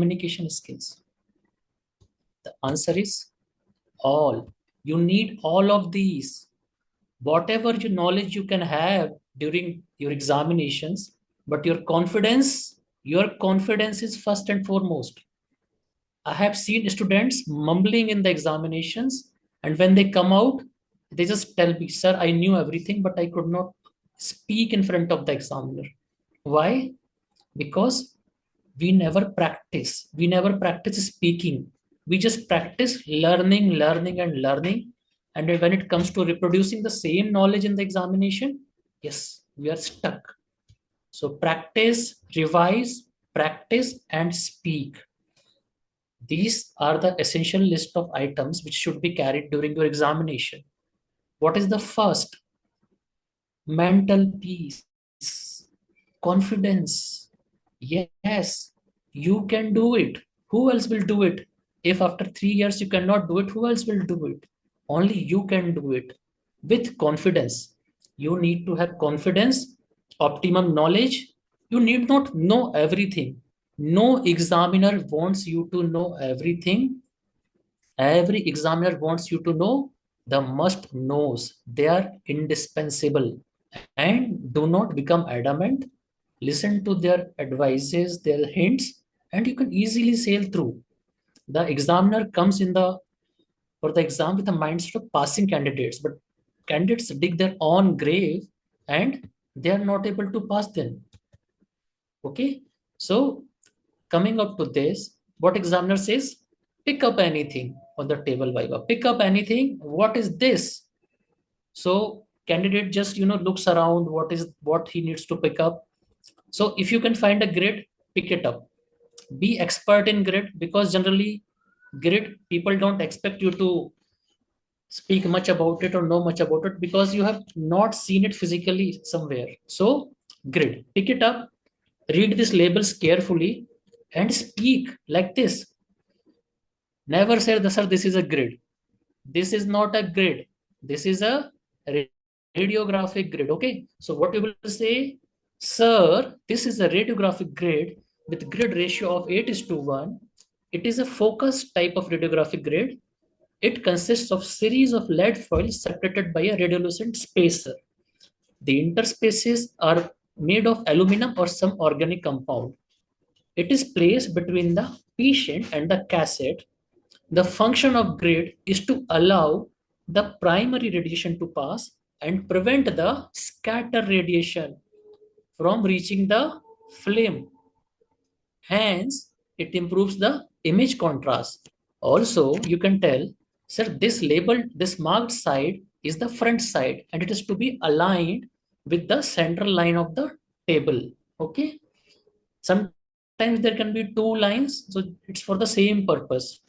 communication skills? The answer is all. You need all of these. Whatever your knowledge you can have during your examinations, but your confidence is first and foremost. I have seen students mumbling in the examinations, and when they come out, they just tell me, sir, I knew everything, but I could not speak in front of the examiner. Why? Because we never practice. We never practice speaking. We just practice learning, learning, and learning. And when it comes to reproducing the same knowledge in the examination, yes, we are stuck. So practice, revise, practice, and speak. These are the essential list of items which should be carried during your examination. What is the first? Mental peace, confidence. Yes, you can do it. Who else will do it? If after 3 years you cannot do it, who else will do it? Only you can do it with confidence. You need to have confidence, optimum knowledge. You need not know everything. No examiner wants you to know everything. Every examiner wants you to know the must knows. They are indispensable. And do not become adamant. Listen to their advices, their hints, and you can easily sail through. The examiner comes for the exam with a mindset of passing candidates, but candidates dig their own grave and they are not able to pass them. Okay, so coming up to this, what examiner says? Pick up anything on the table viva. Pick up anything. What is this? So candidate just looks around what he needs to pick up. So if you can find a grid, pick it up. Be expert in grid, because generally grid people don't expect you to speak much about it or know much about it because you have not seen it physically somewhere. So grid, pick it up, read these labels carefully and speak like this. Never say, sir, this is a grid. This is not a grid. This is a radiographic grid. Okay. So what you will say, sir, this is a radiographic grid with grid ratio of 8:1. It is a focused type of radiographic grid. It consists of series of lead foils separated by a radiolucent spacer. The interspaces are made of aluminum or some organic compound. It is placed between the patient and the cassette. The function of grid is to allow the primary radiation to pass and prevent the scatter radiation from reaching the flame. Hence, it improves the image contrast. Also, you can tell, sir, this marked side is the front side and it is to be aligned with the central line of the table. Okay. Sometimes there can be two lines, so it's for the same purpose.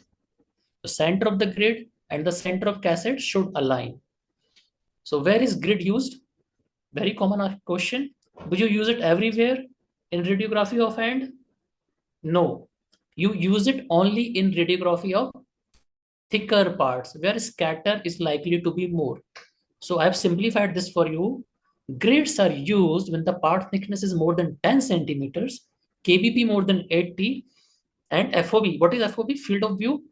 The center of the grid and the center of cassette should align. So where is grid used? Very common question. Do you use it everywhere in radiography of hand? No. You use it only in radiography of thicker parts where scatter is likely to be more. So I have simplified this for you. Grids are used when the part thickness is more than 10 centimeters, KBP more than 80, and FOB. What is FOB? Field of view,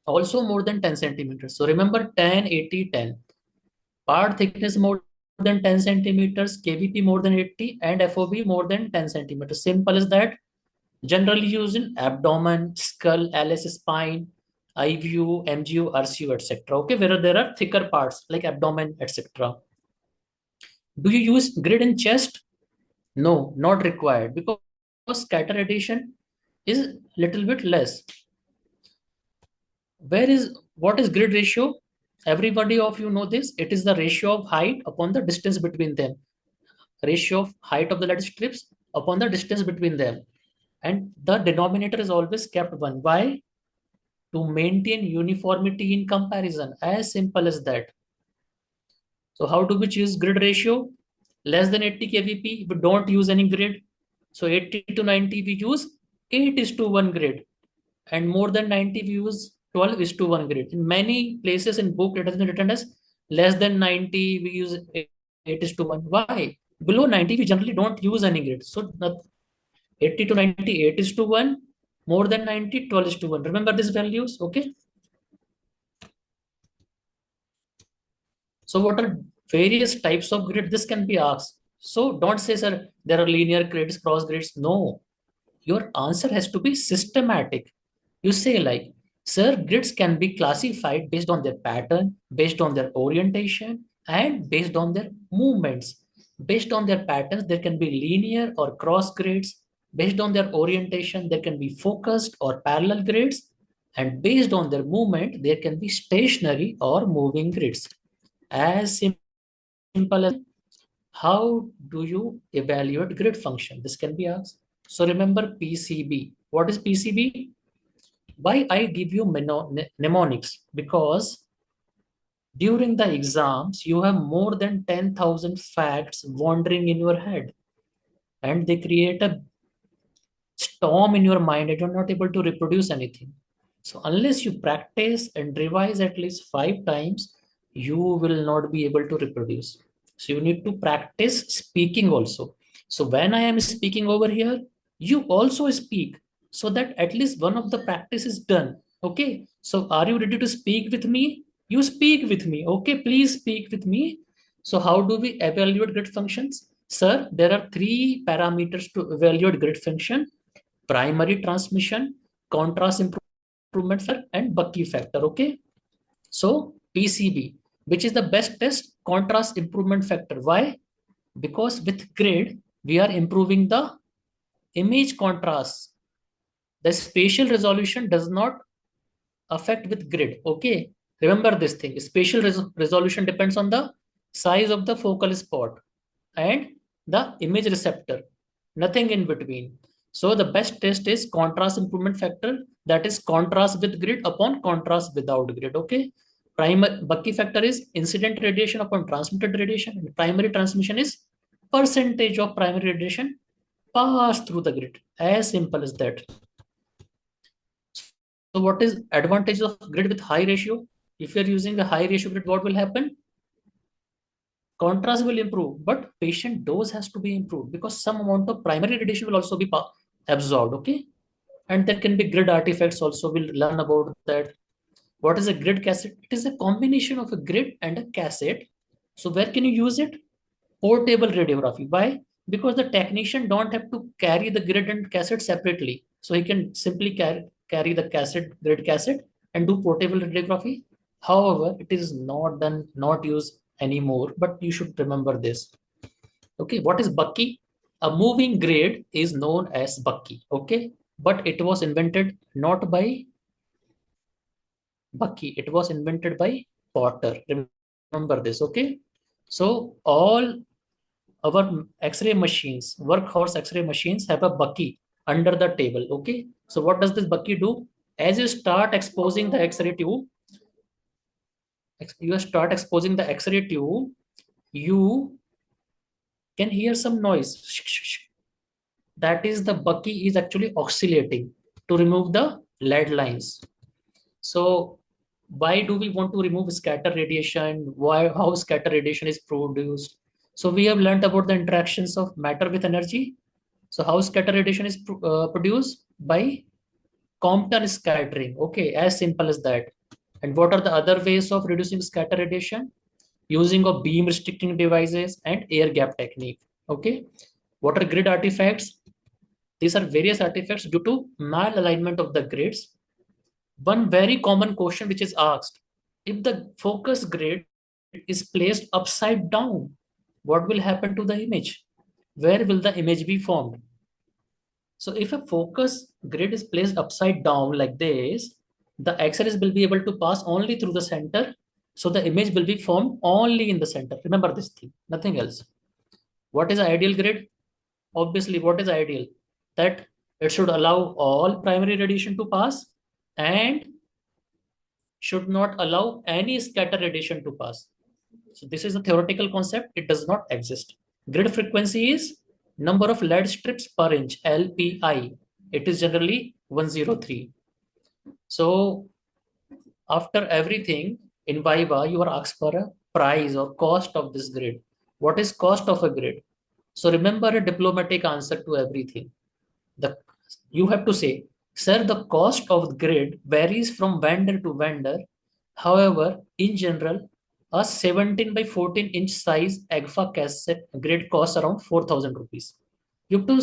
also more than 10 centimeters. So remember 10, 80, 10. Part thickness more than 10 centimeters, KBP more than 80, and FOB more than 10 centimeters. Simple as that. Generally used in abdomen, skull, LS spine, IVU, MGU, RCU, etc. Okay, where there are thicker parts like abdomen, etc. Do you use grid in chest? No, not required because scatter radiation is little bit less. What is grid ratio? Everybody of you know this. It is the ratio of height upon the distance between them. Ratio of height of the lead strips upon the distance between them. And the denominator is always kept 1. Why? To maintain uniformity in comparison. As simple as that. So how do we choose grid ratio? Less than 80 kVp, we don't use any grid. So 80 to 90 we use 8:1 grid. And more than 90 we use 12:1 grid. In many places in book it has been written as less than 90 we use 8:1. Why? Below 90 we generally don't use any grid. So 80 to 90, 8:1. More than 90, 12:1. Remember these values, okay? So what are various types of grid? This can be asked. So don't say, sir, there are linear grids, cross grids. No, your answer has to be systematic. You say like, sir, grids can be classified based on their pattern, based on their orientation, and based on their movements. Based on their patterns, there can be linear or cross grids. Based on their orientation, there can be focused or parallel grids. And based on their movement, there can be stationary or moving grids. As simple as how do you evaluate grid function? This can be asked. So remember PCB. What is PCB? Why I give you mnemonics? Because during the exams, you have more than 10,000 facts wandering in your head, and they create a storm in your mind and you're not able to reproduce anything. So unless you practice and revise at least 5 times, you will not be able to reproduce. So you need to practice speaking also. So when I am speaking over here, you also speak so that at least one of the practice is done. Okay. So are you ready to speak with me? You speak with me. Okay. Please speak with me. So how do we evaluate grid functions? Sir, there are 3 parameters to evaluate grid function: primary transmission, contrast improvement factor, and Bucky factor. Okay. So PCB, which is the best test? Contrast improvement factor. Why? Because with grid, we are improving the image contrast. The spatial resolution does not affect with grid. Okay. Remember this thing. Spatial resolution depends on the size of the focal spot and the image receptor. Nothing in between. So the best test is contrast improvement factor, that is contrast with grid upon contrast without grid. Okay. Primary Bucky factor is incident radiation upon transmitted radiation, and primary transmission is percentage of primary radiation pass through the grid. As simple as that. So what is advantage of grid with high ratio? If you're using a high ratio grid, what will happen? Contrast will improve, but patient dose has to be improved because some amount of primary radiation will also be absorbed. Okay. And there can be grid artifacts also. We'll learn about that. What is a grid cassette? It is a combination of a grid and a cassette. So where can you use it? Portable radiography. Why? Because the technician don't have to carry the grid and cassette separately. So he can simply carry the grid cassette and do portable radiography. However, it is not done, not used anymore, but you should remember this. Okay, what is Bucky? A moving grid is known as Bucky. Okay, but it was invented not by Bucky, it was invented by Potter. Remember this. Okay, so all our X-ray machines, workhorse X-ray machines, have a Bucky under the table. Okay, so what does this Bucky do? As you start exposing the X-ray tube, you can hear some noise. That is the Bucky is actually oscillating to remove the lead lines. So why do we want to remove scatter radiation? Why, how scatter radiation is produced? So we have learned about the interactions of matter with energy. So how scatter radiation is produced? By Compton scattering. Okay, as simple as that. And what are the other ways of reducing scatter radiation? Using of beam restricting devices and air gap technique. Okay, what are grid artifacts? These are various artifacts due to malalignment of the grids. One very common question which is asked: if the focus grid is placed upside down, what will happen to the image? Where will the image be formed? So if a focus grid is placed upside down like this, the X-rays will be able to pass only through the center. So the image will be formed only in the center. Remember this thing, nothing else. What is ideal grid? Obviously, what is ideal? That it should allow all primary radiation to pass and should not allow any scatter radiation to pass. So this is a theoretical concept. It does not exist. Grid frequency is number of lead strips per inch, LPI. It is generally 103. So after everything in Viva, you are asked for a price or cost of this grid. What is cost of a grid? So remember a diplomatic answer to everything. The You have to say, Sir, the cost of the grid varies from vendor to vendor. However, in general, a 17 by 14 inch size AGFA cassette grid costs around 4,000 rupees. You have to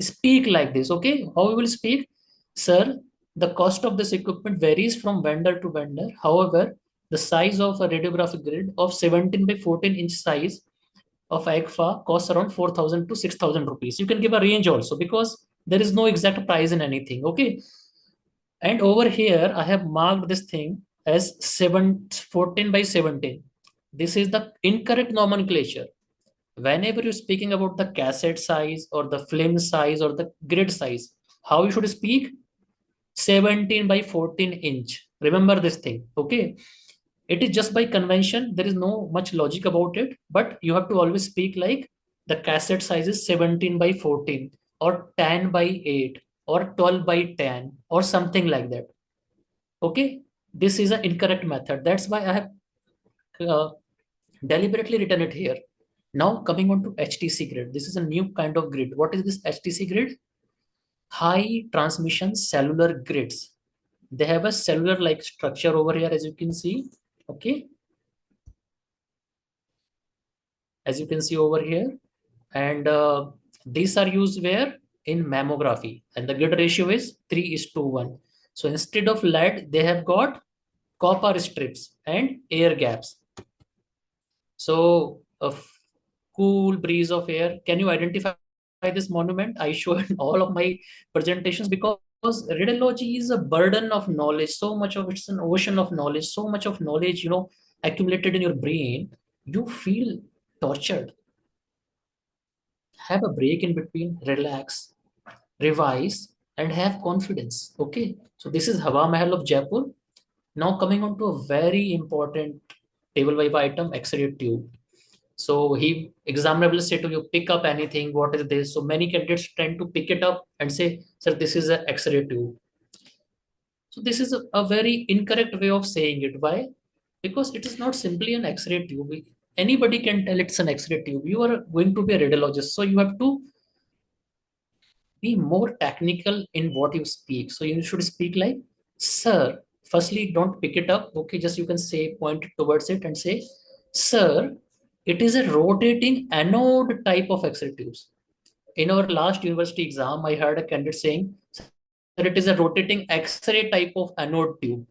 speak like this, okay? How you will speak? Sir, the cost of this equipment varies from vendor to vendor. However, the size of a radiographic grid of 17 by 14 inch size of AGFA costs around 4,000 to 6,000 rupees. You can give a range also because there is no exact price in anything, okay? And over here, I have marked this thing as 14 by 17. This is the incorrect nomenclature. Whenever you're speaking about the cassette size or the film size or the grid size, how you should speak? 17 by 14 inch. Remember this thing, okay? It is just by convention. There is no much logic about it, but you have to always speak like the cassette size is 17 by 14 or 10 by 8 or 12 by 10 or something like that. Okay, this is an incorrect method. That's why I have uh, deliberately written it here. Now coming on to HTC grid. This is a new kind of grid. What is this HTC grid? High transmission cellular grids. They have a cellular like structure over here, as you can see. Okay, as you can see over here. And these are used where? In mammography. And the grid ratio is 3:1. So instead of lead, they have got copper strips and air gaps. So a cool breeze of air. Can you identify this monument? I show in all of my presentations because radiology is a burden of knowledge. So much of it's an ocean of knowledge. So much of knowledge, accumulated in your brain. You feel tortured. Have a break in between, relax, revise, and have confidence. Okay. So this is Hawa Mahal of Jaipur. Now coming on to a very important table viva item, X-ray tube. So examiner will say to you, pick up anything, what is this? So many candidates tend to pick it up and say, sir, this is an X-ray tube. So this is a very incorrect way of saying it. Why? Because it is not simply an X-ray tube. Anybody can tell it's an X-ray tube. You are going to be a radiologist. So you have to be more technical in what you speak. So you should speak like, sir, firstly, don't pick it up. Okay, just you can say, point towards it and say, sir, it is a rotating anode type of X-ray tubes. In our last university exam, I heard a candidate saying, sir, it is a rotating X-ray type of anode tube.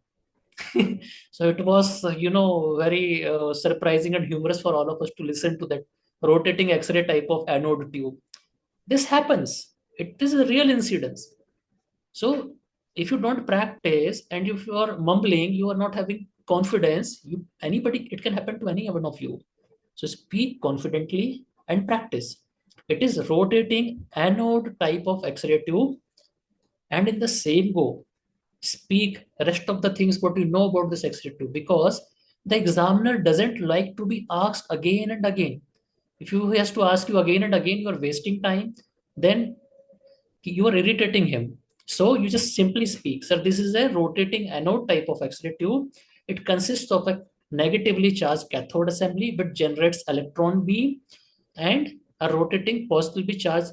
So it was, very surprising and humorous for all of us to listen to that rotating X-ray type of anode tube. This happens. It is a real incidence. So if you don't practice and if you are mumbling, you are not having confidence, it can happen to any one of you. So speak confidently and practice. It is rotating anode type of X-ray tube, and in the same go, speak rest of the things what you know about this X-ray tube, because the examiner doesn't like to be asked again and again. If he has to ask you again and again, you are wasting time. Then you are irritating him. So you just simply speak, sir, this is a rotating anode type of X-ray tube. It consists of a negatively charged cathode assembly which generates electron beam and a rotating positively charged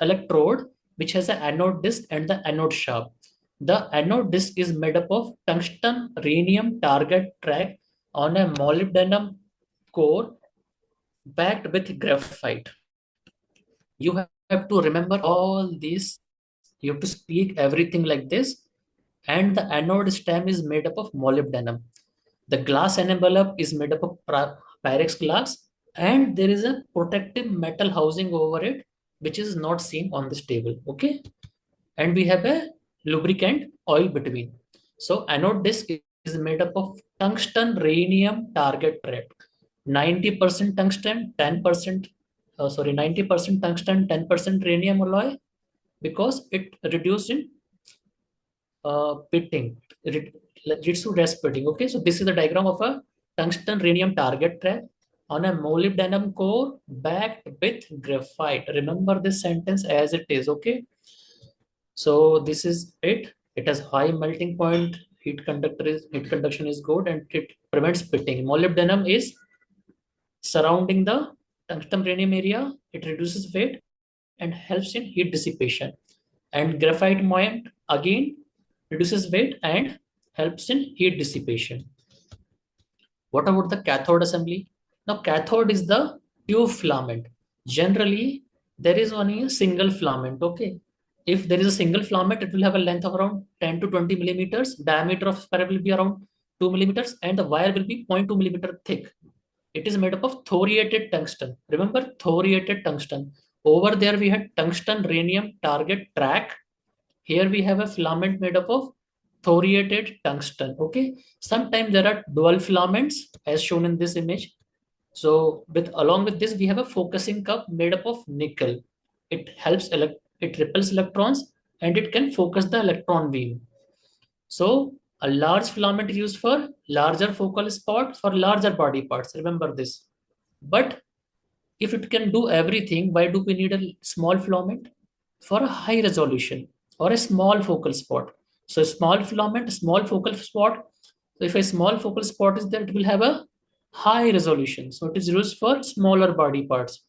electrode which has an anode disk and the anode shaft. The anode disk is made up of tungsten rhenium target track on a molybdenum core backed with graphite. You have to remember all this. You have to speak everything like this. And the anode stem is made up of molybdenum. The glass envelope is made up of Pyrex glass, and there is a protective metal housing over it, which is not seen on this table. Okay. And we have a lubricant oil between. So anode disc is made up of tungsten rhenium target trap. 90% tungsten, 10%, 90% tungsten, 10% rhenium alloy, because it reduced in pitting. It leads to rest pitting. Okay, so this is the diagram of a tungsten rhenium target trap on a molybdenum core backed with graphite. Remember this sentence as it is. Okay, so this is it. It has high melting point. Heat conduction is good, and it prevents pitting. Molybdenum is surrounding the tungsten rhenium area. It reduces weight and helps in heat dissipation. And graphite mold again reduces weight and helps in heat dissipation. What about the cathode assembly? Now, cathode is the tube filament. Generally, there is only a single filament. Okay. If there is a single filament, it will have a length of around 10 to 20 millimeters. Diameter of spiral will be around 2 millimeters, and the wire will be 0.2 millimeter thick. It is made up of thoriated tungsten. Remember thoriated tungsten. Over there, we had tungsten rhenium target track. Here we have a filament made up of thoriated tungsten. Okay. Sometimes there are dual filaments as shown in this image. So along with this, we have a focusing cup made up of nickel. It helps it repels electrons and it can focus the electron beam. So a large filament is used for larger focal spot for larger body parts. Remember this. But if it can do everything, why do we need a small filament? For a high resolution or a small focal spot. So small filament, small focal spot. So if a small focal spot is there, it will have a high resolution. So it is used for smaller body parts.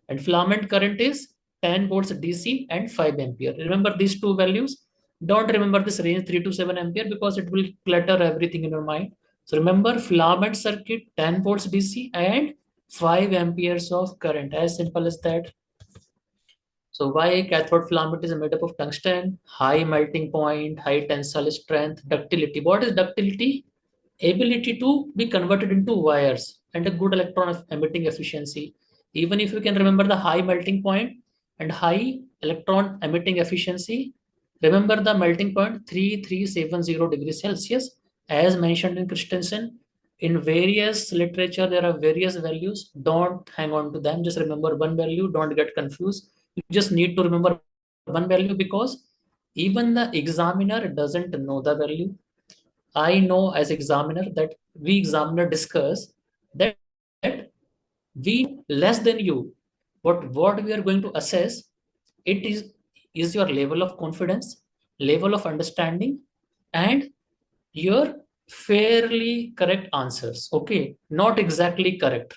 And filament current is 10 volts DC and 5 ampere. Remember these two values. Don't remember this range 3 to 7 ampere because it will clutter everything in your mind. So remember filament circuit 10 volts DC and 5 amperes of current. As simple as that. So why cathode filament is made up of tungsten? High melting point, high tensile strength, ductility. What is ductility? Ability to be converted into wires and a good electron emitting efficiency. Even if you can remember the high melting point and high electron emitting efficiency, remember the melting point 3370 degrees Celsius as mentioned in Christensen. In various literature, there are various values. Don't hang on to them. Just remember one value. Don't get confused. You just need to remember one value because even the examiner doesn't know the value. I know as examiner that we examiner discuss that we less than you. What we are going to assess it is your level of confidence, level of understanding, and your fairly correct answers. Okay, not exactly correct.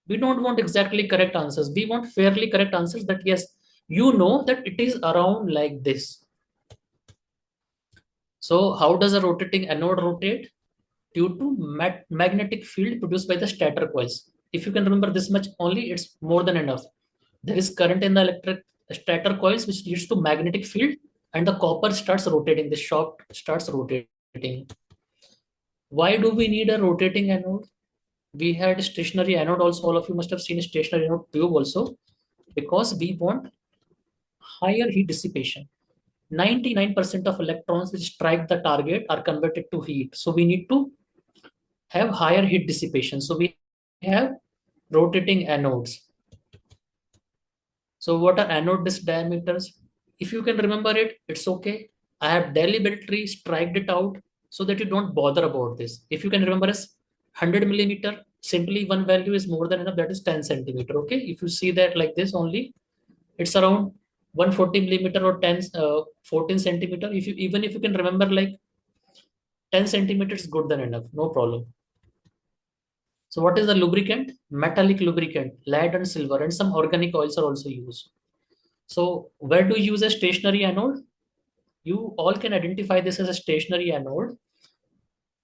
We don't want exactly correct answers. We want fairly correct answers that yes, you know that it is around like this. So how does a rotating anode rotate? Due to magnetic field produced by the stator coils. If you can remember this much only, it's more than enough. There is current in the electric stator coils which leads to magnetic field and the copper starts rotating, the shaft starts rotating. Why do we need a rotating anode? We had stationary anode also. All of you must have seen a stationary anode tube also because we want higher heat dissipation. 99% of electrons which strike the target are converted to heat. So we need to have higher heat dissipation. So we have rotating anodes. So what are anode disk diameters? If you can remember it, it's okay. I have deliberately striked it out so that you don't bother about this. If you can remember as 100 millimeter, simply one value is more than enough. That is 10 centimeter. Okay. If you see that like this only, it's around 140 millimeter or 14 centimeter. Even if you can remember like 10 centimeters, good than enough. No problem. So what is the lubricant? Metallic lubricant, lead and silver, and some organic oils are also used. So where do you use a stationary anode? You all can identify this as a stationary anode.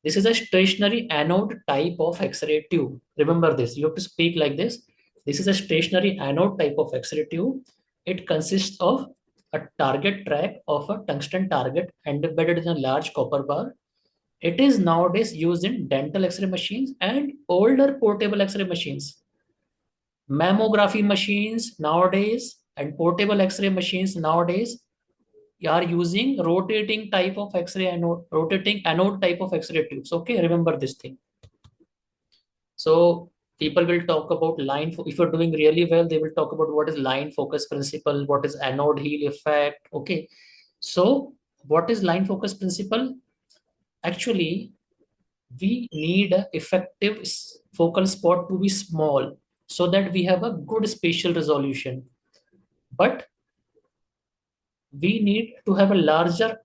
This is a stationary anode type of X-ray tube. Remember this, you have to speak like this. This is a stationary anode type of X-ray tube. It consists of a target track of a tungsten target embedded in a large copper bar. It is nowadays used in dental X-ray machines and older portable X-ray machines. Mammography machines nowadays and portable X-ray machines nowadays are using rotating type of X-ray anode, rotating anode type of X-ray tubes. Okay, remember this thing. So people will talk about line. If you're doing really well, they will talk about what is line focus principle, what is anode heel effect. Okay, so what is line focus principle? Actually, we need an effective focal spot to be small so that we have a good spatial resolution. But we need to have a larger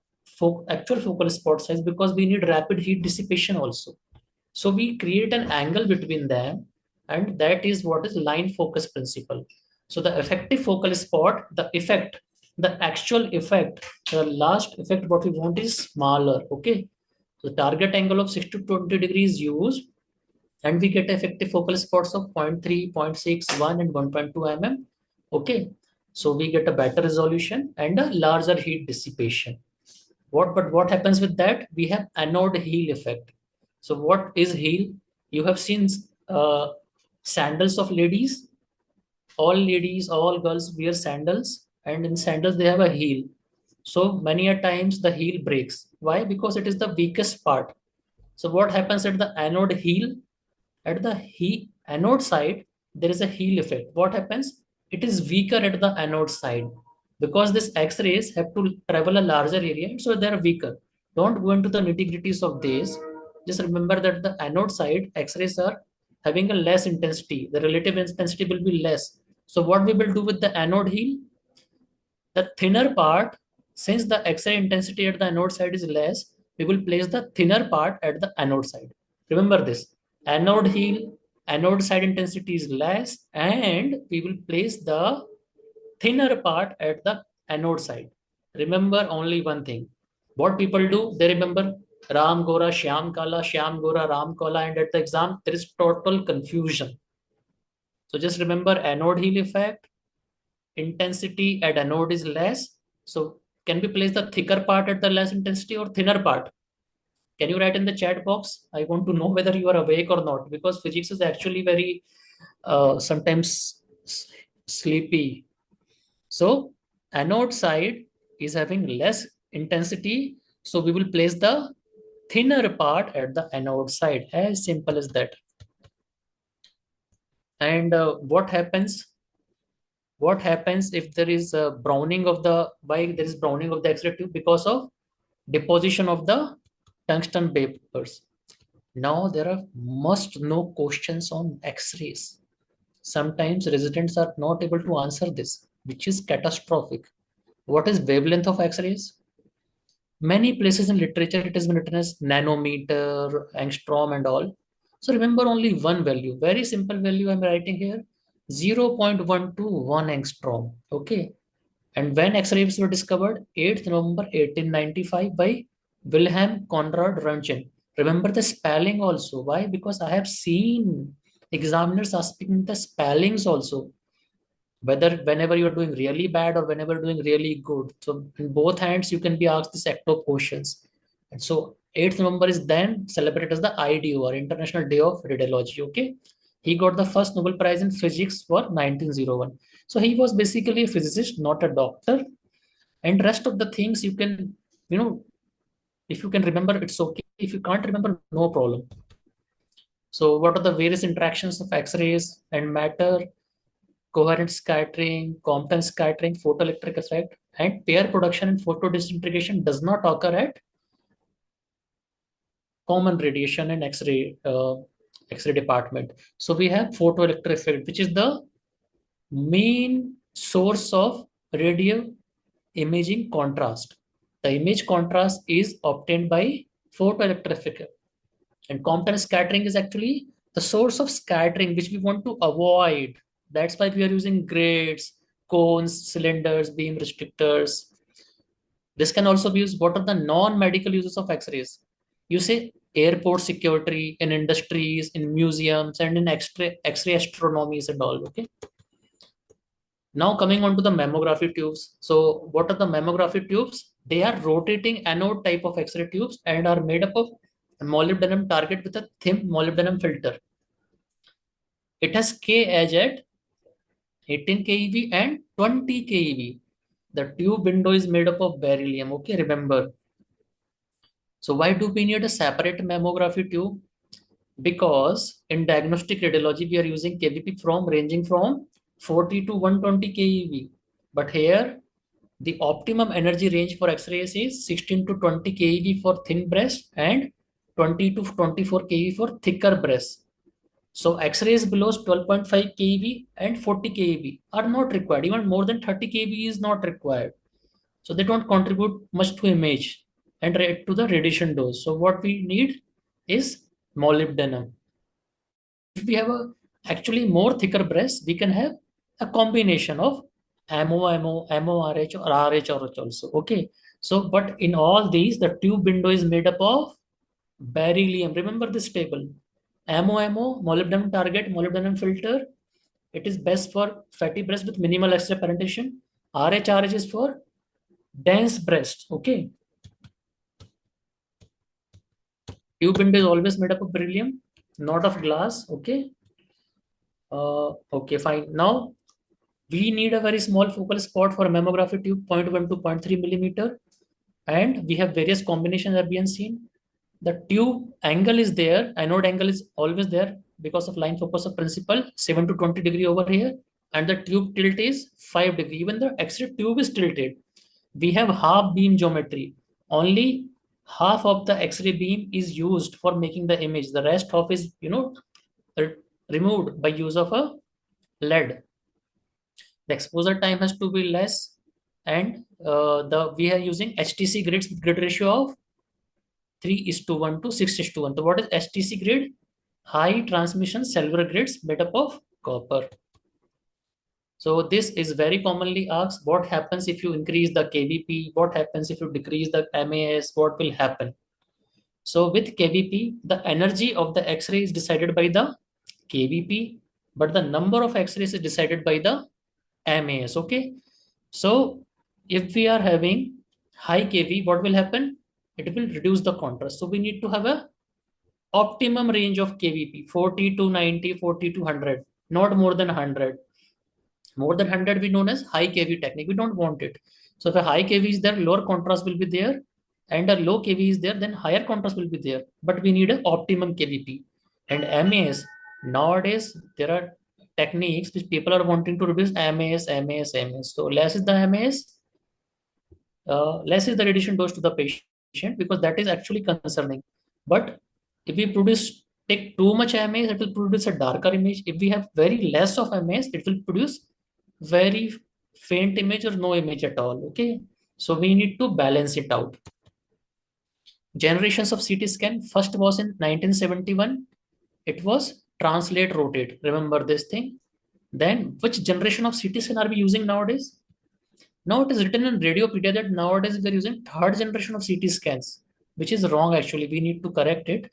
actual focal spot size because we need rapid heat dissipation also. So we create an angle between them, and that is what is line focus principle. So the effective focal spot, the effect the actual effect, the last effect what we want is smaller. Okay. So target angle of 6 to 20 degrees used, and we get effective focal spots of 0.3, 0.6, 1, and 1.2 mm. Okay. So we get a better resolution and a larger heat dissipation. But what happens with that? We have anode heel effect. So what is heel? You have seen sandals of ladies. All ladies, all girls wear sandals, and in sandals they have a heel. So many a times the heel breaks. Why? Because it is the weakest part. So what happens at the anode heel? At the anode side, there is a heel effect. What happens? It is weaker at the anode side because these X-rays have to travel a larger area, so they are weaker. Don't go into the nitty-gritties of this. Just remember that the anode side X-rays are having a less intensity. The relative intensity will be less. So what we will do with the anode heel? The thinner part, since the X-ray intensity at the anode side is less, we will place the thinner part at the anode side. Remember this. Anode heel, anode side intensity is less, and we will place the thinner part at the anode side. Remember only one thing. What people do, they remember Ram Gora, Shyam Gora, Ram Kala, and at the exam, there is total confusion. So just remember anode heel effect, intensity at anode is less. So can we place the thicker part at the less intensity or thinner part? Can you write in the chat box? I want to know whether you are awake or not, because physics is actually very sometimes sleepy. So anode side is having less intensity. So we will place the thinner part at the anode side. As simple as that. And what happens? What happens if there is a browning of the, why there is browning of the X-ray tube? Because of deposition of the tungsten vapors. Now there are must know questions on X-rays. Sometimes residents are not able to answer this, which is catastrophic. What is wavelength of X-rays? Many places in literature it has been written as nanometer, angstrom, and all. So remember only one value, very simple value I'm writing here, 0.121 angstrom. Okay. And when X-rays were discovered, 8th November 1895 by Wilhelm Conrad Röntgen. Remember the spelling also. Why? Because I have seen examiners asking the spellings also, whether whenever you're doing really bad or whenever you're doing really good. So in both hands, you can be asked this ecto questions. And so 8th November is then celebrated as the IDO, or International Day of Radiology. Okay. He got the first Nobel Prize in Physics for 1901. So he was basically a physicist, not a doctor. And rest of the things you can, if you can remember, it's okay. If you can't remember, no problem. So what are the various interactions of X-rays and matter? Coherent scattering, Compton scattering, photoelectric effect, and pair production and photo disintegration does not occur at common radiation and X-ray department. So we have photoelectric effect, which is the main source of radio imaging contrast. The image contrast is obtained by photoelectric effect, and Compton scattering is actually the source of scattering which we want to avoid. That's why we are using grids, cones, cylinders, beam restrictors. This can also be used. What are the non-medical uses of X-rays? You say airport security, in industries, in museums, and in X-ray astronomies and all. Okay. Now coming on to the mammography tubes. So what are the mammography tubes? They are rotating anode type of X-ray tubes and are made up of molybdenum target with a thin molybdenum filter. It has K edge at 18 keV and 20 keV. The tube window is made up of beryllium. Okay, remember. So why do we need a separate mammography tube? Because in diagnostic radiology, we are using kVp from ranging from 40 to 120 keV. But here, the optimum energy range for X-rays is 16 to 20 keV for thin breast and 20 to 24 keV for thicker breast. So X-rays below 12.5 keV and 40 keV are not required. Even more than 30 keV is not required. So they don't contribute much to image and to the radiation dose. So what we need is molybdenum. If we have a actually more thicker breast, we can have a combination of MORH or RH also. Okay. So, but in all these, the tube window is made up of beryllium. Remember this table. MO, molybdenum target, molybdenum filter. It is best for fatty breast with minimal extra parentation. RH is for dense breast. Okay. Tube window is always made up of beryllium, not of glass. Okay. Okay, fine. Now we need a very small focal spot for a mammography tube, 0.1 to 0.3 millimeter. And we have various combinations that we have seen. The tube angle is there. Anode angle is always there because of line focus of principle, 7 to 20 degree over here. And the tube tilt is 5 degree. Even the X-ray tube is tilted. We have half beam geometry. Only half of the X-ray beam is used for making the image. The rest half is, removed by use of a lead. The exposure time has to be less, and the we are using HTC grids with grid ratio of 3:1 to 6:1. So what is HTC grid? High transmission silver grids made up of copper. So this is very commonly asked. What happens if you increase the kVp? What happens if you decrease the MAS? What will happen? So with kVp, the energy of the X-ray is decided by the kVp, but the number of X-rays is decided by the MAS. Okay. So if we are having high kV, what will happen? It will reduce the contrast. So we need to have a optimum range of kVp, 40 to 90, 40 to 100, not more than 100. More than 100 we known as high kV technique. We don't want it. So if a high kV is there, lower contrast will be there, and a low kV is there, then higher contrast will be there. But we need an optimum kVp. And MAS, nowadays there are techniques which people are wanting to reduce MAS. So less is the MAS, less is the radiation dose to the patient, because that is actually concerning. But if we take too much MAS, it will produce a darker image. If we have very less of MAS, it will produce very faint image or no image at all. Okay. So we need to balance it out. Generations of CT scan. First was in 1971. It was translate rotate. Remember this thing. Then which generation of CT scan are we using nowadays? Now it is written in Radiopedia that nowadays we are using third generation of CT scans, which is wrong actually. We need to correct it.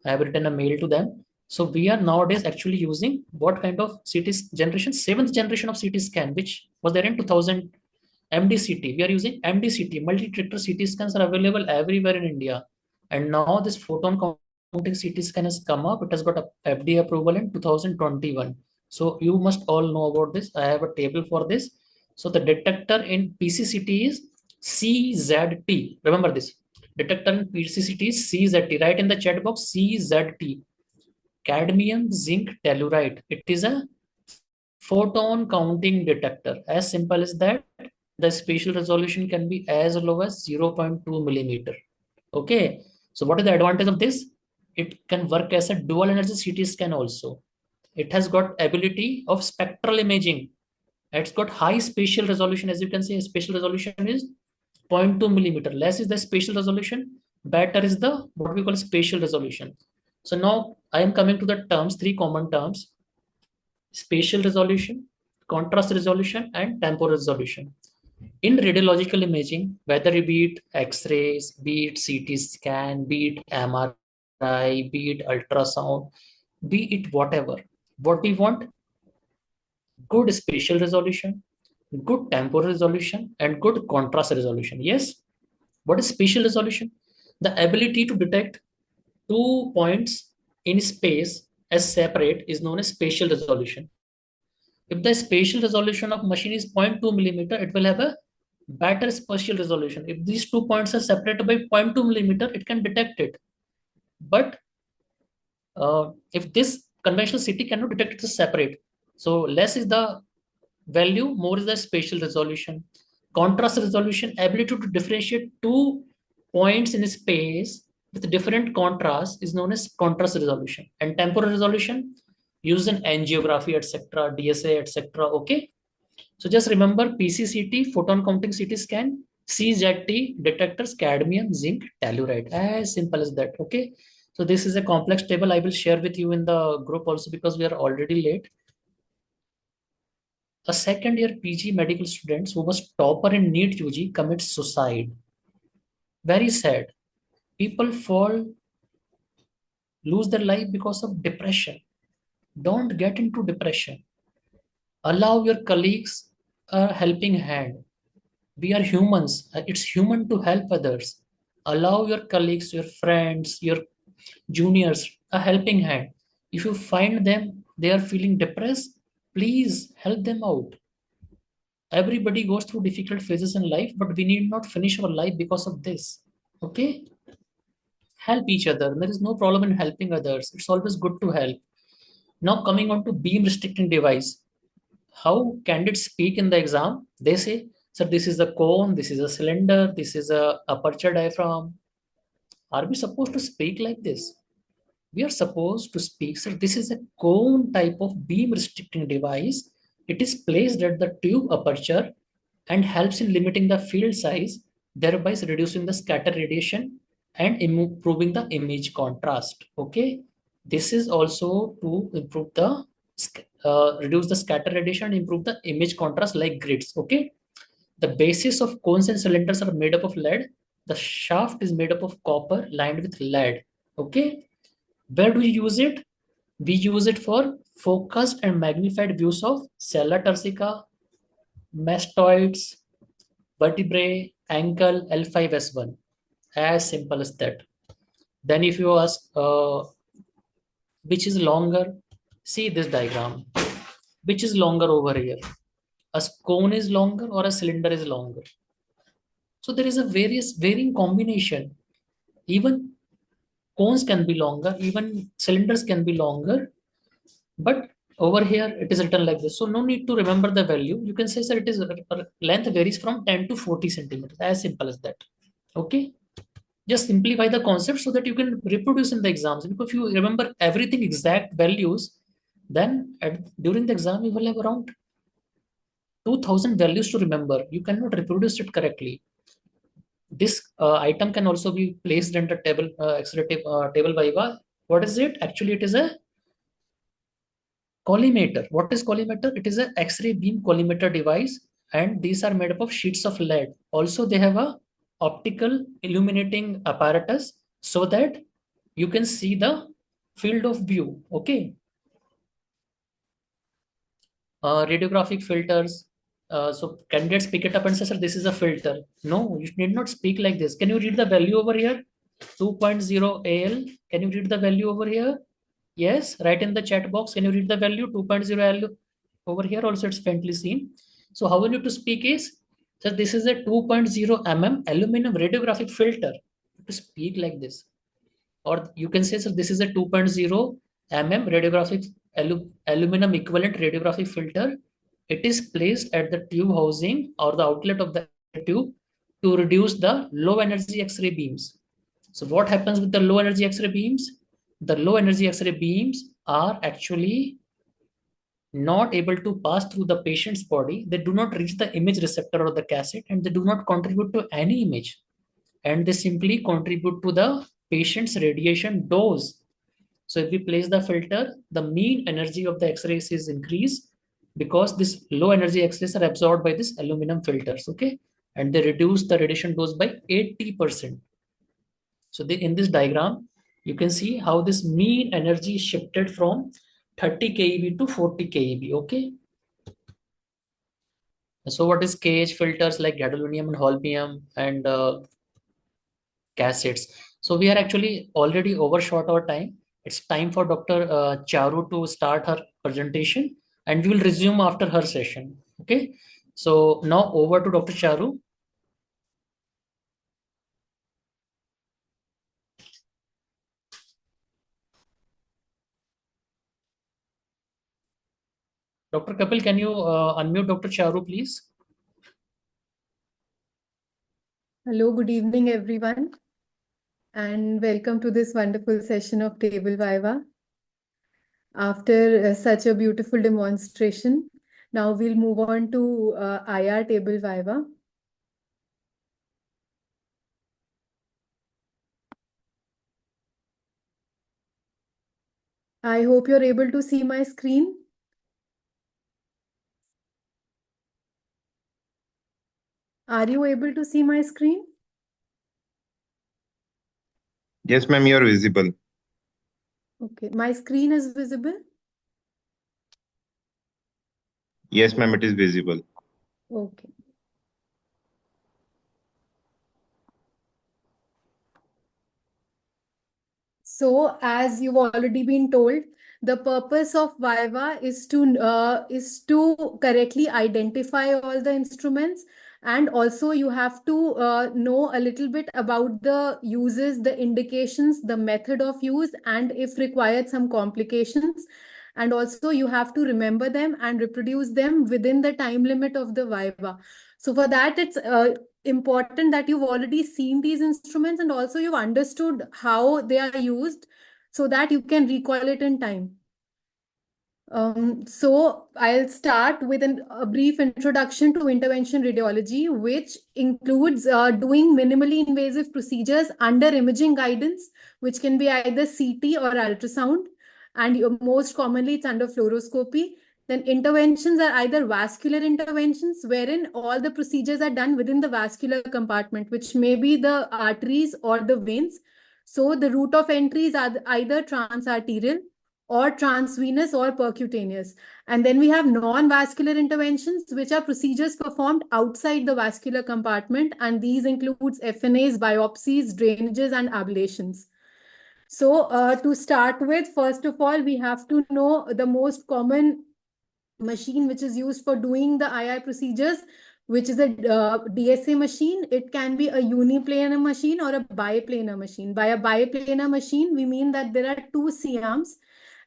I have written a mail to them. So we are nowadays actually using what kind of CT generation? Seventh generation of CT scan, which was there in 2000, MDCT. We are using MDCT. Multi-tractor CT scans are available everywhere in India. And now this photon counting CT scan has come up. It has got a FDA approval in 2021. So you must all know about this. I have a table for this. So the detector in PCCT is CZT. Remember this. Detector in PCCT is CZT. Write in the chat box CZT. Cadmium zinc telluride. It is a photon counting detector. As simple as that. The spatial resolution can be as low as 0.2 millimeter. Okay. So what is the advantage of this? It can work as a dual energy CT scan also. It has got ability of spectral imaging. It's got high spatial resolution. As you can see, spatial resolution is 0.2 millimeter. Less is the spatial resolution, better is the what we call spatial resolution. So now I am coming to the terms, three common terms: spatial resolution, contrast resolution, and temporal resolution. In radiological imaging, whether be it X-rays, be it CT scan, be it MRI, be it ultrasound, be it whatever, what we want: good spatial resolution, good temporal resolution, and good contrast resolution. Yes. What is spatial resolution? The ability to detect 2 points in space as separate is known as spatial resolution. If the spatial resolution of machine is 0.2 millimeter, it will have a better spatial resolution. If these 2 points are separated by 0.2 millimeter, it can detect it. But if this conventional CT cannot detect it, separate. So less is the value, more is the spatial resolution. Contrast resolution, ability to differentiate 2 points in space with different contrast is known as contrast resolution. And temporal resolution, used in angiography, etc., DSA, etc. Okay. So just remember PCCT, photon counting CT scan, CZT, detectors, cadmium, zinc, telluride. As simple as that. Okay. So this is a complex table I will share with you in the group also, because we are already late. A second year PG medical student who was topper in NEET UG commits suicide. Very sad. People lose their life because of depression. Don't get into depression. Allow your colleagues a helping hand. We are humans. It's human to help others. Allow your colleagues, your friends, your juniors a helping hand. If you find them, they are feeling depressed, please help them out. Everybody goes through difficult phases in life, but we need not finish our life because of this. Okay? Help each other. There is no problem in helping others. It's always good to help. Now coming on to beam restricting device. How candidates speak in the exam? They say, sir, this is a cone, this is a cylinder, this is a aperture diaphragm. Are we supposed to speak like this? We are supposed to speak, sir, this is a cone type of beam restricting device. It is placed at the tube aperture and helps in limiting the field size, thereby reducing the scatter radiation and improving the image contrast. Okay, this is also to improve the reduce the scatter radiation and improve the image contrast like grids. Okay, the basis of cones and cylinders are made up of lead. The shaft is made up of copper lined with lead. Okay, where do we use it? We use it for focused and magnified views of sella turcica, mastoids, vertebrae, ankle, L5S1. As simple as that. Then if you ask which is longer, see this diagram. Which is longer over here? A cone is longer or a cylinder is longer? So there is a varying combination. Even cones can be longer, even cylinders can be longer, but over here it is written like this. So no need to remember the value. You can say, sir, it is length varies from 10 to 40 centimeters. As simple as that. Okay. Just simplify the concept so that you can reproduce in the exams. Because if you remember everything exact values, then during the exam you will have around 2000 values to remember. You cannot reproduce it correctly. This item can also be placed in the table X-ray table Viva. What is it? Actually, it is a collimator. What is collimator? It is an X-ray beam collimator device, and these are made up of sheets of lead. Also, they have a optical illuminating apparatus so that you can see the field of view. Okay. Radiographic filters. So candidates pick it up and say, sir, this is a filter. No, you need not speak like this. Can you read the value over here? 2.0 AL. Can you read the value over here? Yes, write in the chat box. Can you read the value 2.0 AL over here? Also, it's faintly seen. So how we need to speak is, so this is a 2.0 aluminum radiographic filter. To speak like this. Or you can say, so this is a 2.0 radiographic aluminum equivalent radiographic filter. It is placed at the tube housing or the outlet of the tube to reduce the low energy X-ray beams. So what happens with the low energy X-ray beams? The low energy X-ray beams are actually not able to pass through the patient's body. They do not reach the image receptor or the cassette, and they do not contribute to any image. And they simply contribute to the patient's radiation dose. So if we place the filter, the mean energy of the X-rays is increased because this low energy X-rays are absorbed by this aluminum filters. Okay, and they reduce the radiation dose by 80%. So in this diagram, you can see how this mean energy shifted from 30 keV to 40 keV. Okay. So what is KH filters like gadolinium and holmium and cassettes? So we are actually already overshot our time. It's time for Dr. Charu to start her presentation, and we will resume after her session. Okay. So now over to Dr. Charu. Dr. Kapil, can you unmute Dr. Charu, please? Hello, good evening, everyone, and welcome to this wonderful session of Table Viva. After such a beautiful demonstration, now we'll move on to IR Table Viva. I hope you're able to see my screen. Are you able to see my screen? Yes, ma'am, you are visible. Okay, my screen is visible. Yes, ma'am, it is visible. Okay. So, as you've already been told, the purpose of Viva is to correctly identify all the instruments, and also you have to know a little bit about the uses, the indications, the method of use, and if required, some complications. And also you have to remember them and reproduce them within the time limit of the Viva. So for that, it's important that you've already seen these instruments and also you've understood how they are used so that you can recall it in time. So I'll start with a brief introduction to intervention radiology, which includes doing minimally invasive procedures under imaging guidance, which can be either CT or ultrasound, and most commonly it's under fluoroscopy. Then interventions are either vascular interventions, wherein all the procedures are done within the vascular compartment, which may be the arteries or the veins. So the route of entries are either transarterial or transvenous or percutaneous. And then we have non-vascular interventions, which are procedures performed outside the vascular compartment. And these includes FNAs, biopsies, drainages, and ablations. So to start with, first of all, we have to know the most common machine which is used for doing the II procedures, which is a DSA machine. It can be a uniplanar machine or a biplanar machine. By a biplanar machine, we mean that there are two C-arms,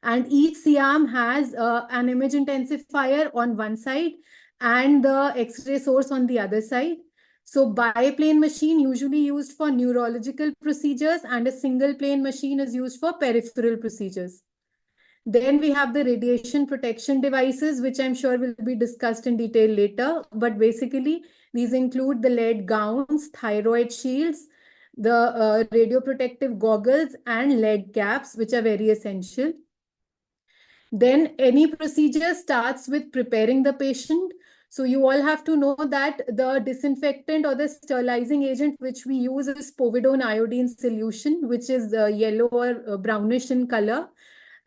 and each C-arm has an image intensifier on one side and the X-ray source on the other side. So biplane machine usually used for neurological procedures, and a single plane machine is used for peripheral procedures. Then we have the radiation protection devices, which I'm sure will be discussed in detail later. But basically, these include the lead gowns, thyroid shields, the radioprotective goggles, and lead caps, which are very essential. Then any procedure starts with preparing the patient. So you all have to know that the disinfectant or the sterilizing agent which we use is povidone iodine solution, which is yellow or brownish in color.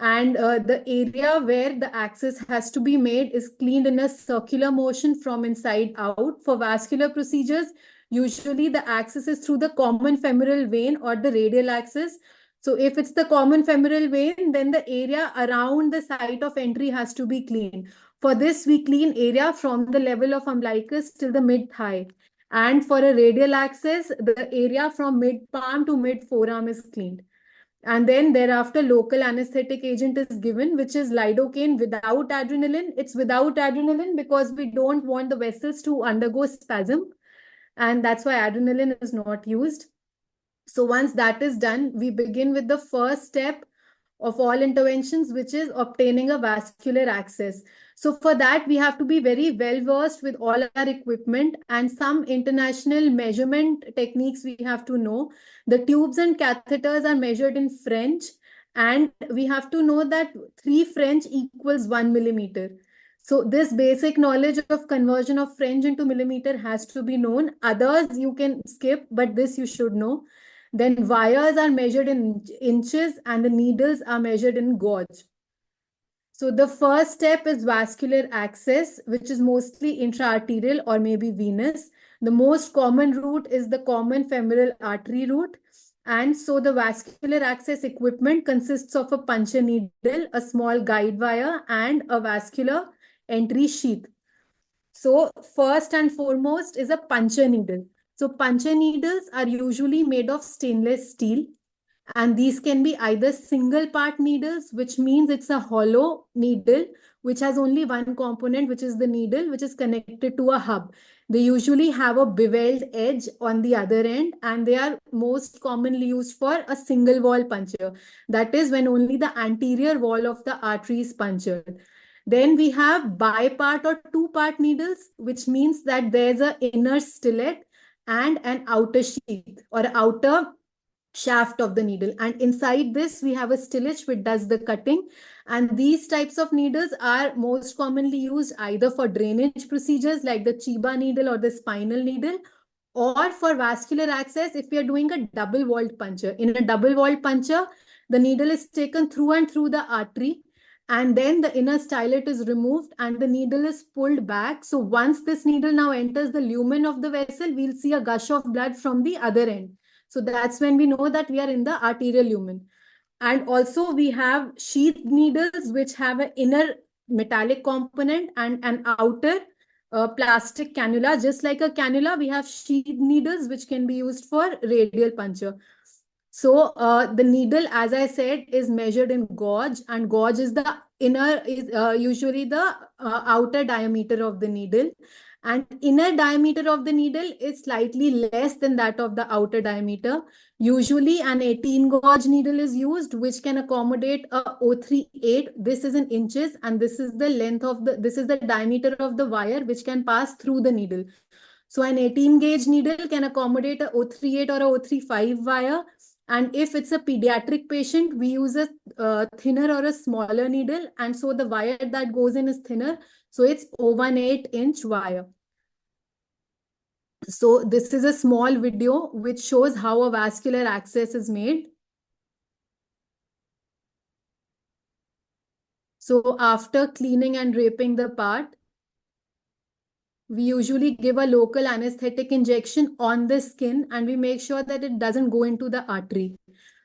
And the area where the access has to be made is cleaned in a circular motion from inside out. For vascular procedures, usually the access is through the common femoral vein or the radial axis. So if it's the common femoral vein, then the area around the site of entry has to be cleaned. For this, we clean area from the level of umbilicus till the mid-thigh. And for a radial axis, the area from mid-palm to mid-forearm is cleaned. And then thereafter, local anesthetic agent is given, which is lidocaine without adrenaline. It's without adrenaline because we don't want the vessels to undergo spasm. And that's why adrenaline is not used. So once that is done, we begin with the first step of all interventions, which is obtaining a vascular access. So for that, we have to be very well versed with all our equipment and some international measurement techniques we have to know. The tubes and catheters are measured in French, and we have to know that 3 French equals 1 millimeter. So this basic knowledge of conversion of French into millimeter has to be known. Others you can skip, but this you should know. Then wires are measured in inches and the needles are measured in gauge. So the first step is vascular access, which is mostly intraarterial or maybe venous. The most common route is the common femoral artery route. And so the vascular access equipment consists of a puncture needle, a small guide wire, and a vascular entry sheath. So first and foremost is a puncture needle. So puncture needles are usually made of stainless steel, and these can be either single part needles, which means it's a hollow needle which has only one component, which is the needle, which is connected to a hub. They usually have a beveled edge on the other end, and they are most commonly used for a single wall puncture. That is when only the anterior wall of the artery is punctured. Then we have bipart or two-part needles, which means that there's an inner stellate and an outer sheath or outer shaft of the needle, and inside this we have a stitch which does the cutting. And these types of needles are most commonly used either for drainage procedures like the Chiba needle or the spinal needle, or for vascular access if we are doing a double walled puncture. In a double walled puncture, the needle is taken through and through the artery, and then the inner stylet is removed and the needle is pulled back. So once this needle now enters the lumen of the vessel, we'll see a gush of blood from the other end. So that's when we know that we are in the arterial lumen. And also we have sheath needles which have an inner metallic component and an outer plastic cannula. Just like a cannula, we have sheath needles which can be used for radial puncture. So the needle, as I said, is measured in gauge, and gauge is the inner, is usually the outer diameter of the needle, and inner diameter of the needle is slightly less than that of the outer diameter. Usually an 18 gauge needle is used, which can accommodate a 038. This is in inches, and this is the length of the, this is the diameter of the wire which can pass through the needle. So an 18 gauge needle can accommodate a 038 or a 035 wire. And if it's a pediatric patient, we use a thinner or a smaller needle. And so the wire that goes in is thinner. So it's 018-inch wire. So this is a small video which shows how a vascular access is made. So after cleaning and draping the part, we usually give a local anesthetic injection on the skin, and we make sure that it doesn't go into the artery.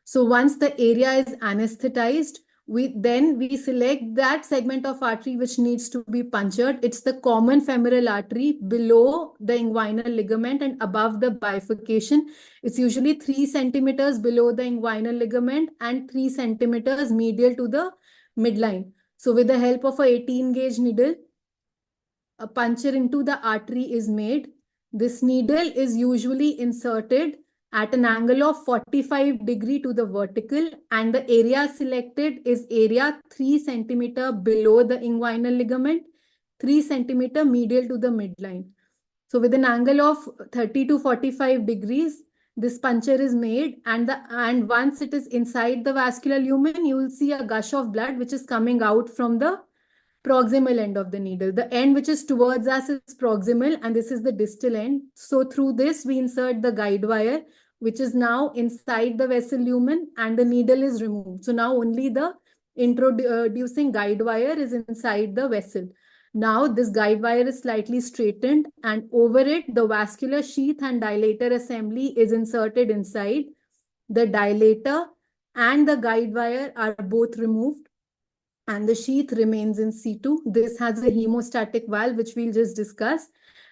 So once the area is anesthetized, we select that segment of artery which needs to be punctured. It's the common femoral artery below the inguinal ligament and above the bifurcation. It's usually 3 centimeters below the inguinal ligament and 3 centimeters medial to the midline. So with the help of a 18 gauge needle, a puncture into the artery is made. This needle is usually inserted at an angle of 45 degree to the vertical, and the area selected is area 3 centimeter below the inguinal ligament, 3 centimeter medial to the midline. So with an angle of 30 to 45 degrees, this puncture is made, and once it is inside the vascular lumen, you will see a gush of blood which is coming out from the proximal end of the needle. The end which is towards us is proximal, and this is the distal end. So through this, we insert the guide wire, which is now inside the vessel lumen, and the needle is removed. So now only the introducing guide wire is inside the vessel. Now this guide wire is slightly straightened, and over it, the vascular sheath and dilator assembly is inserted inside. The dilator and the guide wire are both removed, and the sheath remains in situ. This has a hemostatic valve, which we'll just discuss.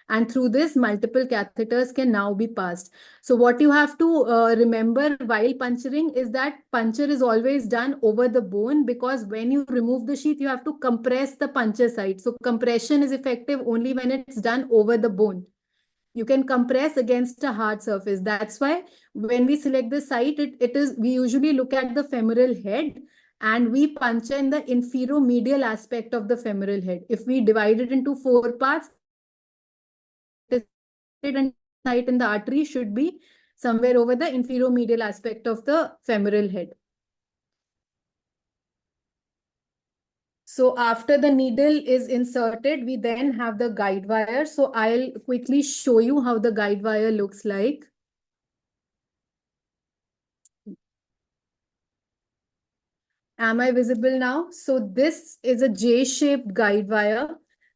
And through this, multiple catheters can now be passed. So what you have to remember while puncturing is that puncture is always done over the bone, because when you remove the sheath, you have to compress the puncture site. So compression is effective only when it's done over the bone. You can compress against a hard surface. That's why when we select the site, we usually look at the femoral head, and we puncture in the inferomedial aspect of the femoral head. If we divide it into 4 parts, the site in the artery should be somewhere over the inferomedial aspect of the femoral head. So after the needle is inserted, we then have the guide wire. So I'll quickly show you how the guide wire looks like. Am I visible now? So this is a J-shaped guide wire.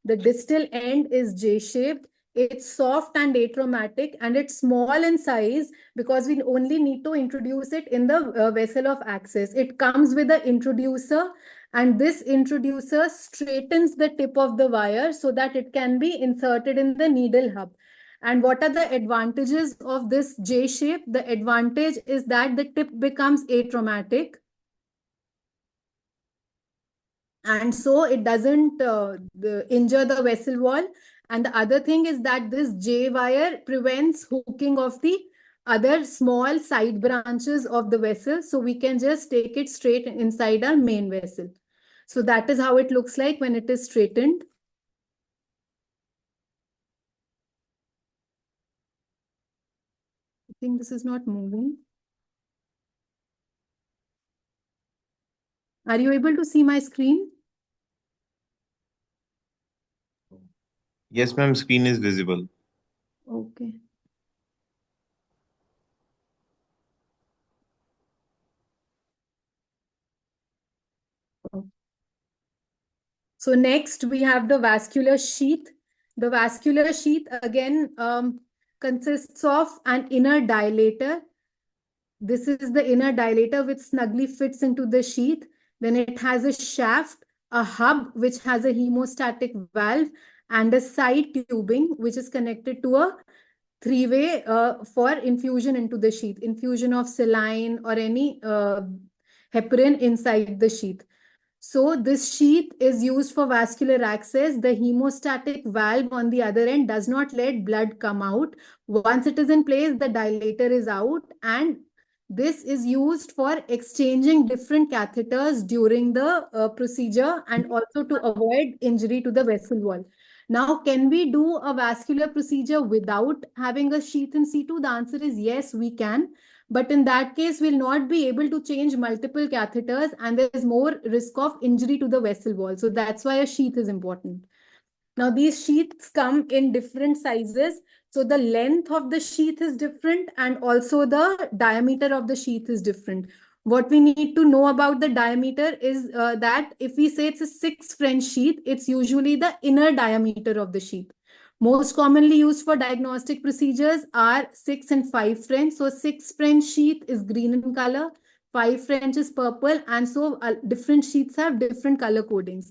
The distal end is J-shaped. It's soft and atraumatic, and it's small in size because we only need to introduce it in the vessel of access. It comes with an introducer, and this introducer straightens the tip of the wire so that it can be inserted in the needle hub. And what are the advantages of this J shape? The advantage is that the tip becomes atraumatic, and so it doesn't injure the vessel wall. And the other thing is that this J wire prevents hooking of the other small side branches of the vessel, so we can just take it straight inside our main vessel. So that is how it looks like when it is straightened. I think this is not moving. Are you able to see my screen? Yes, ma'am, screen is visible. Okay. So next we have the vascular sheath. The vascular sheath again consists of an inner dilator. This is the inner dilator which snugly fits into the sheath. Then it has a shaft, a hub which has a hemostatic valve, and a side tubing which is connected to a three-way for infusion into the sheath, infusion of saline or any heparin inside the sheath. So this sheath is used for vascular access. The hemostatic valve on the other end does not let blood come out. Once it is in place, the dilator is out, and this is used for exchanging different catheters during the procedure and also to avoid injury to the vessel wall. Now, can we do a vascular procedure without having a sheath in situ? The answer is yes, we can. But in that case, we'll not be able to change multiple catheters and there is more risk of injury to the vessel wall. So that's why a sheath is important. Now, these sheaths come in different sizes. So the length of the sheath is different and also the diameter of the sheath is different. What we need to know about the diameter is that if we say it's a 6 French sheath, it's usually the inner diameter of the sheath. Most commonly used for diagnostic procedures are 6 and 5 French. So 6 French sheath is green in color, 5 French is purple, and so different sheaths have different color codings.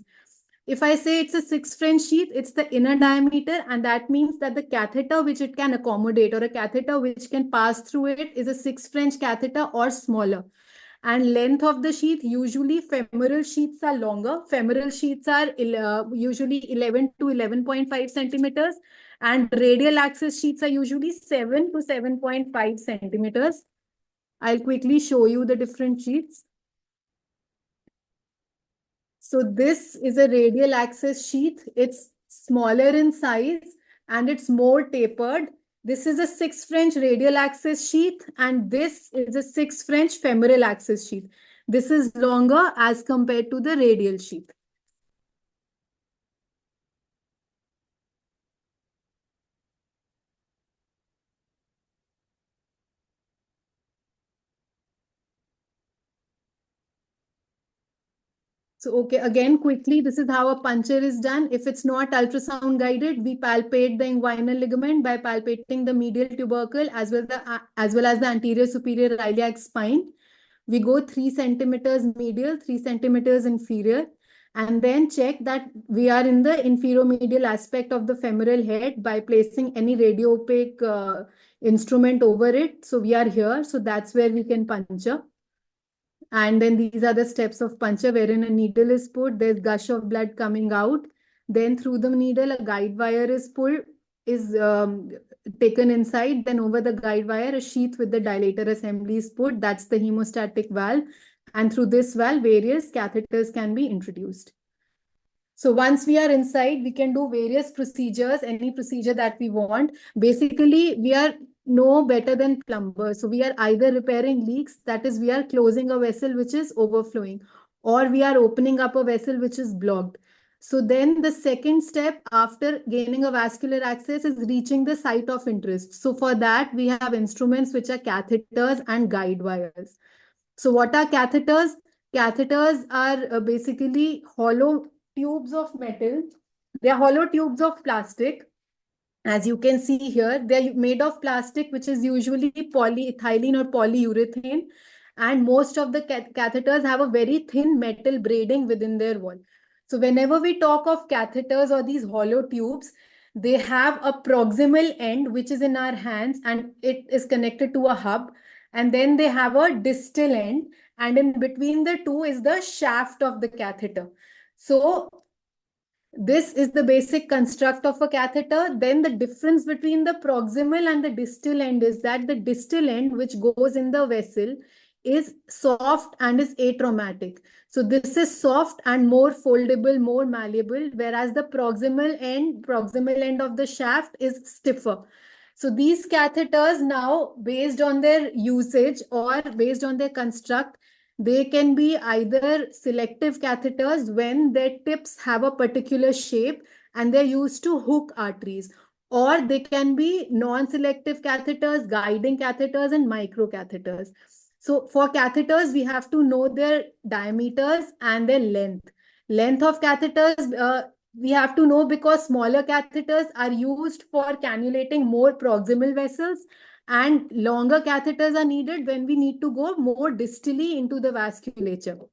If I say it's a 6 French sheath, it's the inner diameter, and that means that the catheter which it can accommodate or a catheter which can pass through it is a 6 French catheter or smaller. And length of the sheath, usually femoral sheaths are longer. Femoral sheaths are usually 11 to 11.5 centimeters, and radial access sheaths are usually 7 to 7.5 centimeters. I'll quickly show you the different sheaths. So this is a radial access sheath. It's smaller in size and it's more tapered. This is a 6 French radial access sheath and this is a 6 French femoral access sheath. This is longer as compared to the radial sheath. So, okay, again, quickly, this is how a puncture is done. If it's not ultrasound guided, we palpate the inguinal ligament by palpating the medial tubercle as well as the anterior superior iliac spine. We go 3 centimeters medial, 3 centimeters inferior, and then check that we are in the inferior-medial aspect of the femoral head by placing any radio-opaque instrument over it. So we are here. So that's where we can puncture. And then these are the steps of puncture wherein a needle is put, there's gush of blood coming out. Then through the needle, a guide wire is pulled, is taken inside. Then over the guide wire, a sheath with the dilator assembly is put. That's the hemostatic valve. And through this valve, various catheters can be introduced. So once we are inside, we can do various procedures, any procedure that we want. Basically, we are no better than plumbers. So we are either repairing leaks, that is, we are closing a vessel which is overflowing, or we are opening up a vessel which is blocked. So then the second step after gaining a vascular access is reaching the site of interest. So for that, we have instruments which are catheters and guide wires. So what are catheters? Catheters are basically hollow tubes of metal. They are hollow tubes of plastic. As you can see here, they are made of plastic, which is usually polyethylene or polyurethane. And most of the catheters have a very thin metal braiding within their wall. So whenever we talk of catheters or these hollow tubes, they have a proximal end, which is in our hands, and it is connected to a hub. And then they have a distal end, and in between the two is the shaft of the catheter. So this is the basic construct of a catheter. Then the difference between the proximal and the distal end is that the distal end, which goes in the vessel, is soft and is atraumatic. So this is soft and more foldable, more malleable, whereas the proximal end of the shaft is stiffer. So these catheters now, based on their usage or based on their construct, They can be either selective catheters when their tips have a particular shape and they're used to hook arteries, or they can be non-selective catheters, guiding catheters, and micro catheters. So for catheters, we have to know their diameters and their length. Length of catheters, we have to know because smaller catheters are used for cannulating more proximal vessels, and longer catheters are needed when we need to go more distally into the vasculature.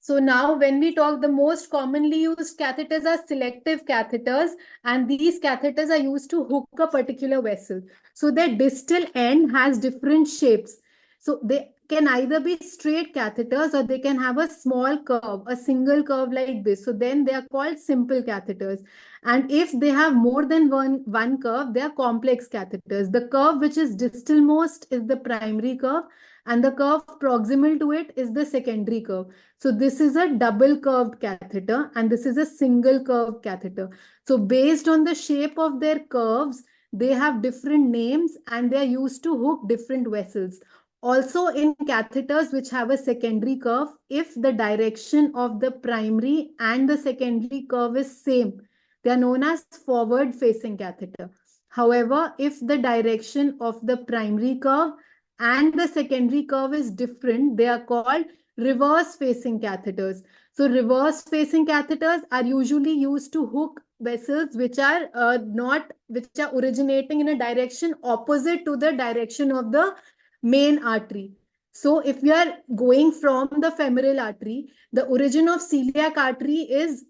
So now when we talk, the most commonly used catheters are selective catheters, and these catheters are used to hook a particular vessel. So their distal end has different shapes. So they can either be straight catheters or they can have a small curve, a single curve like this. So then they are called simple catheters. And if they have more than one curve, they are complex catheters. The curve which is distal most is the primary curve, and the curve proximal to it is the secondary curve. So this is a double curved catheter and this is a single curved catheter. So based on the shape of their curves, they have different names and they are used to hook different vessels. Also in catheters which have a secondary curve, if the direction of the primary and the secondary curve is same, they are known as forward facing catheter. However, if the direction of the primary curve and the secondary curve is different, they are called reverse facing catheters. So reverse facing catheters are usually used to hook vessels which are originating in a direction opposite to the direction of the main artery. So if we are going from the femoral artery, the origin of celiac artery is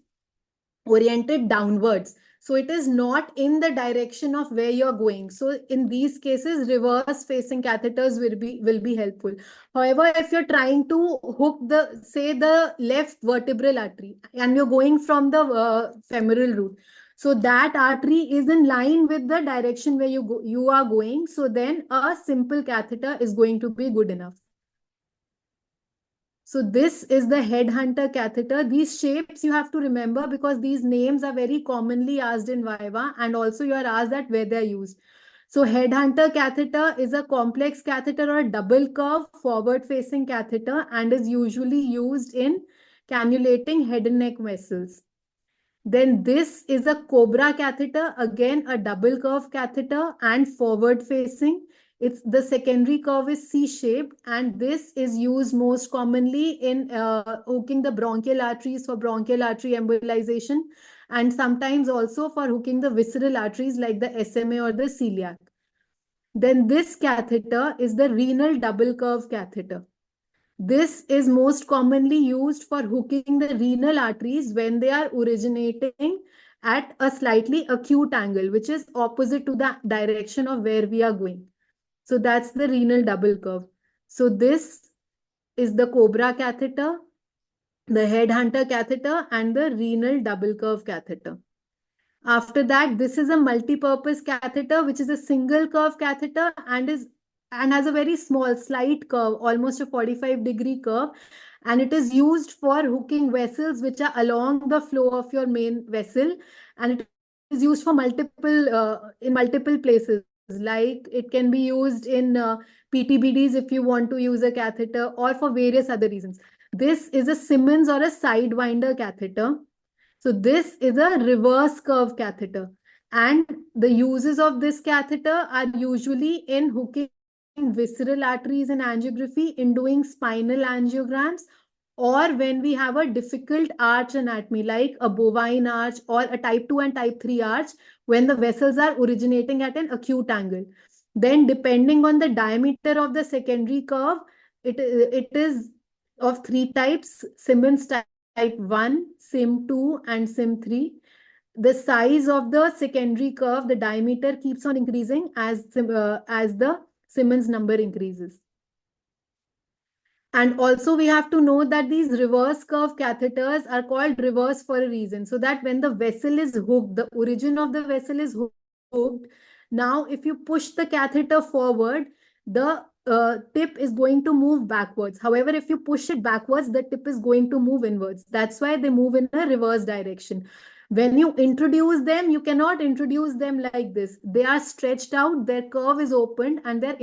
oriented downwards. So it is not in the direction of where you're going. So in these cases, reverse facing catheters will be helpful. However, if you're trying to hook the left vertebral artery and you're going from the femoral route, so that artery is in line with the direction where you are going. So then a simple catheter is going to be good enough. So this is the headhunter catheter. These shapes you have to remember because these names are very commonly asked in Viva, and also you are asked that where they're used. So headhunter catheter is a complex catheter or a double curve forward facing catheter and is usually used in cannulating head and neck vessels. Then this is a cobra catheter, again a double curve catheter and forward facing. It's the secondary curve is C-shaped, and this is used most commonly in hooking the bronchial arteries for bronchial artery embolization, and sometimes also for hooking the visceral arteries like the SMA or the celiac. Then this catheter is the renal double curve catheter. This is most commonly used for hooking the renal arteries when they are originating at a slightly acute angle, which is opposite to the direction of where we are going. So that's the renal double curve. So this is the cobra catheter, the headhunter catheter, and the renal double curve catheter. After that, this is a multi-purpose catheter, which is a single curve catheter and has a very small slight curve, almost a 45-degree curve. And it is used for hooking vessels which are along the flow of your main vessel. And it is used for in multiple places. Like it can be used in PTBDs if you want to use a catheter, or for various other reasons. This is a Simmons or a sidewinder catheter. So this is a reverse curve catheter, and the uses of this catheter are usually in hooking visceral arteries in angiography, in doing spinal angiograms, or when we have a difficult arch anatomy like a bovine arch or a type 2 and type 3 arch, when the vessels are originating at an acute angle. Then depending on the diameter of the secondary curve, it is of three types: Simmons type 1, Sim 2, and Sim 3. The size of the secondary curve, the diameter keeps on increasing as the Simmons number increases. And also we have to know that these reverse curve catheters are called reverse for a reason. So that when the vessel is hooked, the origin of the vessel is hooked. Now, if you push the catheter forward, the tip is going to move backwards. However, if you push it backwards, the tip is going to move inwards. That's why they move in a reverse direction. When you introduce them, you cannot introduce them like this. They are stretched out, their curve is opened, and they're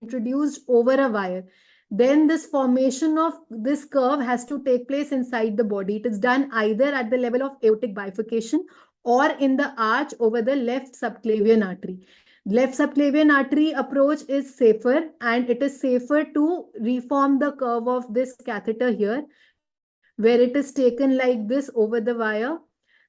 introduced over a wire. Then this formation of this curve has to take place inside the body. It is done either at the level of aortic bifurcation or in the arch over the left subclavian artery. Left subclavian artery approach is safer, and it is safer to reform the curve of this catheter here, where it is taken like this over the wire.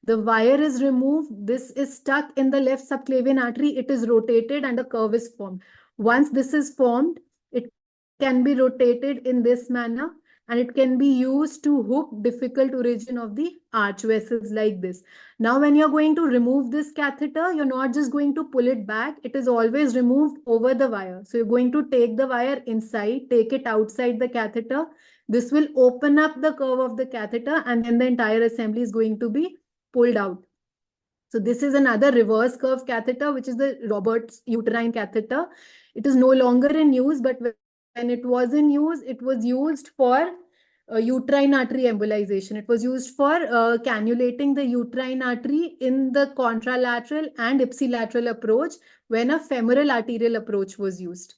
The wire is removed. This is stuck in the left subclavian artery. It is rotated and the curve is formed. Once this is formed, it can be rotated in this manner, and it can be used to hook difficult origin of the arch vessels like this. Now, when you're going to remove this catheter, you're not just going to pull it back. It is always removed over the wire. So you're going to take the wire inside, take it outside the catheter. This will open up the curve of the catheter, and then the entire assembly is going to be pulled out. So this is another reverse curve catheter, which is the Roberts uterine catheter. It is no longer in use, but when it was in use, it was used for uterine artery embolization. It was used for cannulating the uterine artery in the contralateral and ipsilateral approach when a femoral arterial approach was used.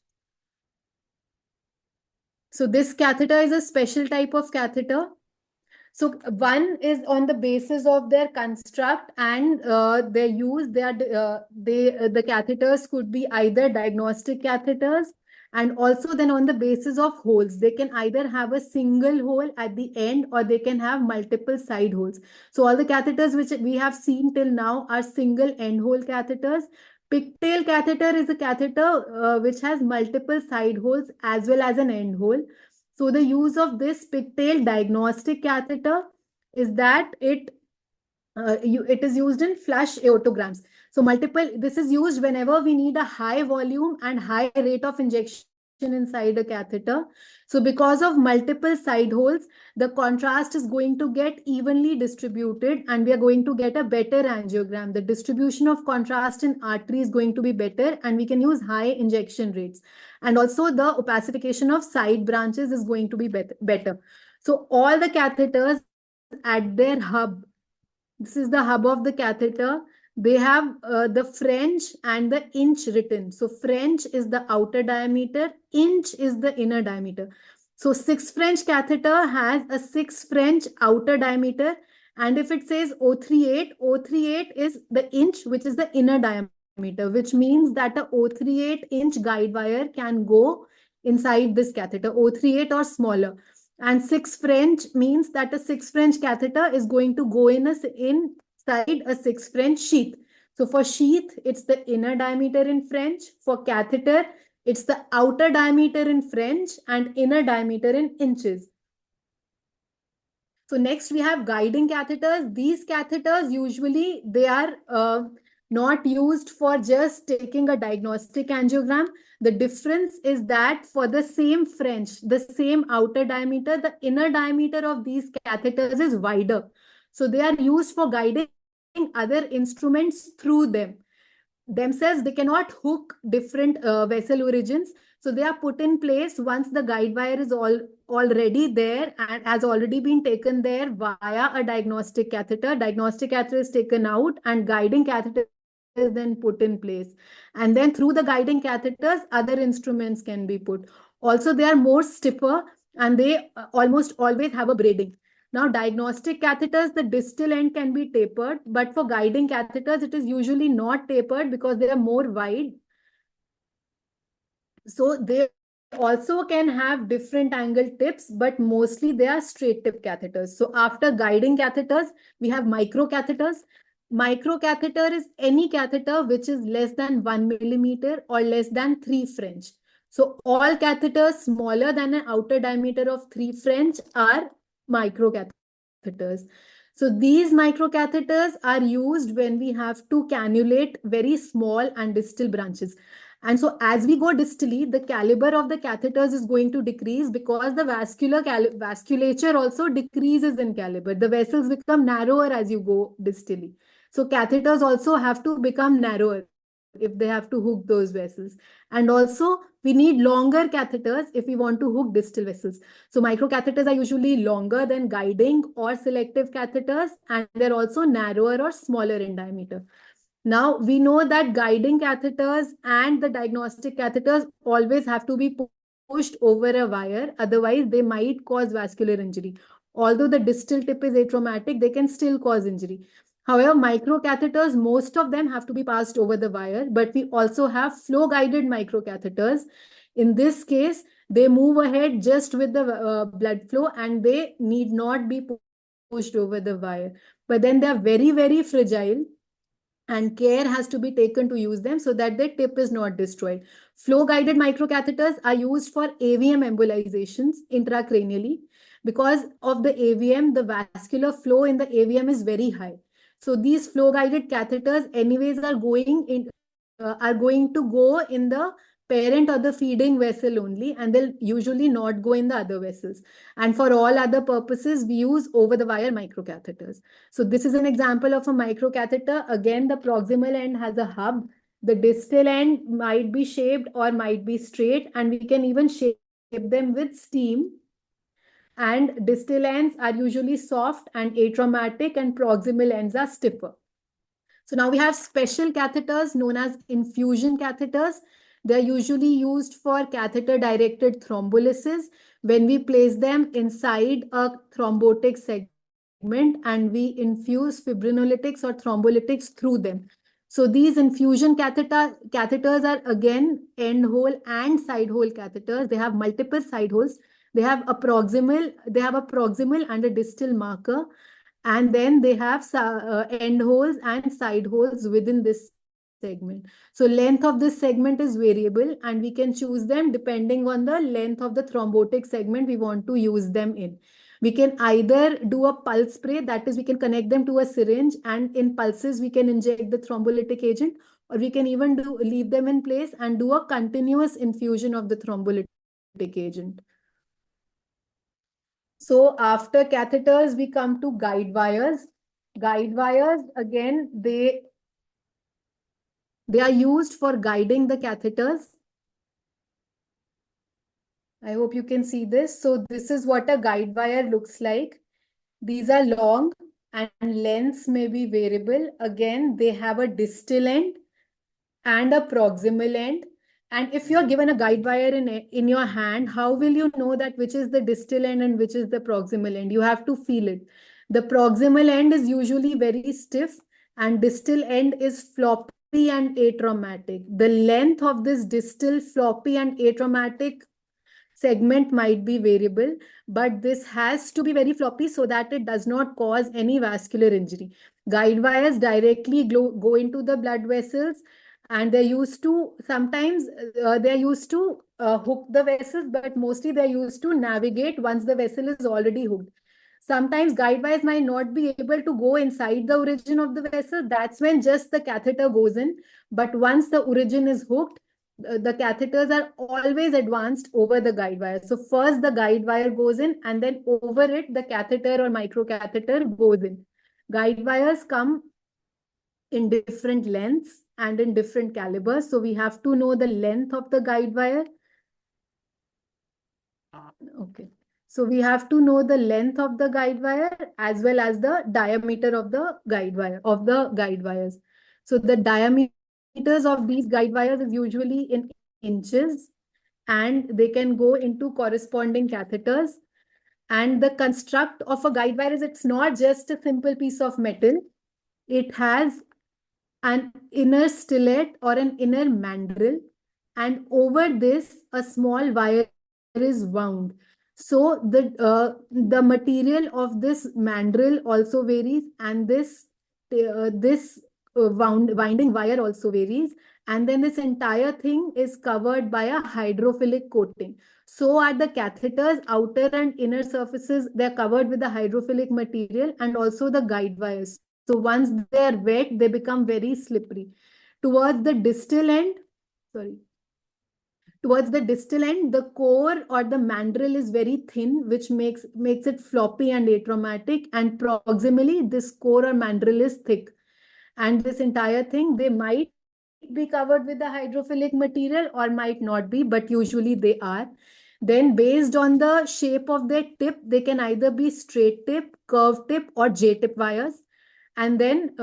So this catheter is a special type of catheter. So one is on the basis of their construct and their use. The catheters could be either diagnostic catheters, and also then on the basis of holes. They can either have a single hole at the end, or they can have multiple side holes. So all the catheters which we have seen till now are single end hole catheters. Pigtail catheter is a catheter which has multiple side holes as well as an end hole. So the use of this pigtail diagnostic catheter is that it is used in flush aortograms. So this is used whenever we need a high volume and high rate of injection inside a catheter. So because of multiple side holes, the contrast is going to get evenly distributed, and we are going to get a better angiogram. The distribution of contrast in artery is going to be better, and we can use high injection rates. And also the opacification of side branches is going to be better. So all the catheters at their hub, this is the hub of the catheter. They have the French and the inch written. So French is the outer diameter, inch is the inner diameter. So 6 French catheter has a 6 French outer diameter. And if it says 038, 038 is the inch, which is the inner diameter, which means that a 038 inch guide wire can go inside this catheter, 038 or smaller. And 6 French means that a 6 French catheter is going to go inside a 6 French sheath. So for sheath, it's the inner diameter in French. For catheter, it's the outer diameter in French and inner diameter in inches. So next we have guiding catheters. These catheters usually they are not used for just taking a diagnostic angiogram. The difference is that for the same French, the same outer diameter, the inner diameter of these catheters is wider. So they are used for guiding other instruments through them. Themselves, they cannot hook different vessel origins. So they are put in place once the guide wire is already there and has already been taken there via a diagnostic catheter. Diagnostic catheter is taken out and guiding catheter is then put in place. And then through the guiding catheters, other instruments can be put. Also, they are more stiffer and they almost always have a braiding. Now, diagnostic catheters, the distal end can be tapered, but for guiding catheters, it is usually not tapered because they are more wide. So they also can have different angle tips, but mostly they are straight tip catheters. So after guiding catheters, we have microcatheters. Microcatheter is any catheter which is less than 1 millimeter or less than 3 French. So all catheters smaller than an outer diameter of 3 French are microcatheters. So these microcatheters are used when we have to cannulate very small and distal branches. And so as we go distally, the caliber of the catheters is going to decrease because the vasculature also decreases in caliber. The vessels become narrower as you go distally. So catheters also have to become narrower. if they have to hook those vessels. And also we need longer catheters if we want to hook distal vessels. So microcatheters are usually longer than guiding or selective catheters, and they're also narrower or smaller in diameter. Now we know that guiding catheters and the diagnostic catheters always have to be pushed over a wire, otherwise they might cause vascular injury. Although the distal tip is atraumatic, they can still cause injury. However, microcatheters, most of them have to be passed over the wire, but we also have flow-guided microcatheters. In this case, they move ahead just with the blood flow and they need not be pushed over the wire. But then they are very, very fragile, and care has to be taken to use them so that their tip is not destroyed. Flow-guided microcatheters are used for AVM embolizations intracranially. Because of the AVM, the vascular flow in the AVM is very high. So these flow-guided catheters anyways are going to go in the parent or the feeding vessel only, and they'll usually not go in the other vessels. And for all other purposes, we use over-the-wire microcatheters. So this is an example of a microcatheter. Again, the proximal end has a hub. The distal end might be shaped or might be straight, and we can even shape them with steam. And distal ends are usually soft and atraumatic, and proximal ends are stiffer. So now we have special catheters known as infusion catheters. They're usually used for catheter-directed thrombolysis when we place them inside a thrombotic segment and we infuse fibrinolytics or thrombolytics through them. So these infusion catheters are again end hole and side hole catheters. They have multiple side holes. They have a proximal and a distal marker. And then they have end holes and side holes within this segment. So length of this segment is variable, and we can choose them depending on the length of the thrombotic segment we want to use them in. We can either do a pulse spray, that is, we can connect them to a syringe, and in pulses we can inject the thrombolytic agent, or we can even leave them in place and do a continuous infusion of the thrombolytic agent. So after catheters, we come to guide wires. Guide wires, again, they are used for guiding the catheters. I hope you can see this. So this is what a guide wire looks like. These are long and lengths may be variable. Again, they have a distal end and a proximal end. And if you're given a guide wire in your hand, how will you know that which is the distal end and which is the proximal end? You have to feel it. The proximal end is usually very stiff and distal end is floppy and atraumatic. The length of this distal, floppy and atraumatic segment might be variable, but this has to be very floppy so that it does not cause any vascular injury. Guide wires directly go into the blood vessels, and they're used to, sometimes they're used to hook the vessels, but mostly they're used to navigate once the vessel is already hooked. Sometimes guide wires might not be able to go inside the origin of the vessel. That's when just the catheter goes in. But once the origin is hooked, the catheters are always advanced over the guide wire. So first the guide wire goes in, and then over it, the catheter or microcatheter goes in. Guide wires come in different lengths and in different calibers. So we have to know the length of the guide wire. Okay. So we have to know the length of the guide wire as well as the diameter of the guide wires. So the diameters of these guide wires is usually in inches, and they can go into corresponding catheters. And the construct of a guide wire is, it's not just a simple piece of metal. It has an inner stellate or an inner mandrel, and over this a small wire is wound. So the material of this mandrel also varies, and this winding wire also varies, and then this entire thing is covered by a hydrophilic coating. So are the catheters, outer and inner surfaces, they're covered with the hydrophilic material, and also the guide wires. So once they're wet, they become very slippery. Towards the distal end, the core or the mandrel is very thin, which makes it floppy and atraumatic. And proximally, this core or mandrel is thick. And this entire thing, they might be covered with the hydrophilic material or might not be, but usually they are. Then based on the shape of their tip, they can either be straight tip, curved tip, or J-tip wires. And then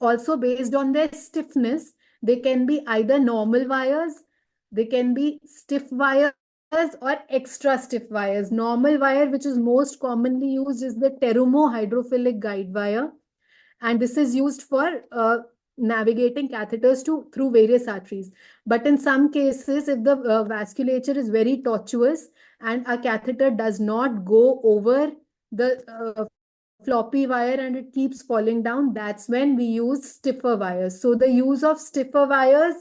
also based on their stiffness, they can be either normal wires, they can be stiff wires, or extra stiff wires. Normal wire, which is most commonly used, is the Terumo hydrophilic guide wire. And this is used for navigating catheters through various arteries. But in some cases, if the vasculature is very tortuous and a catheter does not go over the floppy wire and it keeps falling down, that's when we use stiffer wires. So the use of stiffer wires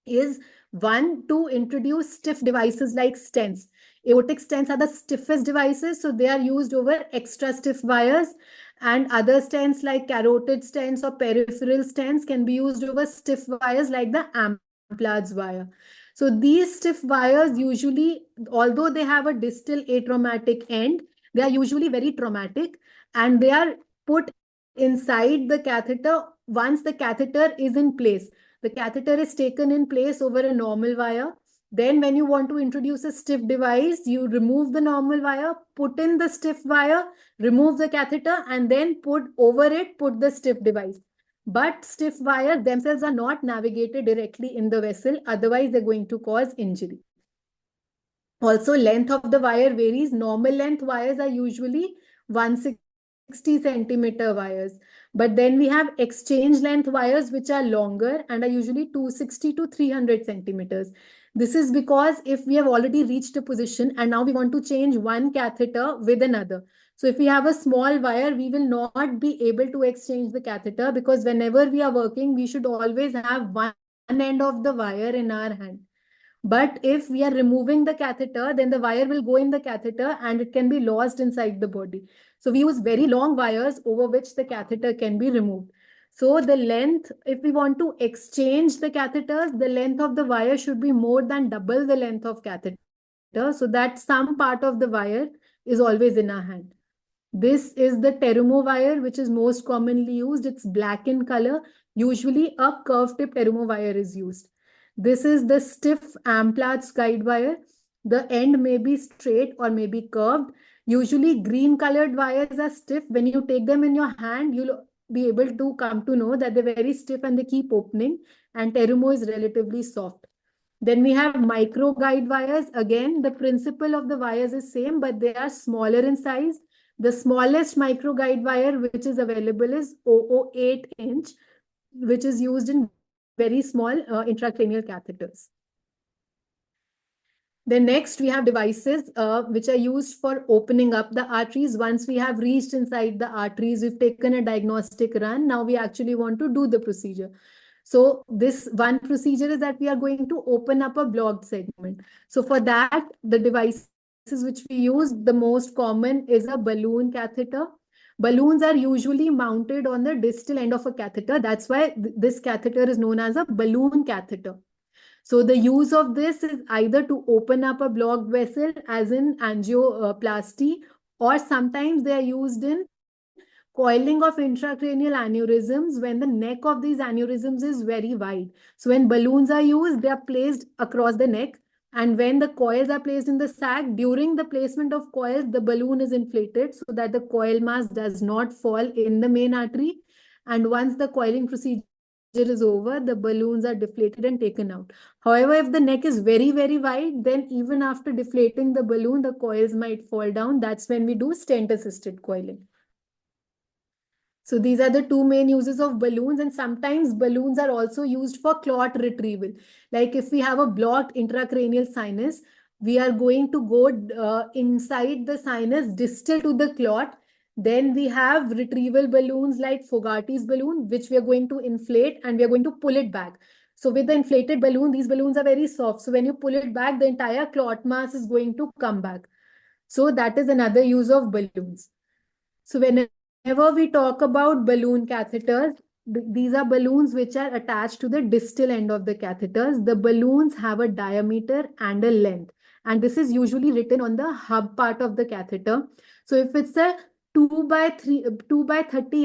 is one, to introduce stiff devices like stents. Aortic stents are the stiffest devices, so they are used over extra stiff wires, and other stents like carotid stents or peripheral stents can be used over stiff wires like the Amplatz wire. So these stiff wires usually, although they have a distal atraumatic end, they are usually very traumatic, and they are put inside the catheter once the catheter is in place. The catheter is taken in place over a normal wire. Then when you want to introduce a stiff device, you remove the normal wire, put in the stiff wire, remove the catheter, and then put the stiff device. But stiff wires themselves are not navigated directly in the vessel. Otherwise, they're going to cause injury. Also, length of the wire varies. Normal length wires are usually 160 centimeter wires. But then we have exchange length wires, which are longer and are usually 260 to 300 centimeters. This is because if we have already reached a position and now we want to change one catheter with another. So if we have a small wire, we will not be able to exchange the catheter, because whenever we are working, we should always have one end of the wire in our hand. But if we are removing the catheter, then the wire will go in the catheter and it can be lost inside the body. So we use very long wires over which the catheter can be removed. So the length, if we want to exchange the catheters, the length of the wire should be more than double the length of catheter, so that some part of the wire is always in our hand. This is the Terumo wire, which is most commonly used. It's black in color. Usually a curved tip Terumo wire is used. This is the stiff Amplatz guide wire. The end may be straight or may be curved. Usually green colored wires are stiff. When you take them in your hand, you'll be able to come to know that they're very stiff and they keep opening. And Terumo is relatively soft. Then we have micro guide wires. Again, the principle of the wires is same, but they are smaller in size. The smallest micro guide wire which is available is 0.08 inch, which is used in very small intracranial catheters. Then next we have devices which are used for opening up the arteries. Once we have reached inside the arteries, we've taken a diagnostic run. Now we actually want to do the procedure. So this one procedure is that we are going to open up a blocked segment. So for that, the devices which we use, the most common is a balloon catheter. Balloons are usually mounted on the distal end of a catheter. That's why this catheter is known as a balloon catheter. So the use of this is either to open up a blocked vessel, as in angioplasty, or sometimes they are used in coiling of intracranial aneurysms when the neck of these aneurysms is very wide. So when balloons are used, they are placed across the neck. And when the coils are placed in the sac, during the placement of coils, the balloon is inflated so that the coil mass does not fall in the main artery. And once the coiling procedure is over, the balloons are deflated and taken out. However, if the neck is very, very wide, then even after deflating the balloon, the coils might fall down. That's when we do stent-assisted coiling. So these are the two main uses of balloons, and sometimes balloons are also used for clot retrieval. Like if we have a blocked intracranial sinus, we are going to go inside the sinus distal to the clot. Then we have retrieval balloons like Fogarty's balloon, which we are going to inflate and we are going to pull it back. So with the inflated balloon, these balloons are very soft. So when you pull it back, the entire clot mass is going to come back. So that is another use of balloons. So whenever we talk about balloon catheters, these are balloons which are attached to the distal end of the catheters. The balloons have a diameter and a length, and this is usually written on the hub part of the catheter. So if it's a 2 by 30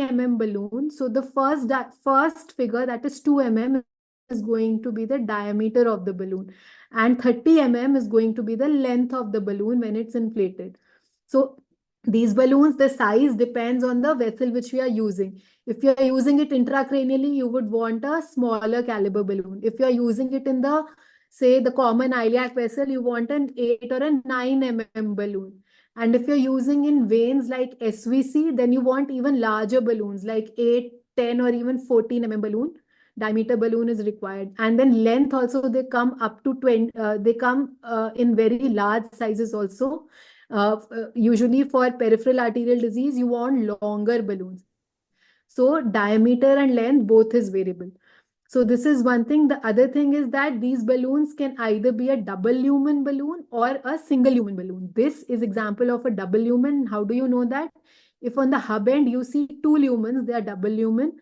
mm balloon. So the first figure, that is 2 mm, is going to be the diameter of the balloon, and 30 mm is going to be the length of the balloon when it's inflated. So these balloons, the size depends on the vessel which we are using. If you are using it intracranially, you would want a smaller caliber balloon. If you are using it in the, say, the common iliac vessel, you want an 8 or a 9 mm balloon. And if you're using in veins like SVC, then you want even larger balloons like 8, 10, or even 14 mm balloon. Diameter balloon is required. And then length also, they come up to 20, they come in very large sizes also. Usually for peripheral arterial disease, you want longer balloons. So diameter and length both is variable. So this is one thing. The other thing is that these balloons can either be a double lumen balloon or a single lumen balloon. This is example of a double lumen. How do you know that? If on the hub end you see two lumens, they are double lumen.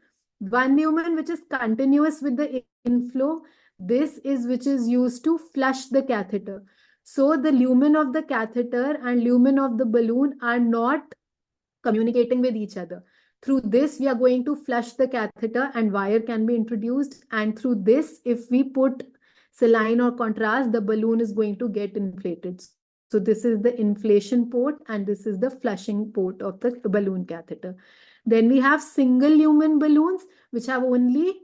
One lumen which is continuous with the inflow. This is which is used to flush the catheter. So the lumen of the catheter and lumen of the balloon are not communicating with each other. Through this, we are going to flush the catheter and wire can be introduced. And through this, if we put saline or contrast, the balloon is going to get inflated. So this is the inflation port and this is the flushing port of the balloon catheter. Then we have single lumen balloons, which have only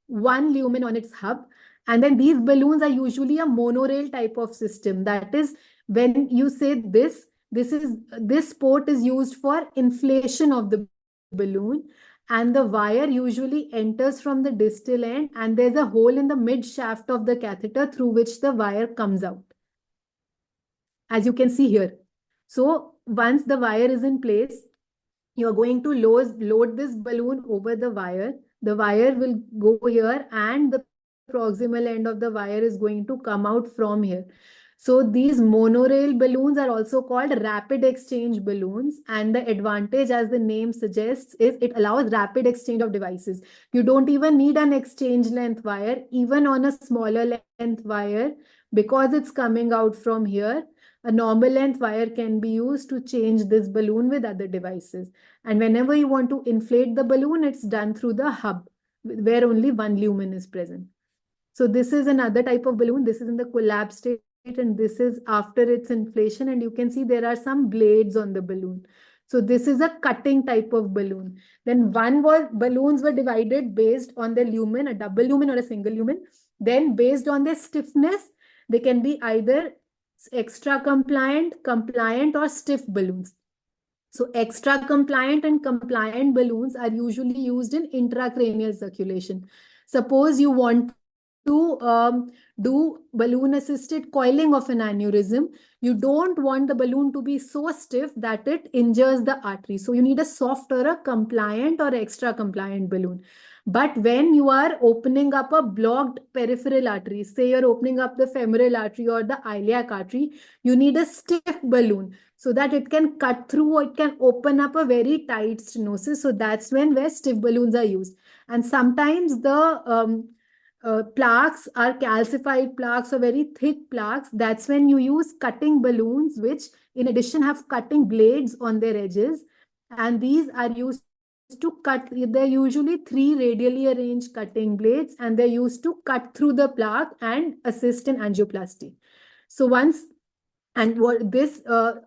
one lumen on its hub. And then these balloons are usually a monorail type of system. That is, when you say this port is used for inflation of the balloon, and the wire usually enters from the distal end, and there's a hole in the mid shaft of the catheter through which the wire comes out, as you can see here. So once the wire is in place, you are going to load this balloon over the wire. The wire will go here and the proximal end of the wire is going to come out from here. So these monorail balloons are also called rapid exchange balloons. And the advantage, as the name suggests, is it allows rapid exchange of devices. You don't even need an exchange length wire, even on a smaller length wire, because it's coming out from here. A normal length wire can be used to change this balloon with other devices. And whenever you want to inflate the balloon, it's done through the hub, where only one lumen is present. So this is another type of balloon. This is in the collapse state, and this is after its inflation. And you can see there are some blades on the balloon. So this is a cutting type of balloon. Then balloons were divided based on the lumen, a double lumen or a single lumen. Then based on their stiffness, they can be either extra compliant, compliant, or stiff balloons. So extra compliant and compliant balloons are usually used in intracranial circulation. Suppose you want to do balloon assisted coiling of an aneurysm. You don't want the balloon to be so stiff that it injures the artery. So you need a soft or a compliant or extra compliant balloon. But when you are opening up a blocked peripheral artery, say you're opening up the femoral artery or the iliac artery, you need a stiff balloon so that it can cut through or it can open up a very tight stenosis. So that's where stiff balloons are used. And sometimes the plaques are calcified plaques or very thick plaques. That's when you use cutting balloons, which in addition have cutting blades on their edges. And these are used to cut. They're usually 3 radially arranged cutting blades, and they're used to cut through the plaque and assist in angioplasty. So what this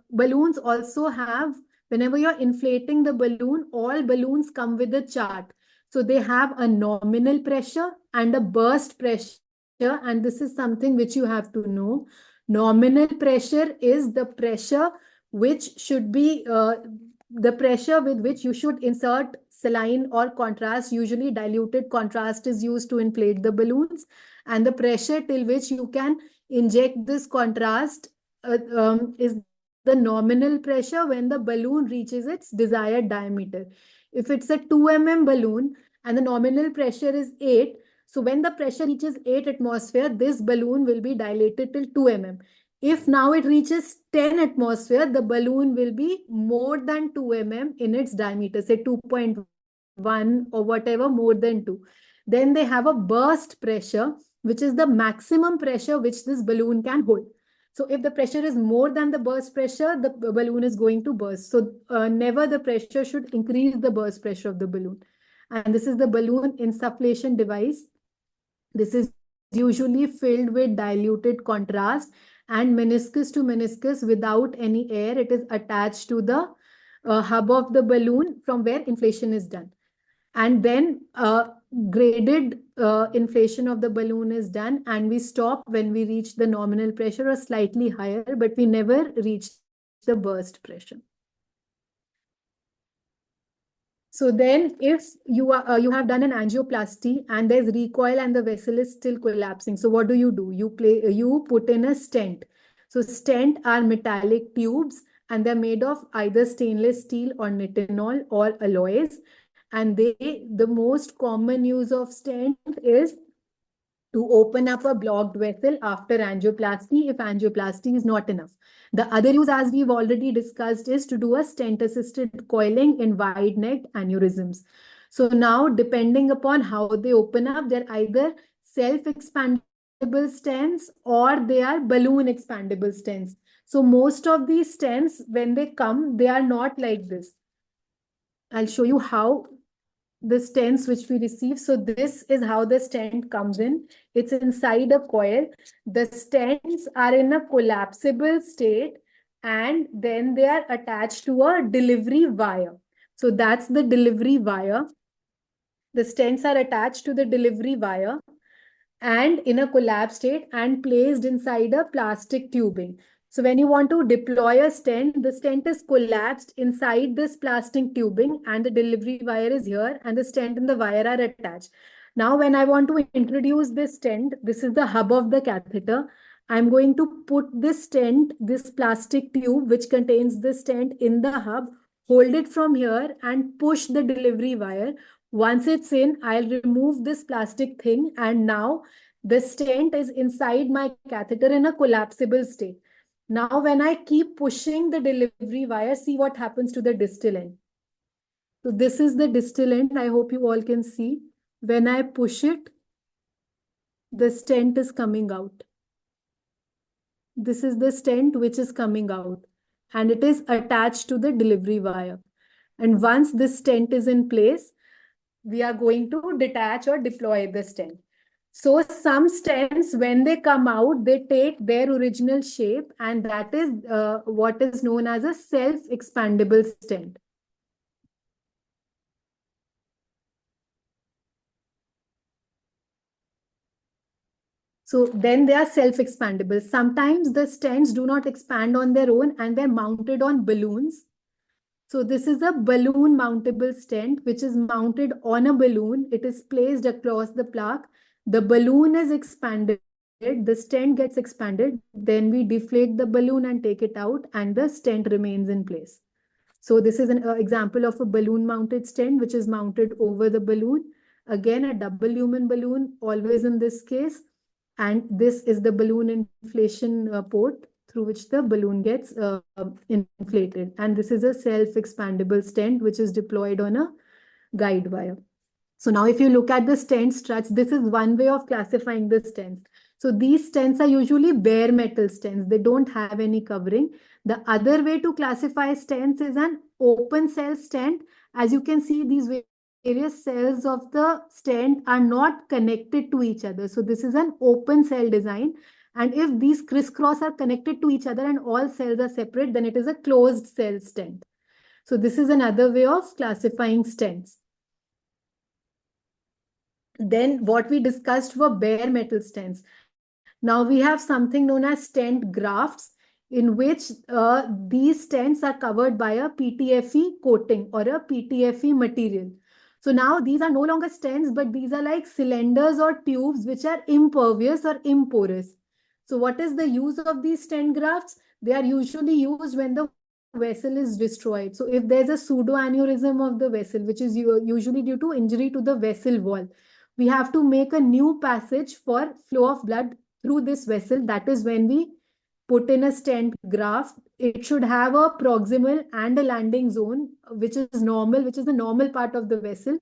balloons also have, whenever you're inflating the balloon, all balloons come with a chart. So they have a nominal pressure and a burst pressure. And this is something which you have to know. Nominal pressure is the pressure which should be the pressure with which you should insert saline or contrast. Usually diluted contrast is used to inflate the balloons. And the pressure till which you can inject this contrast is the nominal pressure when the balloon reaches its desired diameter. If it's a 2 mm balloon and the nominal pressure is 8, so when the pressure reaches 8 atmosphere, this balloon will be dilated till 2 mm. If now it reaches 10 atmosphere, the balloon will be more than 2 mm in its diameter, say 2.1 or whatever, more than 2. Then they have a burst pressure, which is the maximum pressure which this balloon can hold. So if the pressure is more than the burst pressure, the balloon is going to burst. So never the pressure should increase the burst pressure of the balloon. And this is the balloon insufflation device. This is usually filled with diluted contrast and meniscus to meniscus without any air. It is attached to the hub of the balloon from where inflation is done. And then graded inflation of the balloon is done, and we stop when we reach the nominal pressure or slightly higher, but we never reach the burst pressure. So then if you have done an angioplasty and there's recoil and the vessel is still collapsing, so what do? You put in a stent. So stent are metallic tubes and they're made of either stainless steel or nitinol or alloys. And the most common use of stent is to open up a blocked vessel after angioplasty if angioplasty is not enough. The other use, as we've already discussed, is to do a stent-assisted coiling in wide-neck aneurysms. So now, depending upon how they open up, they're either self-expandable stents or they are balloon expandable stents. So most of these stents, when they come, they are not like this. I'll show you how the stents which we receive. So this is how the stent comes in. It's inside a coil. The stents are in a collapsible state and then they are attached to a delivery wire. So that's the delivery wire. The stents are attached to the delivery wire and in a collapsed state and placed inside a plastic tubing. So when you want to deploy a stent, the stent is collapsed inside this plastic tubing and the delivery wire is here and the stent and the wire are attached. Now, when I want to introduce this stent, this is the hub of the catheter. I'm going to put this stent, this plastic tube, which contains the stent in the hub, hold it from here and push the delivery wire. Once it's in, I'll remove this plastic thing and now the stent is inside my catheter in a collapsible state. Now, when I keep pushing the delivery wire, see what happens to the distal end. So this is the distal end. I hope you all can see. When I push it, the stent is coming out. This is the stent which is coming out and it is attached to the delivery wire. And once this stent is in place, we are going to detach or deploy the stent. So some stents, when they come out, they take their original shape and that is what is known as a self-expandable stent. So then they are self-expandable. Sometimes the stents do not expand on their own and they're mounted on balloons. So this is a balloon mountable stent, which is mounted on a balloon. It is placed across the plaque. The balloon is expanded. The stent gets expanded. Then we deflate the balloon and take it out and the stent remains in place. So this is an example of a balloon mounted stent, which is mounted over the balloon. Again, a double lumen balloon, always in this case. And this is the balloon inflation port through which the balloon gets inflated. And this is a self-expandable stent, which is deployed on a guide wire. So now if you look at the stent struts, this is one way of classifying the stents. So these stents are usually bare metal stents. They don't have any covering. The other way to classify stents is an open cell stent. As you can see, these various cells of the stent are not connected to each other. So this is an open cell design. And if these crisscross are connected to each other and all cells are separate, then it is a closed cell stent. So this is another way of classifying stents. Then what we discussed were bare metal stents. Now we have something known as stent grafts, in which these stents are covered by a PTFE coating or a PTFE material. So now these are no longer stents, but these are like cylinders or tubes which are impervious or imporous. So what is the use of these stent grafts? They are usually used when the vessel is destroyed. So if there's a pseudoaneurysm of the vessel, which is usually due to injury to the vessel wall, we have to make a new passage for flow of blood through this vessel. That is when we put in a stent graft. It should have a proximal and a landing zone, which is normal, which is the normal part of the vessel,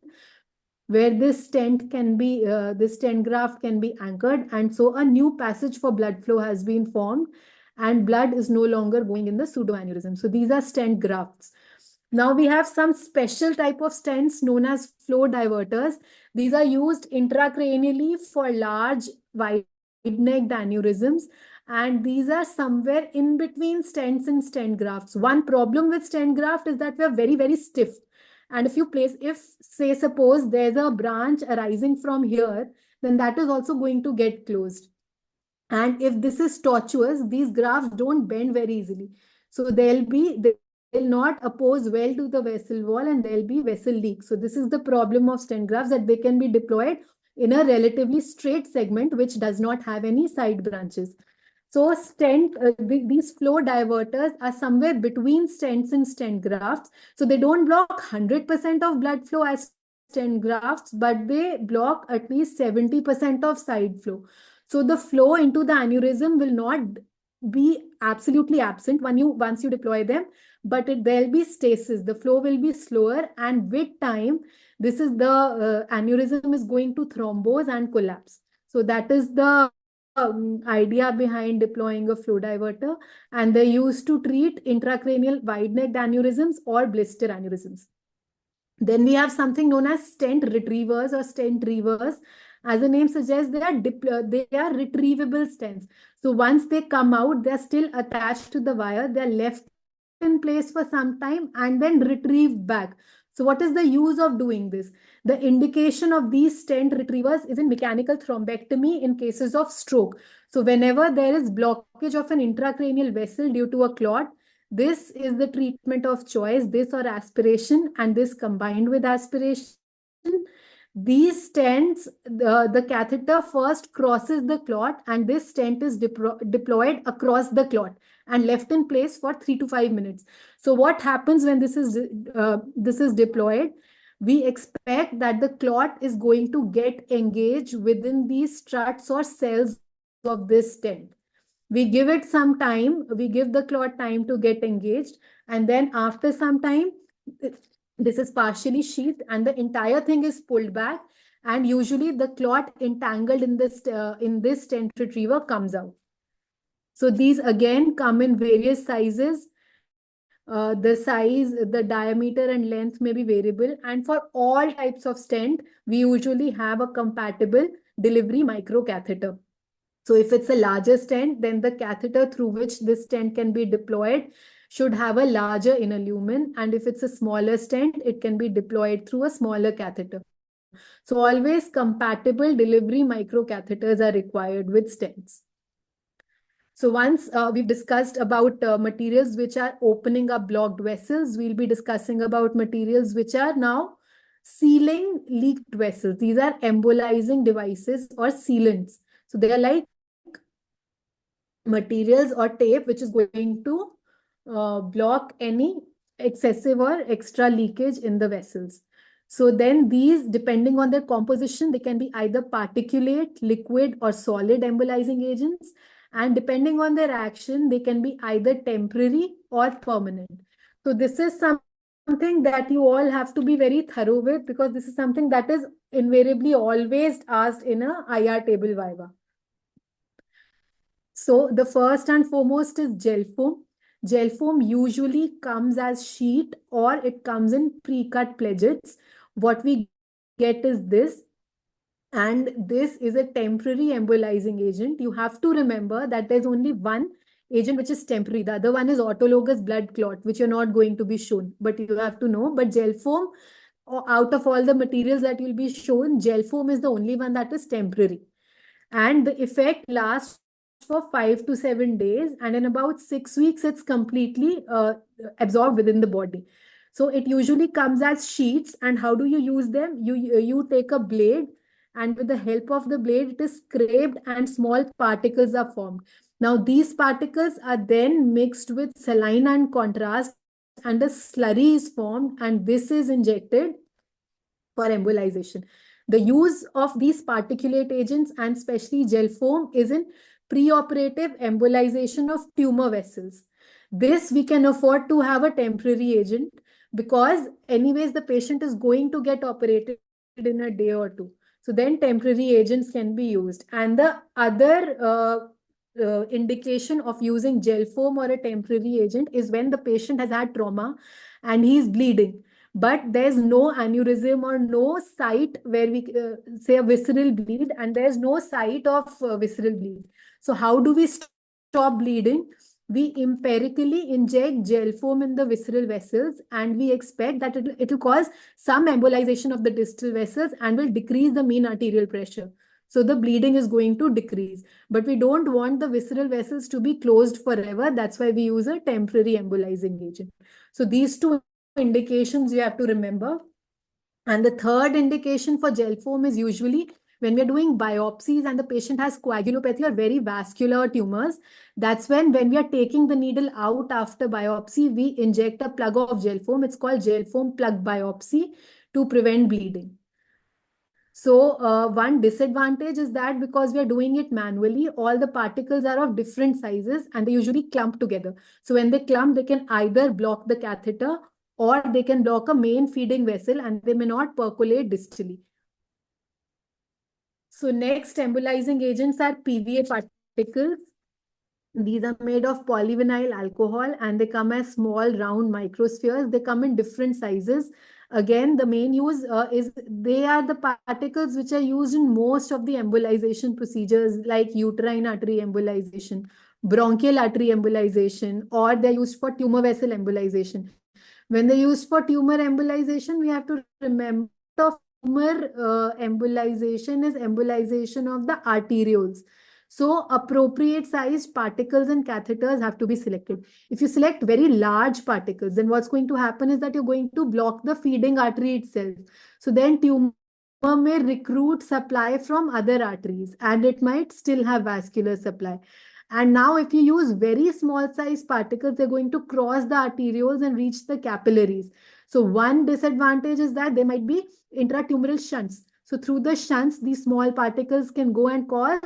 where this stent can be, this stent graft can be anchored. And so a new passage for blood flow has been formed. and blood is no longer going in the pseudoaneurysm. So these are stent grafts. Now we have some special type of stents known as flow diverters. These are used intracranially for large wide-necked aneurysms, and these are somewhere in between stents and stent grafts. One problem with stent graft is that we are very, very stiff. And if you place, if say, suppose there's a branch arising from here, then that is also going to get closed. And if this is tortuous, these grafts don't bend very easily. So they'll not oppose well to the vessel wall, and there'll be vessel leak. So this is the problem of stent grafts, that they can be deployed in a relatively straight segment, which does not have any side branches. So these flow diverters are somewhere between stents and stent grafts. So they don't block 100% of blood flow as stent grafts, but they block at least 70% of side flow. So the flow into the aneurysm will not be absolutely absent once you deploy them, but there'll be stasis. The flow will be slower, and with time, the aneurysm is going to thrombose and collapse. So that is the idea behind deploying a flow diverter, and they're used to treat intracranial wide-necked aneurysms or blister aneurysms. Then we have something known as stent retrievers or stent reavers. As the name suggests, they are retrievable stents. So once they come out, they're still attached to the wire. They're left in place for some time and then retrieved back. So what is the use of doing this? The indication of these stent retrievers is in mechanical thrombectomy in cases of stroke. So whenever there is blockage of an intracranial vessel due to a clot, this is the treatment of choice, this or aspiration, and this combined with aspiration. These stents, the catheter first crosses the clot, and this stent is deployed across the clot and left in place for 3 to 5 minutes. So what happens when this is deployed? We expect that the clot is going to get engaged within these struts or cells of this stent. We give it some time, we give the clot time to get engaged, and then after some time, this is partially sheathed and the entire thing is pulled back, and usually the clot entangled in this stent retriever comes out. So these again come in various sizes. The size, the diameter and length may be variable, and for all types of stent, we usually have a compatible delivery microcatheter. So if it's a larger stent, then the catheter through which this stent can be deployed should have a larger inner lumen. And if it's a smaller stent, it can be deployed through a smaller catheter. So always compatible delivery microcatheters are required with stents. So once we've discussed about materials which are opening up blocked vessels, we'll be discussing about materials which are now sealing leaked vessels. These are embolizing devices or sealants. So they are like materials or tape which is going to block any excessive or extra leakage in the vessels. So then these, depending on their composition, they can be either particulate, liquid, or solid embolizing agents. And depending on their action, they can be either temporary or permanent. So this is something that you all have to be very thorough with, because this is something that is invariably always asked in a IR table viva. So the first and foremost is gel foam. Gel foam usually comes as sheet or it comes in pre-cut pledgets. What we get is this, and this is a temporary embolizing agent. You have to remember that there's only one agent which is temporary. The other one is autologous blood clot, which you're not going to be shown, but you have to know. But gel foam, out of all the materials that will be shown, gel foam is the only one that is temporary. And the effect lasts for 5 to 7 days, and in about 6 weeks, it's completely absorbed within the body. So it usually comes as sheets. And how do you use them? You take a blade, and with the help of the blade, it is scraped and small particles are formed. Now, these particles are then mixed with saline and contrast, and a slurry is formed, and this is injected for embolization. The use of these particulate agents, and especially gel foam, is in preoperative embolization of tumor vessels. This we can afford to have a temporary agent, because anyways the patient is going to get operated in a day or two. So then temporary agents can be used. And the other indication of using gel foam or a temporary agent is when the patient has had trauma and he's bleeding, but there's no aneurysm or no site where we say a visceral bleed, and there's no site of visceral bleed. So how do we stop bleeding? We empirically inject gel foam in the visceral vessels, and we expect that it will cause some embolization of the distal vessels and will decrease the mean arterial pressure. So the bleeding is going to decrease. But we don't want the visceral vessels to be closed forever. That's why we use a temporary embolizing agent. So these two indications you have to remember. And the third indication for gel foam is usually when we're doing biopsies and the patient has coagulopathy or very vascular tumors. That's when we are taking the needle out after biopsy, we inject a plug of gel foam. It's called gel foam plug biopsy to prevent bleeding. So one disadvantage is that because we are doing it manually, all the particles are of different sizes and they usually clump together. So when they clump, they can either block the catheter or they can block a main feeding vessel and they may not percolate distally. So next embolizing agents are PVA particles. These are made of polyvinyl alcohol and they come as small round microspheres. They come in different sizes. Again, the main use is they are the particles which are used in most of the embolization procedures like uterine artery embolization, bronchial artery embolization, or they're used for tumor vessel embolization. When they're used for tumor embolization, we have to remember tumor embolization is embolization of the arterioles. So appropriate sized particles and catheters have to be selected. If you select very large particles, then what's going to happen is that you're going to block the feeding artery itself. So then tumor may recruit supply from other arteries and it might still have vascular supply. And now if you use very small size particles, they're going to cross the arterioles and reach the capillaries. So one disadvantage is that there might be intratumoral shunts. So through the shunts, these small particles can go and cause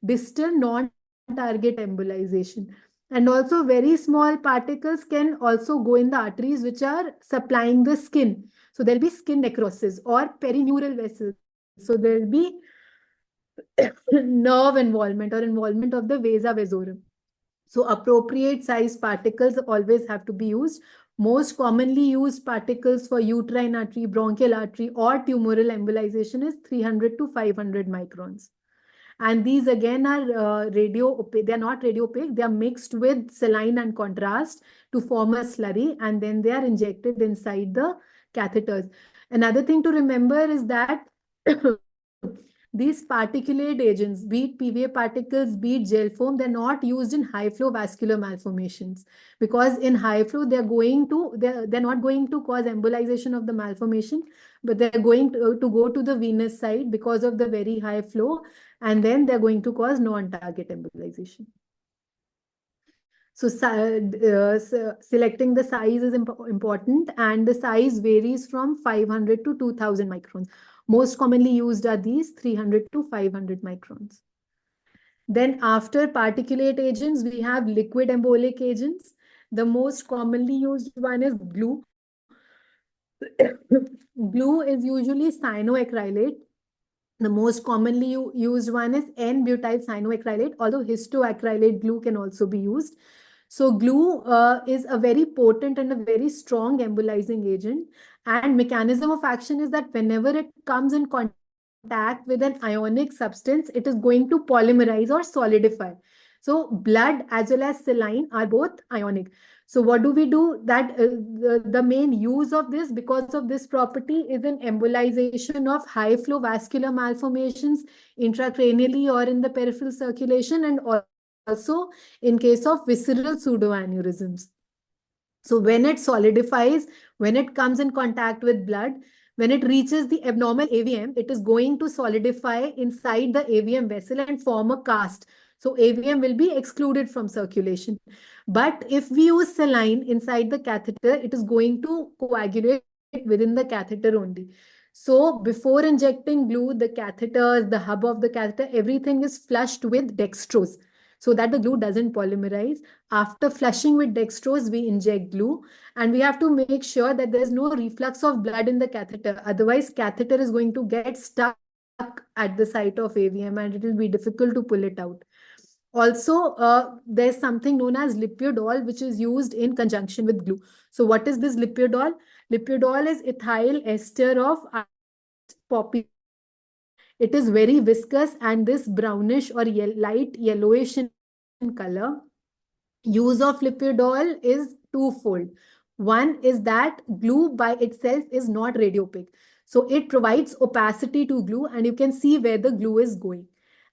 distal non-target embolization. And also very small particles can also go in the arteries which are supplying the skin. So there'll be skin necrosis or perineural vessels. So there'll be nerve involvement or involvement of the vasa vasorum. So appropriate size particles always have to be used. Most commonly used particles for uterine artery, bronchial artery, or tumoral embolization is 300 to 500 microns. And these again are radio opaque. They are not radio opaque. They are mixed with saline and contrast to form a slurry, and then they are injected inside the catheters. Another thing to remember is that these particulate agents, be it PVA particles, be it gel foam, they're not used in high flow vascular malformations because in high flow they're not going to cause embolization of the malformation, but they're going to go to the venous side because of the very high flow, and then they're going to cause non-target embolization. So selecting the size is important, and the size varies from 500 to 2000 microns. Most commonly used are these 300 to 500 microns. Then after particulate agents, we have liquid embolic agents. The most commonly used one is glue. Glue is usually cyanoacrylate. The most commonly used one is N-butyl cyanoacrylate, although histoacrylate glue can also be used. So glue is a very potent and a very strong embolizing agent. And mechanism of action is that whenever it comes in contact with an ionic substance, it is going to polymerize or solidify. So blood as well as saline are both ionic. So what do we do? That the main use of this, because of this property, is an embolization of high flow vascular malformations intracranially or in the peripheral circulation, and also in case of visceral pseudoaneurysms. So when it solidifies, when it comes in contact with blood, when it reaches the abnormal AVM, it is going to solidify inside the AVM vessel and form a cast. So AVM will be excluded from circulation. But if we use saline inside the catheter, it is going to coagulate within the catheter only. So before injecting glue, the catheters, the hub of the catheter, everything is flushed with dextrose so that the glue doesn't polymerize. After flushing with dextrose, we inject glue, and we have to make sure that there's no reflux of blood in the catheter. Otherwise, catheter is going to get stuck at the site of AVM and it will be difficult to pull it out. Also, there's something known as lipiodol, which is used in conjunction with glue. So what is this lipiodol? Lipiodol is ethyl ester of poppy seed. It is very viscous and this brownish or light yellowish in color. Use of lipiodol is twofold. One is that glue by itself is not radiopaque. So it provides opacity to glue and you can see where the glue is going.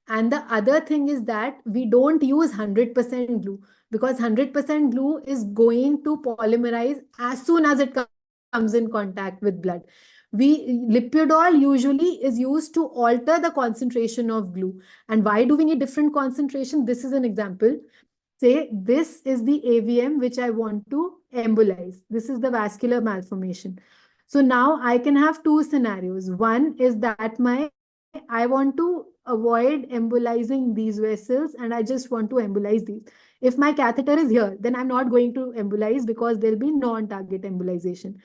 And the other thing is that we don't use 100% glue because 100% glue is going to polymerize as soon as it comes in contact with blood. Lipiodol usually is used to alter the concentration of glue. And why do we need different concentration? This is an example. Say this is the AVM which I want to embolize. This is the vascular malformation. So now I can have two scenarios. One is that I want to avoid embolizing these vessels and I just want to embolize these. If my catheter is here, then I'm not going to embolize because there'll be non-target embolization.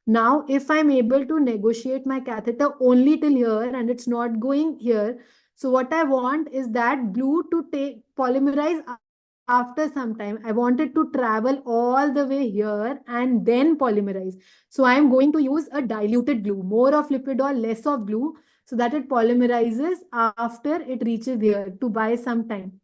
Now, if I'm able to negotiate my catheter only till here and it's not going here, so what I want is that glue to polymerize after some time. I want it to travel all the way here and then polymerize. So I'm going to use a diluted glue, more of lipidol, less of glue, so that it polymerizes after it reaches here to buy some time.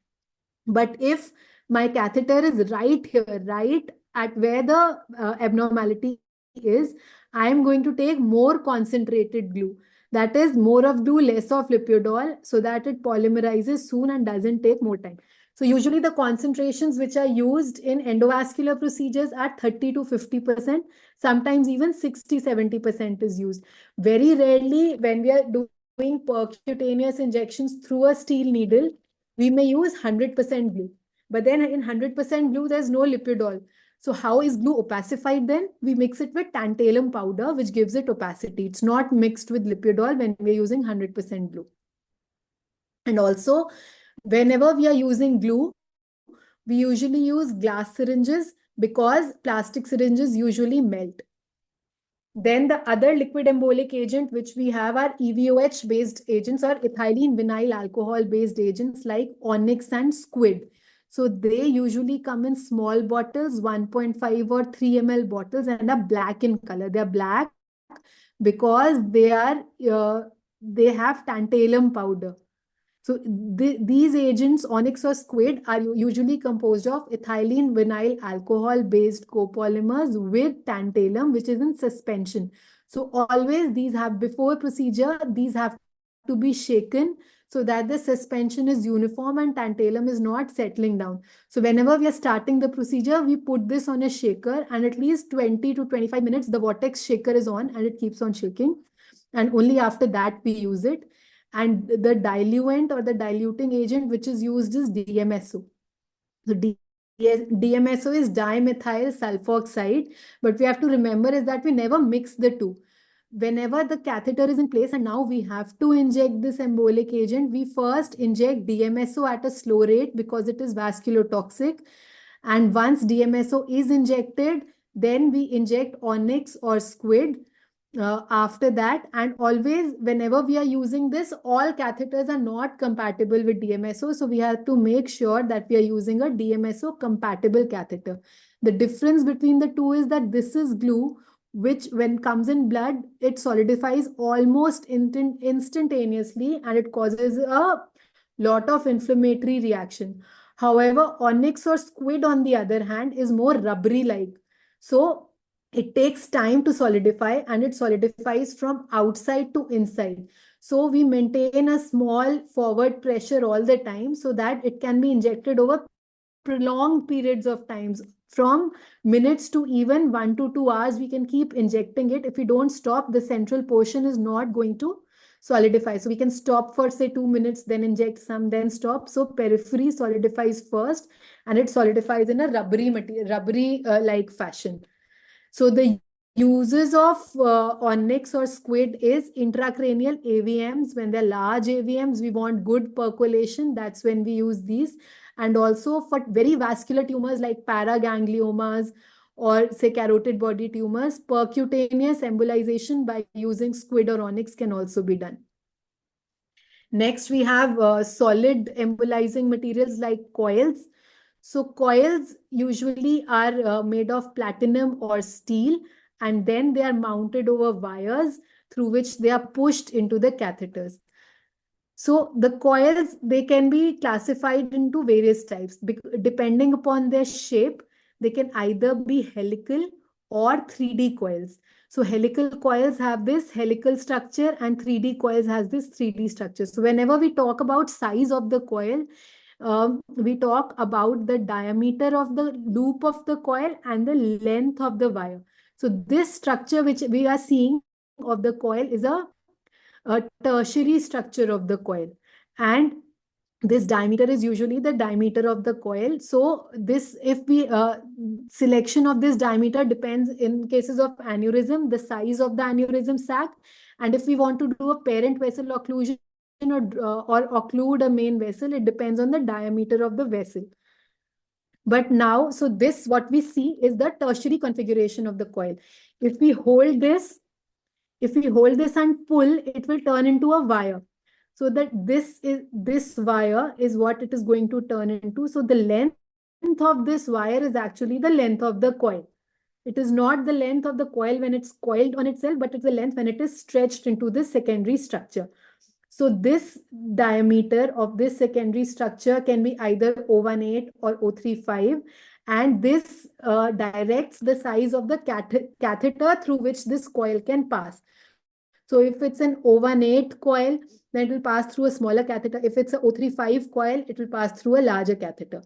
But if my catheter is right here, right at where the abnormality is, I am going to take more concentrated glue. That is more of glue, less of lipiodol, so that it polymerizes soon and doesn't take more time. So usually the concentrations which are used in endovascular procedures are 30 to 50%. Sometimes even 60, 70% is used. Very rarely when we are doing percutaneous injections through a steel needle, we may use 100% glue. But then in 100% glue, there's no lipidol. So how is glue opacified then? We mix it with tantalum powder, which gives it opacity. It's not mixed with lipidol when we're using 100% glue. And also, whenever we are using glue, we usually use glass syringes because plastic syringes usually melt. Then the other liquid embolic agent which we have are EVOH based agents or ethylene vinyl alcohol based agents like onyx and squid. So they usually come in small bottles, 1.5 or 3 ml bottles, and are black in color. They are black because they have tantalum powder. So these agents, onyx or squid, are usually composed of ethylene vinyl alcohol-based copolymers with tantalum, which is in suspension. So always these have, before procedure, these have to be shaken so that the suspension is uniform and tantalum is not settling down. So whenever we are starting the procedure, we put this on a shaker and at least 20 to 25 minutes, the vortex shaker is on and it keeps on shaking. And only after that we use it. And the diluent or the diluting agent which is used is DMSO. So DMSO is dimethyl sulfoxide, but we have to remember is that we never mix the two. Whenever the catheter is in place and now we have to inject this embolic agent, we first inject DMSO at a slow rate because it is vasculotoxic. And once DMSO is injected, then we inject onyx or squid after that. And always whenever we are using this, all catheters are not compatible with DMSO, so we have to make sure that we are using a DMSO compatible catheter. The difference between the two is that this is glue which when comes in blood it solidifies almost instantaneously and it causes a lot of inflammatory reaction. However, onyx or squid on the other hand is more rubbery like, so it takes time to solidify and it solidifies from outside to inside. So we maintain a small forward pressure all the time so that it can be injected over prolonged periods of times, from minutes to even 1 to 2 hours. We can keep injecting it. If we don't stop, the central portion is not going to solidify. So we can stop for say 2 minutes, then inject some, then stop. So periphery solidifies first and it solidifies in a rubbery material, rubbery like fashion. So the uses of onyx or squid is intracranial AVMs. When they're large AVMs, we want good percolation. That's when we use these. And also for very vascular tumors like paragangliomas or say carotid body tumors, percutaneous embolization by using squid or onyx can also be done. Next, we have solid embolizing materials like coils. So coils usually are made of platinum or steel, and then they are mounted over wires through which they are pushed into the catheters. So the coils, they can be classified into various types. Depending upon their shape, they can either be helical or 3D coils. So helical coils have this helical structure and 3D coils has this 3D structure. So whenever we talk about size of the coil, we talk about the diameter of the loop of the coil and the length of the wire. So this structure which we are seeing of the coil is a tertiary structure of the coil, and this diameter is usually the diameter of the coil. So this, if we selection of this diameter depends in cases of aneurysm, the size of the aneurysm sac, and if we want to do a parent vessel occlusion or occlude a main vessel, it depends on the diameter of the vessel. But now, so this, what we see is the tertiary configuration of the coil. If we hold this and pull, it will turn into a wire. So that this wire is what it is going to turn into. So the length of this wire is actually the length of the coil. It is not the length of the coil when it's coiled on itself, but it's the length when it is stretched into the secondary structure. So this diameter of this secondary structure can be either 018 or 035, and this directs the size of the catheter through which this coil can pass. So if it's an 018 coil, then it will pass through a smaller catheter. If it's a 035 coil, it will pass through a larger catheter.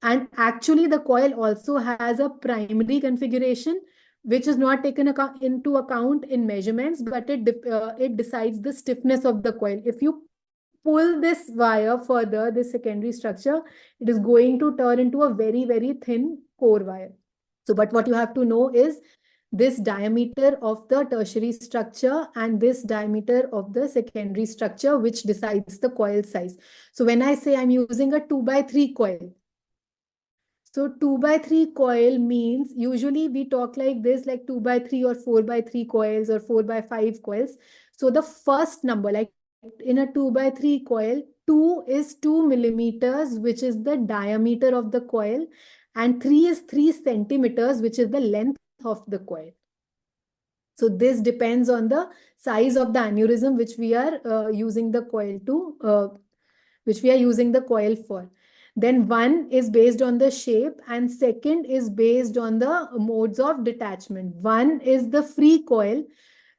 And actually, the coil also has a primary configuration, which is not taken into account in measurements, but it decides the stiffness of the coil. If you pull this wire further, this secondary structure, it is going to turn into a very, very thin core wire. So, but what you have to know is this diameter of the tertiary structure and this diameter of the secondary structure, which decides the coil size. So when I say I'm using a 2x3 coil, so 2x3 coil means usually we talk like this, like 2x3 or 4x3 coils or 4x5 coils. So the first number, like in a 2x3 coil, 2 is 2 millimeters, which is the diameter of the coil, and 3 is 3 centimeters, which is the length of the coil. So this depends on the size of the aneurysm which we are using the coil to, which we are using the coil for. Then one is based on the shape and second is based on the modes of detachment. One is the free coil.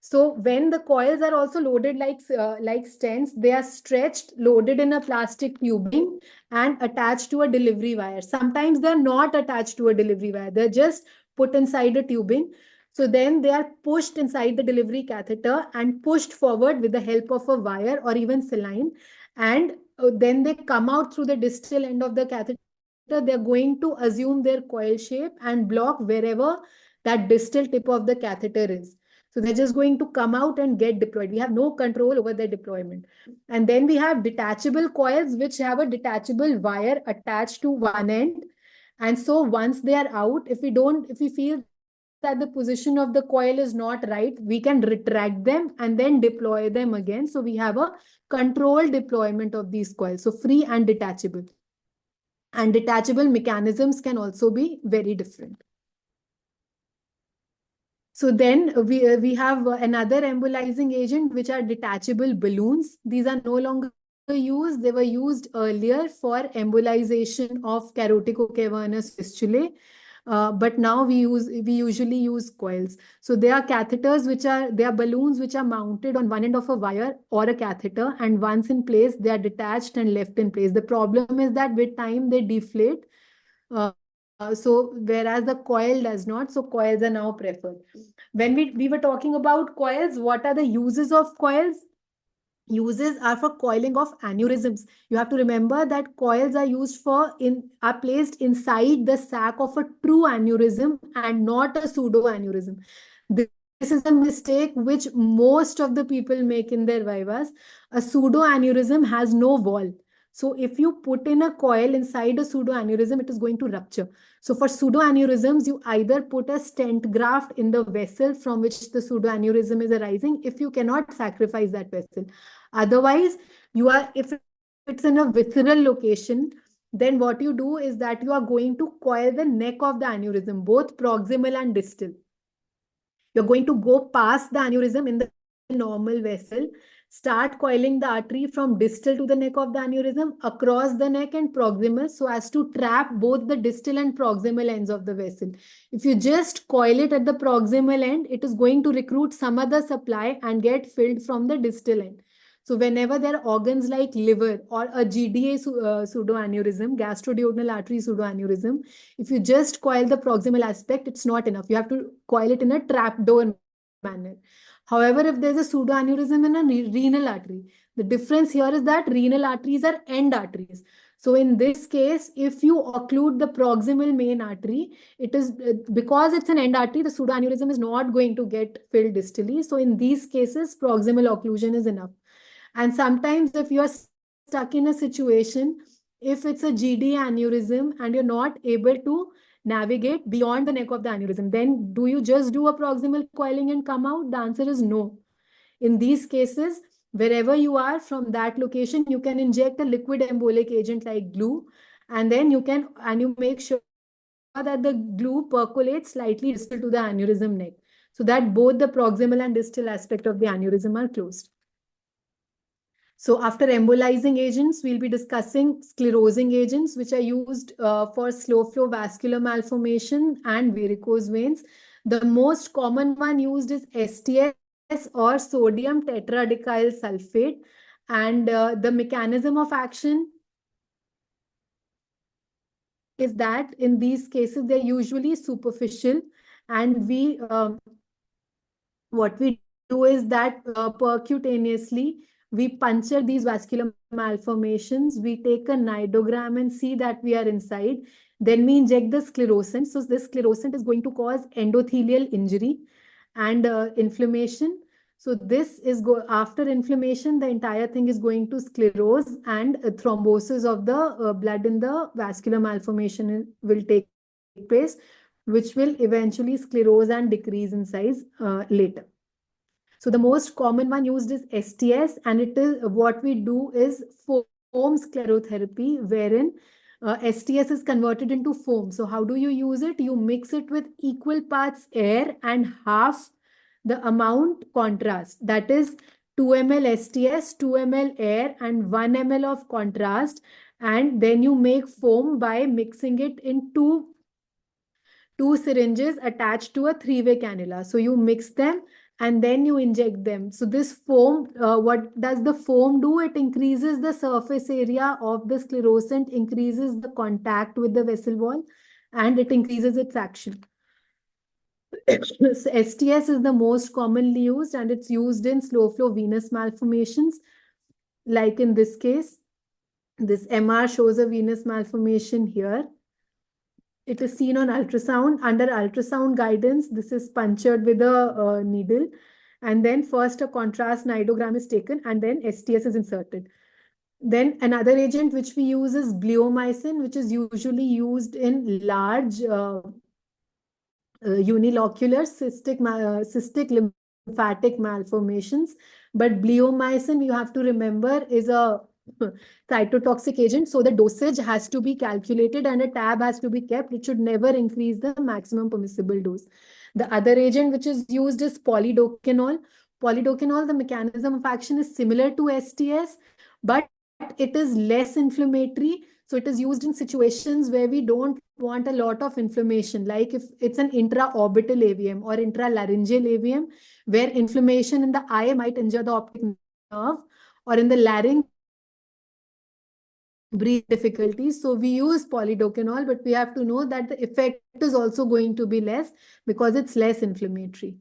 So when the coils are also loaded like stents, they are stretched, loaded in a plastic tubing and attached to a delivery wire. Sometimes they're not attached to a delivery wire. They're just put inside a tubing. So then they are pushed inside the delivery catheter and pushed forward with the help of a wire or even saline. And then they come out through the distal end of the catheter. They're going to assume their coil shape and block wherever that distal tip of the catheter is. So they're just going to come out and get deployed. We have no control over their deployment. And then we have detachable coils, which have a detachable wire attached to one end. And so once they are out, if we feel that the position of the coil is not right, we can retract them and then deploy them again. So we have a controlled deployment of these coils, so free and detachable. And detachable mechanisms can also be very different. So then we have another embolizing agent, which are detachable balloons. These are no longer used. They were used earlier for embolization of caroticocavernous fistulae. But now we usually use coils. So they are catheters they are balloons which are mounted on one end of a wire or a catheter, and once in place, they are detached and left in place. The problem is that with time they deflate. So whereas the coil does not, so coils are now preferred. When we were talking about coils, what are the uses of coils? Uses are for coiling of aneurysms. You have to remember that coils are are placed inside the sac of a true aneurysm and not a pseudo aneurysm. This is a mistake which most of the people make in their vivas. A pseudo aneurysm has no wall. So if you put in a coil inside a pseudo aneurysm, it is going to rupture. So for pseudo aneurysms, you either put a stent graft in the vessel from which the pseudo aneurysm is arising if you cannot sacrifice that vessel. Otherwise, If it's in a visceral location, then what you do is that you are going to coil the neck of the aneurysm, both proximal and distal. You're going to go past the aneurysm in the normal vessel, start coiling the artery from distal to the neck of the aneurysm, across the neck and proximal, so as to trap both the distal and proximal ends of the vessel. If you just coil it at the proximal end, it is going to recruit some other supply and get filled from the distal end. So whenever there are organs like liver or a GDA pseudoaneurysm, gastroduodenal artery pseudoaneurysm, if you just coil the proximal aspect, it's not enough. You have to coil it in a trapdoor manner. However, if there's a pseudoaneurysm in a renal artery, the difference here is that renal arteries are end arteries. So in this case, if you occlude the proximal main artery, it is because it's an end artery, the pseudoaneurysm is not going to get filled distally. So in these cases, proximal occlusion is enough. And sometimes if you're stuck in a situation, if it's a GD aneurysm and you're not able to navigate beyond the neck of the aneurysm, then do you just do a proximal coiling and come out? The answer is no. In these cases, wherever you are from that location, you can inject a liquid embolic agent like glue, and then you make sure that the glue percolates slightly distal to the aneurysm neck, so that both the proximal and distal aspect of the aneurysm are closed. So after embolizing agents, we'll be discussing sclerosing agents, which are used for slow flow vascular malformation and varicose veins. The most common one used is STS or sodium tetradicyl sulfate. And the mechanism of action is that in these cases, they're usually superficial. And what we do is that percutaneously, we puncture these vascular malformations. We take a nidogram and see that we are inside. Then we inject the sclerosant. So this sclerosant is going to cause endothelial injury and inflammation. So this is after inflammation, the entire thing is going to sclerose, and thrombosis of the blood in the vascular malformation will take place, which will eventually sclerose and decrease in size later. So the most common one used is STS, and it is what we do is foam sclerotherapy, wherein STS is converted into foam. So how do you use it? You mix it with equal parts air and half the amount contrast. That is 2 ml STS, 2 ml air, and 1 ml of contrast. And then you make foam by mixing it in two syringes attached to a 3-way cannula. So you mix them and then you inject them. So this foam, what does the foam do? It increases the surface area of the sclerosant, increases the contact with the vessel wall, and it increases its action. So STS is the most commonly used, and it's used in slow flow venous malformations. Like in this case, this MR shows a venous malformation here. It is seen on ultrasound. Under ultrasound guidance, this is punctured with a needle. And then first a contrast nidogram is taken, and then STS is inserted. Then another agent which we use is bleomycin, which is usually used in large unilocular cystic lymphatic malformations. But bleomycin, you have to remember, is a cytotoxic agent. So the dosage has to be calculated and a tab has to be kept. It should never increase the maximum permissible dose. The other agent which is used is polydocanol. Polydocanol, the mechanism of action is similar to STS, but it is less inflammatory. So it is used in situations where we don't want a lot of inflammation, like if it's an intraorbital AVM or intralaryngeal AVM, where inflammation in the eye might injure the optic nerve, or in the larynx, breathe difficulties. So we use polydocanol, but we have to know that the effect is also going to be less because it's less inflammatory.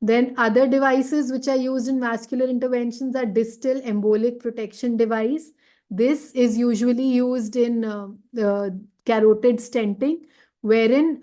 Then other devices which are used in vascular interventions are distal embolic protection device. This is usually used in carotid stenting, wherein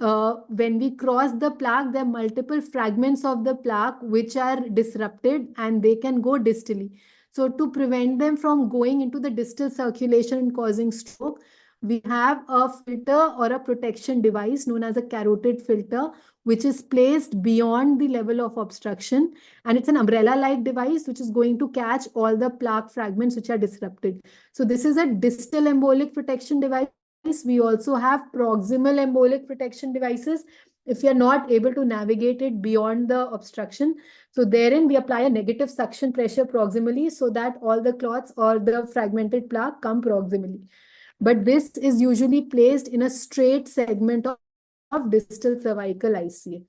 when we cross the plaque, there are multiple fragments of the plaque which are disrupted and they can go distally. So to prevent them from going into the distal circulation and causing stroke, we have a filter or a protection device known as a carotid filter, which is placed beyond the level of obstruction. And it's an umbrella-like device which is going to catch all the plaque fragments which are disrupted. So this is a distal embolic protection device. We also have proximal embolic protection devices if you're not able to navigate it beyond the obstruction. So therein we apply a negative suction pressure proximally so that all the clots or the fragmented plaque come proximally. But this is usually placed in a straight segment of distal cervical ICA.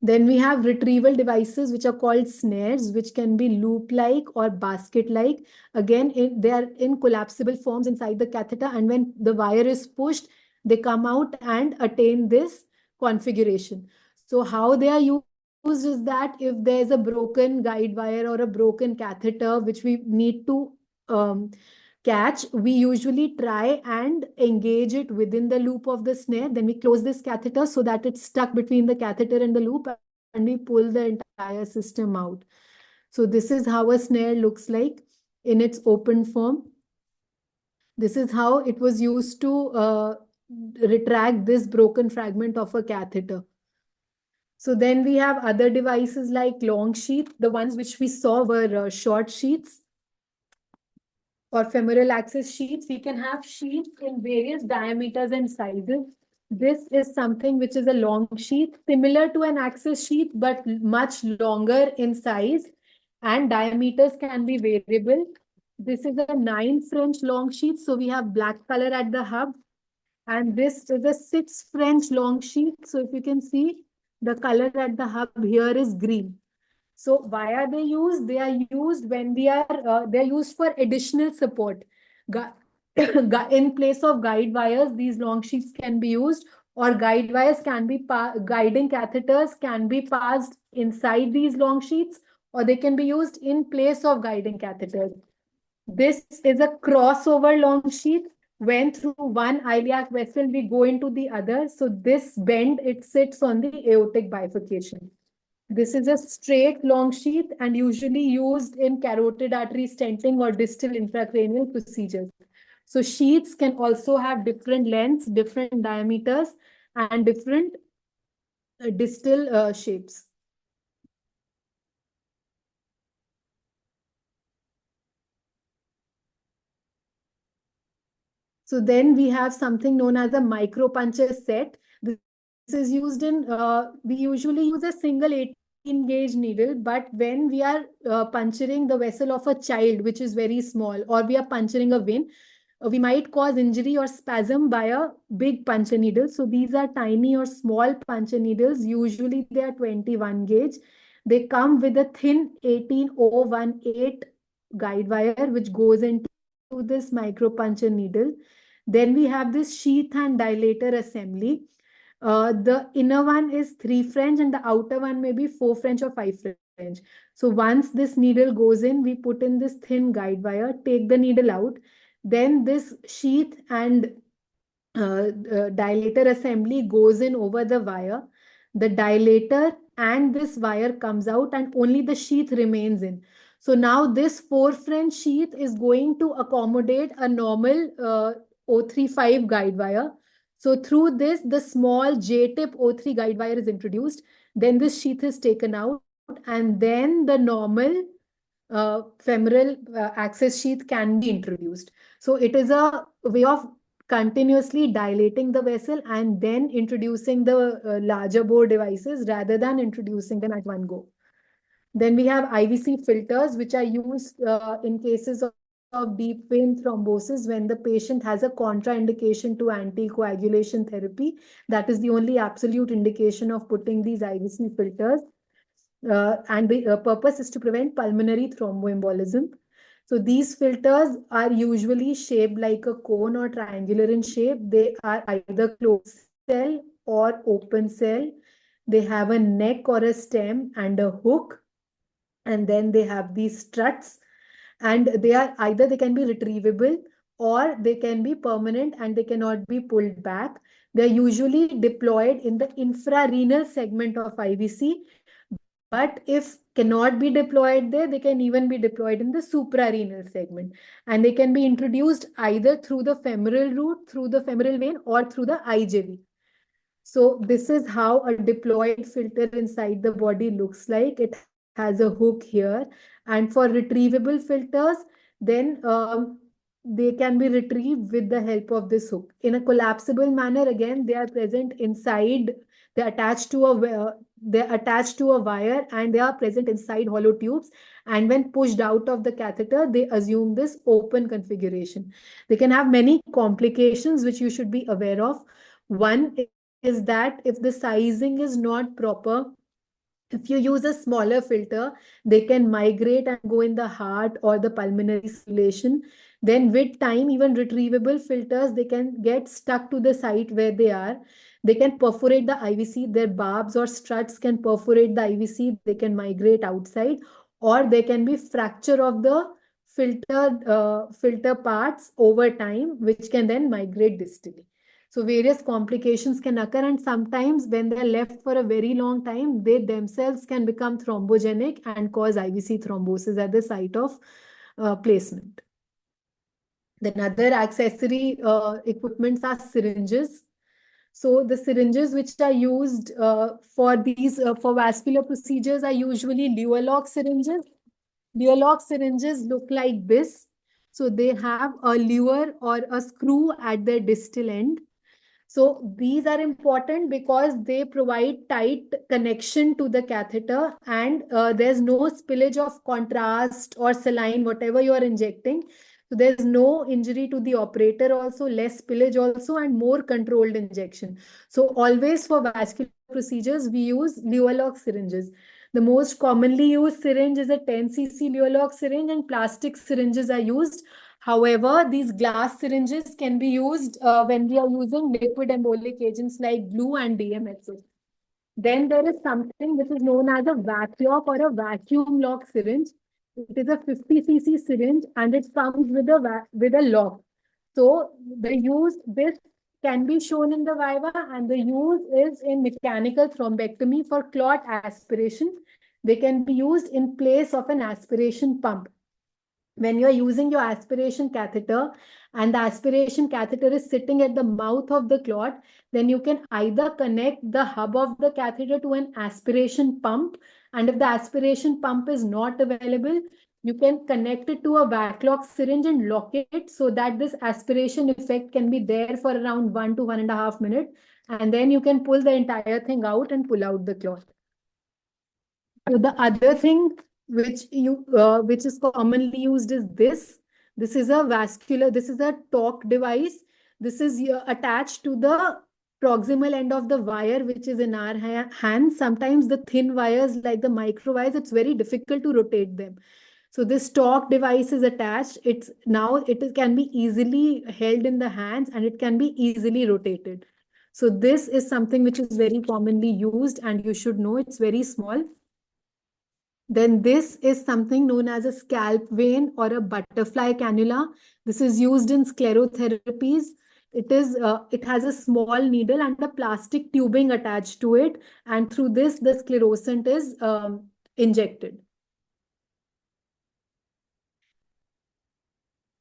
Then we have retrieval devices, which are called snares, which can be loop-like or basket-like. Again, they are in collapsible forms inside the catheter, and when the wire is pushed, they come out and attain this configuration. So how they are used is that if there's a broken guide wire or a broken catheter, which we need to catch, we usually try and engage it within the loop of the snare. Then we close this catheter so that it's stuck between the catheter and the loop, and we pull the entire system out. So this is how a snare looks like in its open form. This is how it was used to retract this broken fragment of a catheter. So then we have other devices like long sheath. The ones which we saw were short sheaths or femoral access sheaths. We can have sheaths in various diameters and sizes. This is something which is a long sheath, similar to an access sheath, but much longer in size, and diameters can be variable. This is a 9 French long sheath. So we have black color at the hub. And this is a 6 French long sheath. So if you can see, the color at the hub here is green. So why are they used? They are used when they're used for additional support. In place of guide wires, these long sheets can be used, or guide wires can be, guiding catheters can be passed inside these long sheets, or they can be used in place of guiding catheters. This is a crossover long sheet. When through one iliac vessel, we go into the other. So this bend, it sits on the aortic bifurcation. This is a straight long sheath and usually used in carotid artery stenting or distal intracranial procedures. So sheaths can also have different lengths, different diameters, and different distal shapes. So then we have something known as a micropuncher set. This is used in, we usually use a single 18 gauge needle, but when we are puncturing the vessel of a child, which is very small, or we are puncturing a vein, we might cause injury or spasm by a big puncture needle. So these are tiny or small puncture needles. Usually they are 21 gauge. They come with a thin 18018 guide wire, which goes into this micropuncture needle. Then we have this sheath and dilator assembly. The inner one is 3 French and the outer one may be 4 French or 5 French. So once this needle goes in, we put in this thin guide wire, take the needle out. Then this sheath and dilator assembly goes in over the wire. The dilator and this wire comes out and only the sheath remains in. So now this 4 French sheath is going to accommodate a normal 035 guide wire. So through this, the small J-tip O3 guide wire is introduced. Then this sheath is taken out, and then the normal femoral access sheath can be introduced. So it is a way of continuously dilating the vessel and then introducing the larger bore devices rather than introducing them at one go. Then we have IVC filters, which are used in cases of deep vein thrombosis when the patient has a contraindication to anticoagulation therapy. That is the only absolute indication of putting these IVC filters. And the purpose is to prevent pulmonary thromboembolism. So these filters are usually shaped like a cone or triangular in shape. They are either closed cell or open cell. They have a neck or a stem and a hook. And then they have these struts. And they can be retrievable or they can be permanent and they cannot be pulled back. They're usually deployed in the infrarenal segment of IVC, But if cannot be deployed there, they can even be deployed in the suprarenal segment. And they can be introduced either through the femoral route, through the femoral vein, or through the IJV. So this is how a deployed filter inside the body looks like. It has a hook here. And for retrievable filters, then they can be retrieved with the help of this hook. In a collapsible manner, again, they are present inside, they're attached to they're attached to a wire, and they are present inside hollow tubes. And when pushed out of the catheter, they assume this open configuration. They can have many complications which you should be aware of. One is that if the sizing is not proper, if you use a smaller filter, they can migrate and go in the heart or the pulmonary circulation. Then with time, even retrievable filters, they can get stuck to the site where they are. They can perforate the IVC. Their barbs or struts can perforate the IVC. They can migrate outside, or there can be fracture of the filter parts over time, which can then migrate distally. So various complications can occur, and sometimes when they're left for a very long time, they themselves can become thrombogenic and cause IVC thrombosis at the site of placement. Then other accessory equipments are syringes. So the syringes which are used for these for vascular procedures are usually Luer-Lock syringes. Luer-Lock syringes look like this. So they have a luer or a screw at their distal end. So these are important because they provide tight connection to the catheter, and there's no spillage of contrast or saline, whatever you are injecting. So there's no injury to the operator also, less spillage also, and more controlled injection. So always for vascular procedures, we use Luer-Lock syringes. The most commonly used syringe is a 10 cc Luer-Lock syringe, and plastic syringes are used. However, these glass syringes can be used when we are using liquid embolic agents like glue and DMSO. Then there is something which is known as a vacuum or a vacuum lock syringe. It is a 50 cc syringe, and it comes with a lock. So this can be shown in the Viva, and the use is in mechanical thrombectomy for clot aspiration. They can be used in place of an aspiration pump. When you're using your aspiration catheter and the aspiration catheter is sitting at the mouth of the clot, then you can either connect the hub of the catheter to an aspiration pump. And if the aspiration pump is not available, you can connect it to a vac-lock syringe and lock it so that this aspiration effect can be there for around 1 to 1.5 minutes. And then you can pull the entire thing out and pull out the clot. So the other thing which is commonly used is this. This is a torque device. This is attached to the proximal end of the wire, which is in our hands. Sometimes the thin wires, like the micro wires, it's very difficult to rotate them. So this torque device is attached. It can be easily held in the hands, and it can be easily rotated. So this is something which is very commonly used, and you should know it's very small. Then this is something known as a scalp vein or a butterfly cannula. This is used in sclerotherapies. It has a small needle and a plastic tubing attached to it, and through this the sclerosant is injected.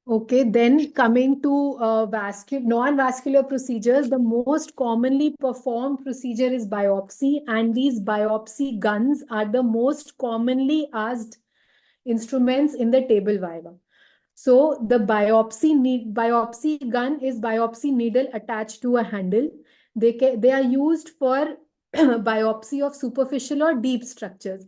Okay, then coming to non-vascular procedures, the most commonly performed procedure is biopsy, and these biopsy guns are the most commonly asked instruments in the Table Viva. So the biopsy gun is biopsy needle attached to a handle. They are used for biopsy of superficial or deep structures.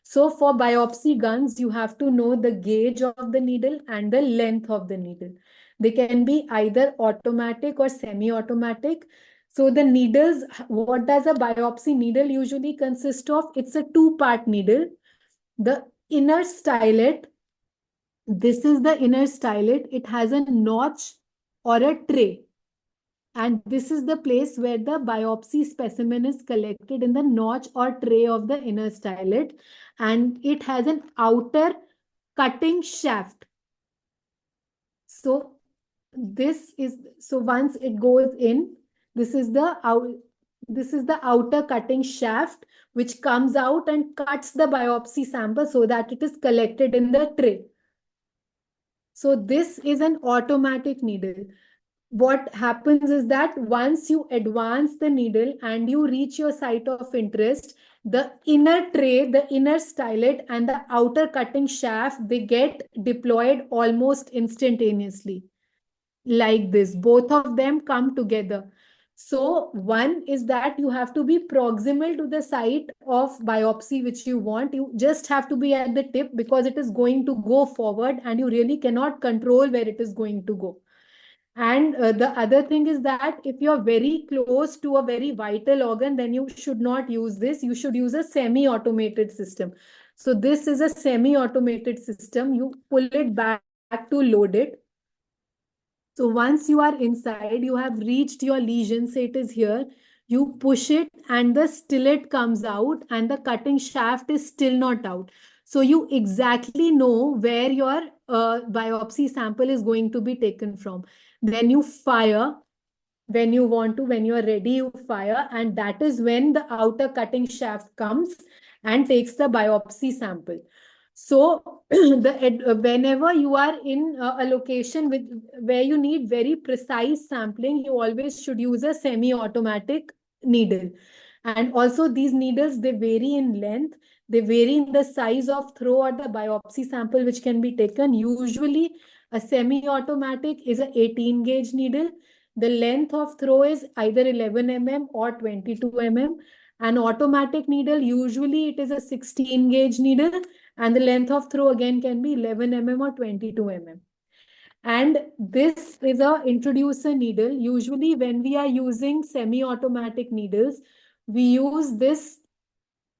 So for biopsy guns, you have to know the gauge of the needle and the length of the needle. They can be either automatic or semi-automatic. So the needles, what does a biopsy needle usually consist of? It's a two-part needle. The inner stylet, this is the inner stylet. It has a notch or a tray. And this is the place where the biopsy specimen is collected, in the notch or tray of the inner stylet. And it has an outer cutting shaft. So once it goes in, this is the This is the outer cutting shaft which comes out and cuts the biopsy sample so that it is collected in the tray. So this is an automatic needle. What happens is that once you advance the needle and you reach your site of interest, the inner tray, the inner stylet, and the outer cutting shaft, they get deployed almost instantaneously. Like this, both of them come together. So one is that you have to be proximal to the site of biopsy which you want. You just have to be at the tip because it is going to go forward and you really cannot control where it is going to go. And the other thing is that if you're very close to a very vital organ, then you should not use this. You should use a semi-automated system. So this is a semi-automated system. You pull it back to load it. So once you are inside, you have reached your lesion, say it is here, you push it and the stillet comes out and the cutting shaft is still not out. So you exactly know where your biopsy sample is going to be taken from. Then you fire when you want to, when you are ready, you fire, and that is when the outer cutting shaft comes and takes the biopsy sample. So whenever you are in a location where you need very precise sampling, you always should use a semi-automatic needle. And also these needles, they vary in length, they vary in the size of throw or the biopsy sample which can be taken. Usually a semi-automatic is a 18 gauge needle. The length of throw is either 11 mm or 22 mm. An automatic needle, usually it is a 16 gauge needle, and the length of throw again can be 11 mm or 22 mm. And this is a introducer needle. Usually when we are using semi-automatic needles, we use this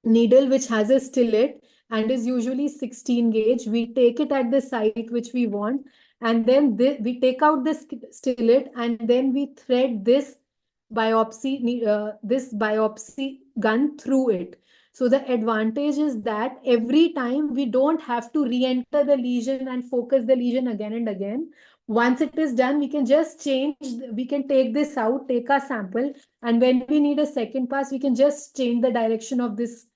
needle which has a stillet and is usually 16 gauge. We take it at the site which we want, and then we take out the stillet and then we thread this biopsy gun through it. So the advantage is that every time we don't have to re-enter the lesion and focus the lesion again and again. Once it is done, we can just change, we can take this out, take our sample, and when we need a second pass, we can just change the direction of this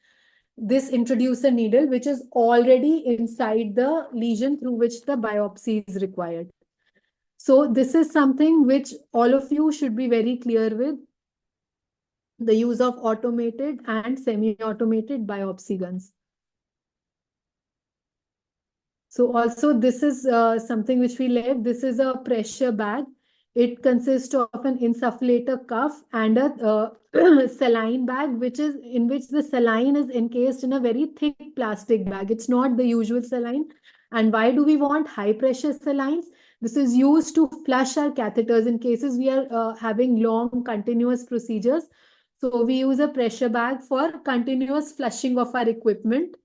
introducer needle, which is already inside the lesion through which the biopsy is required. So this is something which all of you should be very clear with, the use of automated and semi-automated biopsy guns. So also this is something which we left. This is a pressure bag. It consists of an insufflator cuff and a saline bag, which is in which the saline is encased in a very thick plastic bag. It's not the usual saline. And why do we want high pressure salines? This is used to flush our catheters in cases we are having long continuous procedures. So we use a pressure bag for continuous flushing of our equipment.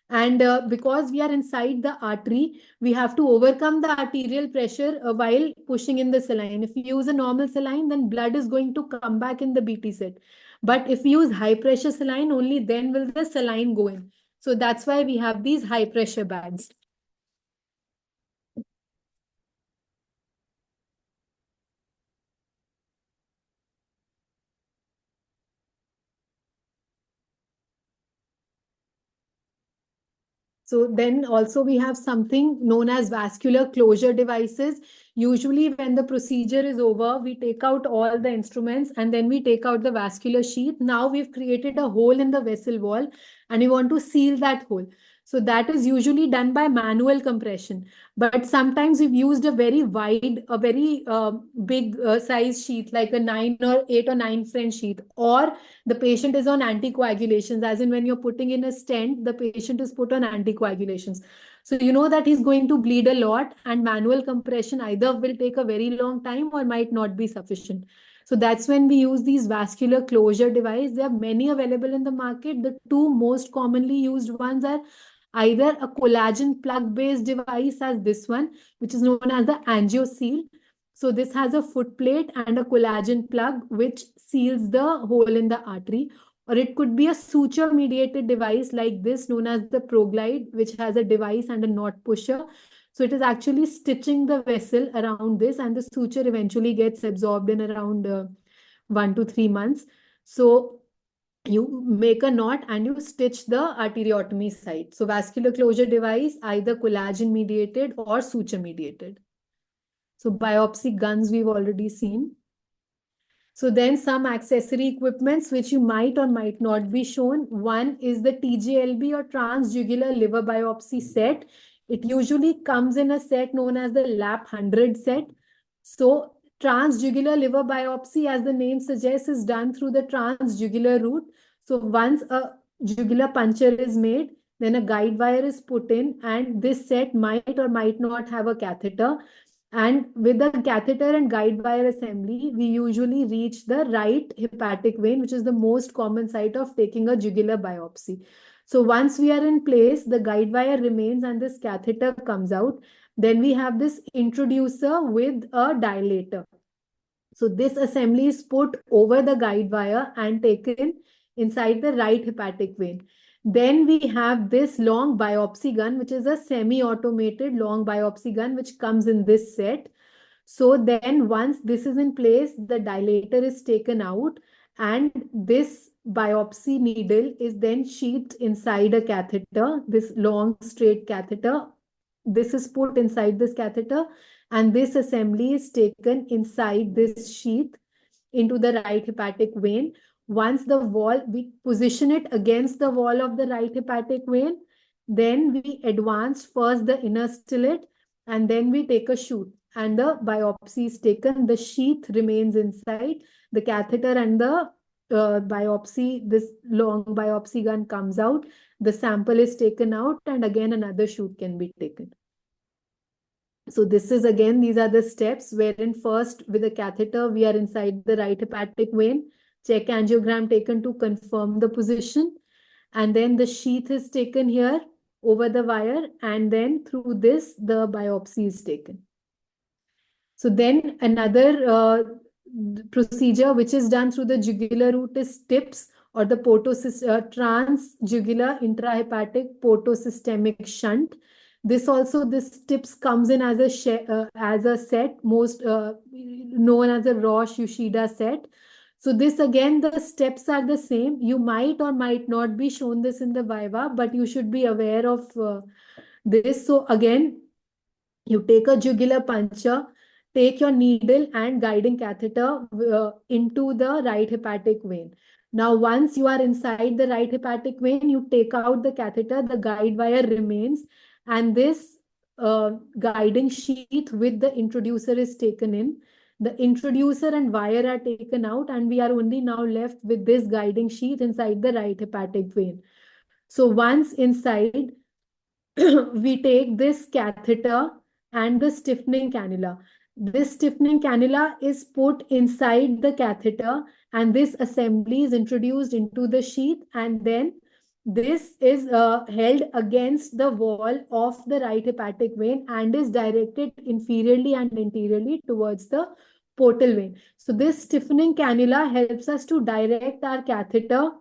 And because we are inside the artery, we have to overcome the arterial pressure while pushing in the saline. If we use a normal saline, then blood is going to come back in the BT set. But if we use high pressure saline, only then will the saline go in. So that's why we have these high pressure bags. So then also we have something known as vascular closure devices. Usually when the procedure is over, we take out all the instruments and then we take out the vascular sheath. Now we've created a hole in the vessel wall and we want to seal that hole. So that is usually done by manual compression. But sometimes we've used a very wide, a very big size sheath, like a 9 or 8 or 9 French sheath, or the patient is on anticoagulations, as in when you're putting in a stent, the patient is put on anticoagulations. So you know that he's going to bleed a lot, and manual compression either will take a very long time or might not be sufficient. So that's when we use these vascular closure devices. There are many available in the market. The two most commonly used ones are either a collagen plug based device as this one, which is known as the angioseal. So this has a foot plate and a collagen plug which seals the hole in the artery. Or it could be a suture mediated device like this known as the ProGlide, which has a device and a knot pusher. So it is actually stitching the vessel around this, and the suture eventually gets absorbed in around 1 to 3 months. So you make a knot and you stitch the arteriotomy site. So vascular closure device, either collagen mediated or suture mediated. So biopsy guns we've already seen. So then some accessory equipments which you might or might not be shown. One is the TJLB or transjugular liver biopsy set. It usually comes in a set known as the LAP 100 set. So transjugular liver biopsy, as the name suggests, is done through the transjugular route. So once a jugular puncture is made, then a guide wire is put in, and this set might or might not have a catheter. And with the catheter and guide wire assembly, we usually reach the right hepatic vein, which is the most common site of taking a jugular biopsy. So once we are in place, the guide wire remains and this catheter comes out. Then we have this introducer with a dilator. So this assembly is put over the guide wire and taken inside the right hepatic vein. Then we have this long biopsy gun, which is a semi-automated long biopsy gun, which comes in this set. So then once this is in place, the dilator is taken out and this biopsy needle is then sheathed inside a catheter, this long straight catheter. This is put inside this catheter and this assembly is taken inside this sheath into the right hepatic vein. Once the wall, we position it against the wall of the right hepatic vein, then we advance first the inner stellate and then we take a shoot and the biopsy is taken. The sheath remains inside the catheter and the biopsy, this long biopsy gun comes out. The sample is taken out and again another shoot can be taken. So this is again, these are the steps wherein first with the catheter, we are inside the right hepatic vein, check angiogram taken to confirm the position. And then the sheath is taken here over the wire. And then through this, the biopsy is taken. So then another procedure which is done through the jugular route is TIPS or the transjugular intrahepatic portosystemic shunt. This TIPS comes in as a set, most known as a Roche Yoshida set. So this again, the steps are the same. You might or might not be shown this in the Viva, but you should be aware of this. So again, you take a jugular puncture, take your needle and guiding catheter into the right hepatic vein. Now, once you are inside the right hepatic vein, you take out the catheter, the guide wire remains, and this guiding sheath with the introducer is taken in. The introducer and wire are taken out, and we are only now left with this guiding sheath inside the right hepatic vein. So once inside, we take this catheter and the stiffening cannula. This stiffening cannula is put inside the catheter and this assembly is introduced into the sheath, and then this is held against the wall of the right hepatic vein and is directed inferiorly and anteriorly towards the portal vein. So this stiffening cannula helps us to direct our catheter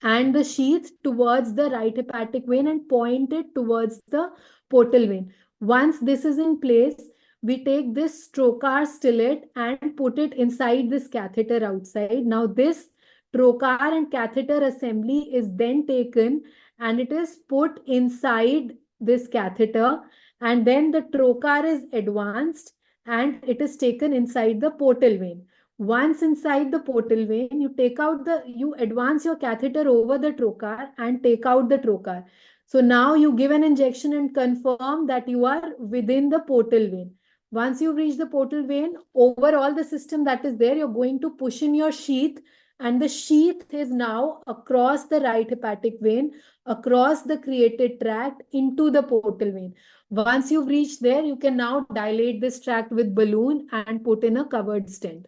and the sheath towards the right hepatic vein and point it towards the portal vein. Once this is in place, we take this trocar stellate and put it inside this catheter outside. Now this trocar and catheter assembly is then taken and it is put inside this catheter, and then the trocar is advanced and it is taken inside the portal vein. Once inside the portal vein, you advance your catheter over the trocar and take out the trocar. So now you give an injection and confirm that you are within the portal vein. Once you reach the portal vein, over all the system that is there, you're going to push in your sheath, and the sheath is now across the right hepatic vein, across the created tract into the portal vein. Once you've reached there, you can now dilate this tract with balloon and put in a covered stent.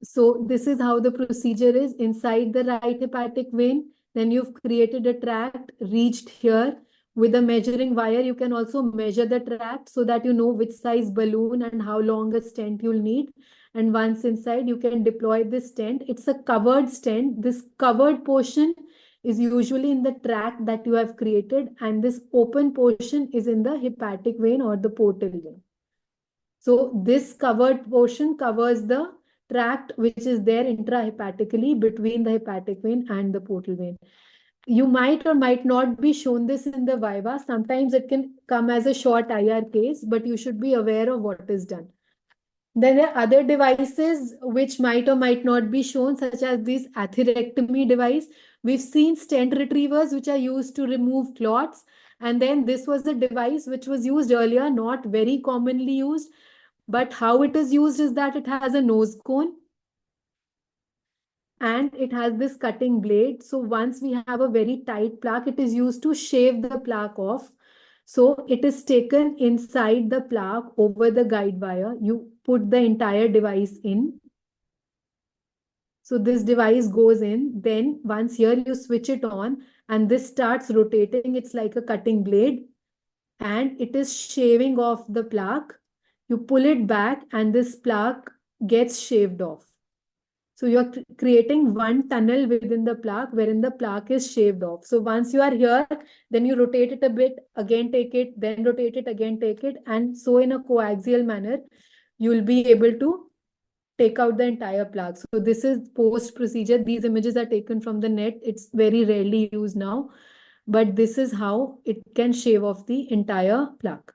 So this is how the procedure is inside the right hepatic vein. Then you've created a tract, reached here. With a measuring wire, you can also measure the tract so that you know which size balloon and how long a stent you'll need. And once inside, you can deploy this stent. It's a covered stent. This covered portion is usually in the tract that you have created, and this open portion is in the hepatic vein or the portal vein. So this covered portion covers the tract which is there intrahepatically between the hepatic vein and the portal vein. You might or might not be shown this in the Viva. Sometimes it can come as a short IR case, but you should be aware of what is done. Then there are other devices which might or might not be shown, such as this atherectomy device. We've seen stent retrievers which are used to remove clots. And then this was a device which was used earlier, not very commonly used. But how it is used is that it has a nose cone and it has this cutting blade. So once we have a very tight plaque, it is used to shave the plaque off. So it is taken inside the plaque over the guide wire. You put the entire device in. So this device goes in. Then once here you switch it on and this starts rotating. It's like a cutting blade and it is shaving off the plaque. You pull it back and this plaque gets shaved off. So you're creating one tunnel within the plaque wherein the plaque is shaved off. So once you are here, then you rotate it a bit, again take it, then rotate it, again take it. And so in a coaxial manner, you will be able to take out the entire plaque. So this is post procedure. These images are taken from the net. It's very rarely used now, but this is how it can shave off the entire plaque.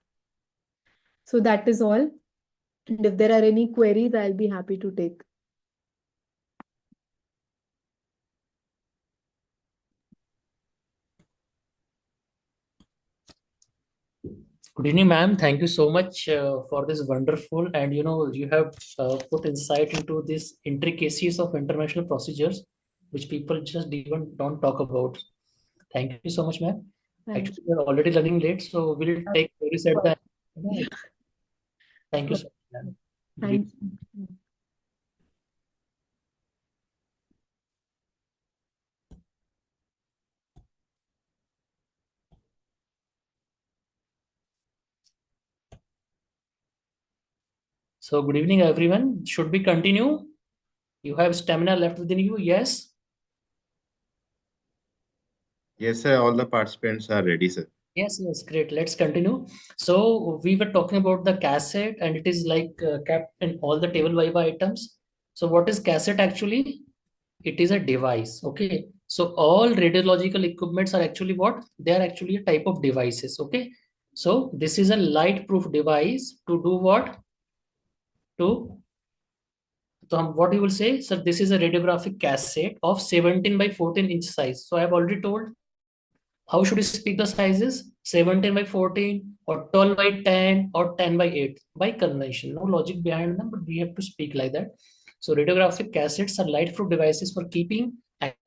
So that is all. And if there are any queries, I'll be happy to take. Good evening, ma'am. Thank you so much for this wonderful, and you have put insight into these intricacies of interventional procedures, which people just even don't talk about. Thank you so much, ma'am. Actually, we're already running late, so we'll take queries at the end. Thank you so much, ma'am. Thank you. So good evening, everyone. Should we continue? You have stamina left within you? Yes? Yes, sir. All the participants are ready, sir. Yes, great. Let's continue. So we were talking about the cassette and it is like kept in all the table Viva items. So what is cassette actually? It is a device. Okay. So all radiological equipments are actually what? They are actually a type of devices. Okay. So this is a light proof device to do what? So what you will say, sir, this is a radiographic cassette of 17 by 14 inch size. So I have already told how should you speak the sizes? 17 by 14 or 12 by 10 or 10 by 8 by convention. No logic behind them, but we have to speak like that. So radiographic cassettes are light-proof devices for keeping,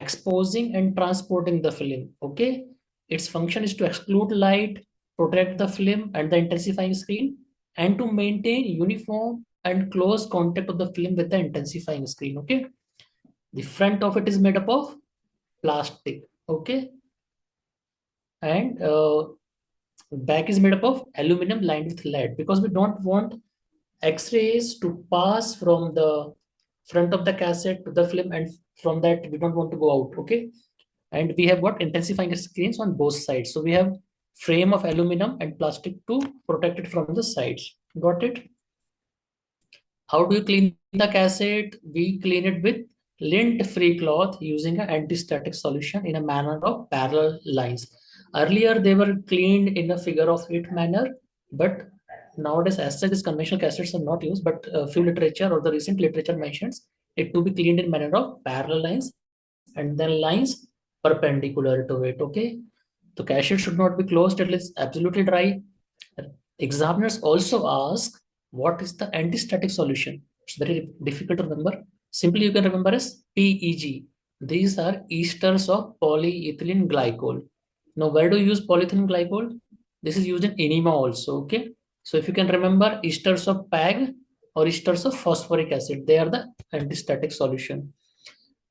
exposing and transporting the film. Okay. Its function is to exclude light, protect the film and the intensifying screen, and to maintain uniform and close contact of the film with the intensifying screen. Okay. The front of it is made up of plastic. Okay. And back is made up of aluminum lined with lead because we don't want X-rays to pass from the front of the cassette to the film, and from that we don't want to go out. Okay. And we have got intensifying screens on both sides. So we have frame of aluminum and plastic to protect it from the sides. Got it? How do you clean the cassette? We clean it with lint-free cloth using an anti-static solution in a manner of parallel lines. Earlier, they were cleaned in a figure of 8 manner, but nowadays, as such, these conventional cassettes are not used, but few literature or the recent literature mentions it to be cleaned in manner of parallel lines and then lines perpendicular to it. Okay, the cassette should not be closed till it's absolutely dry. Examiners also ask what is the anti-static solution. It's very difficult to remember. Simply you can remember as PEG. These are esters of polyethylene glycol. Now, where do you use polyethylene glycol? This is used in enema also. Okay. So if you can remember esters of PAG or esters of phosphoric acid, they are the anti-static solution.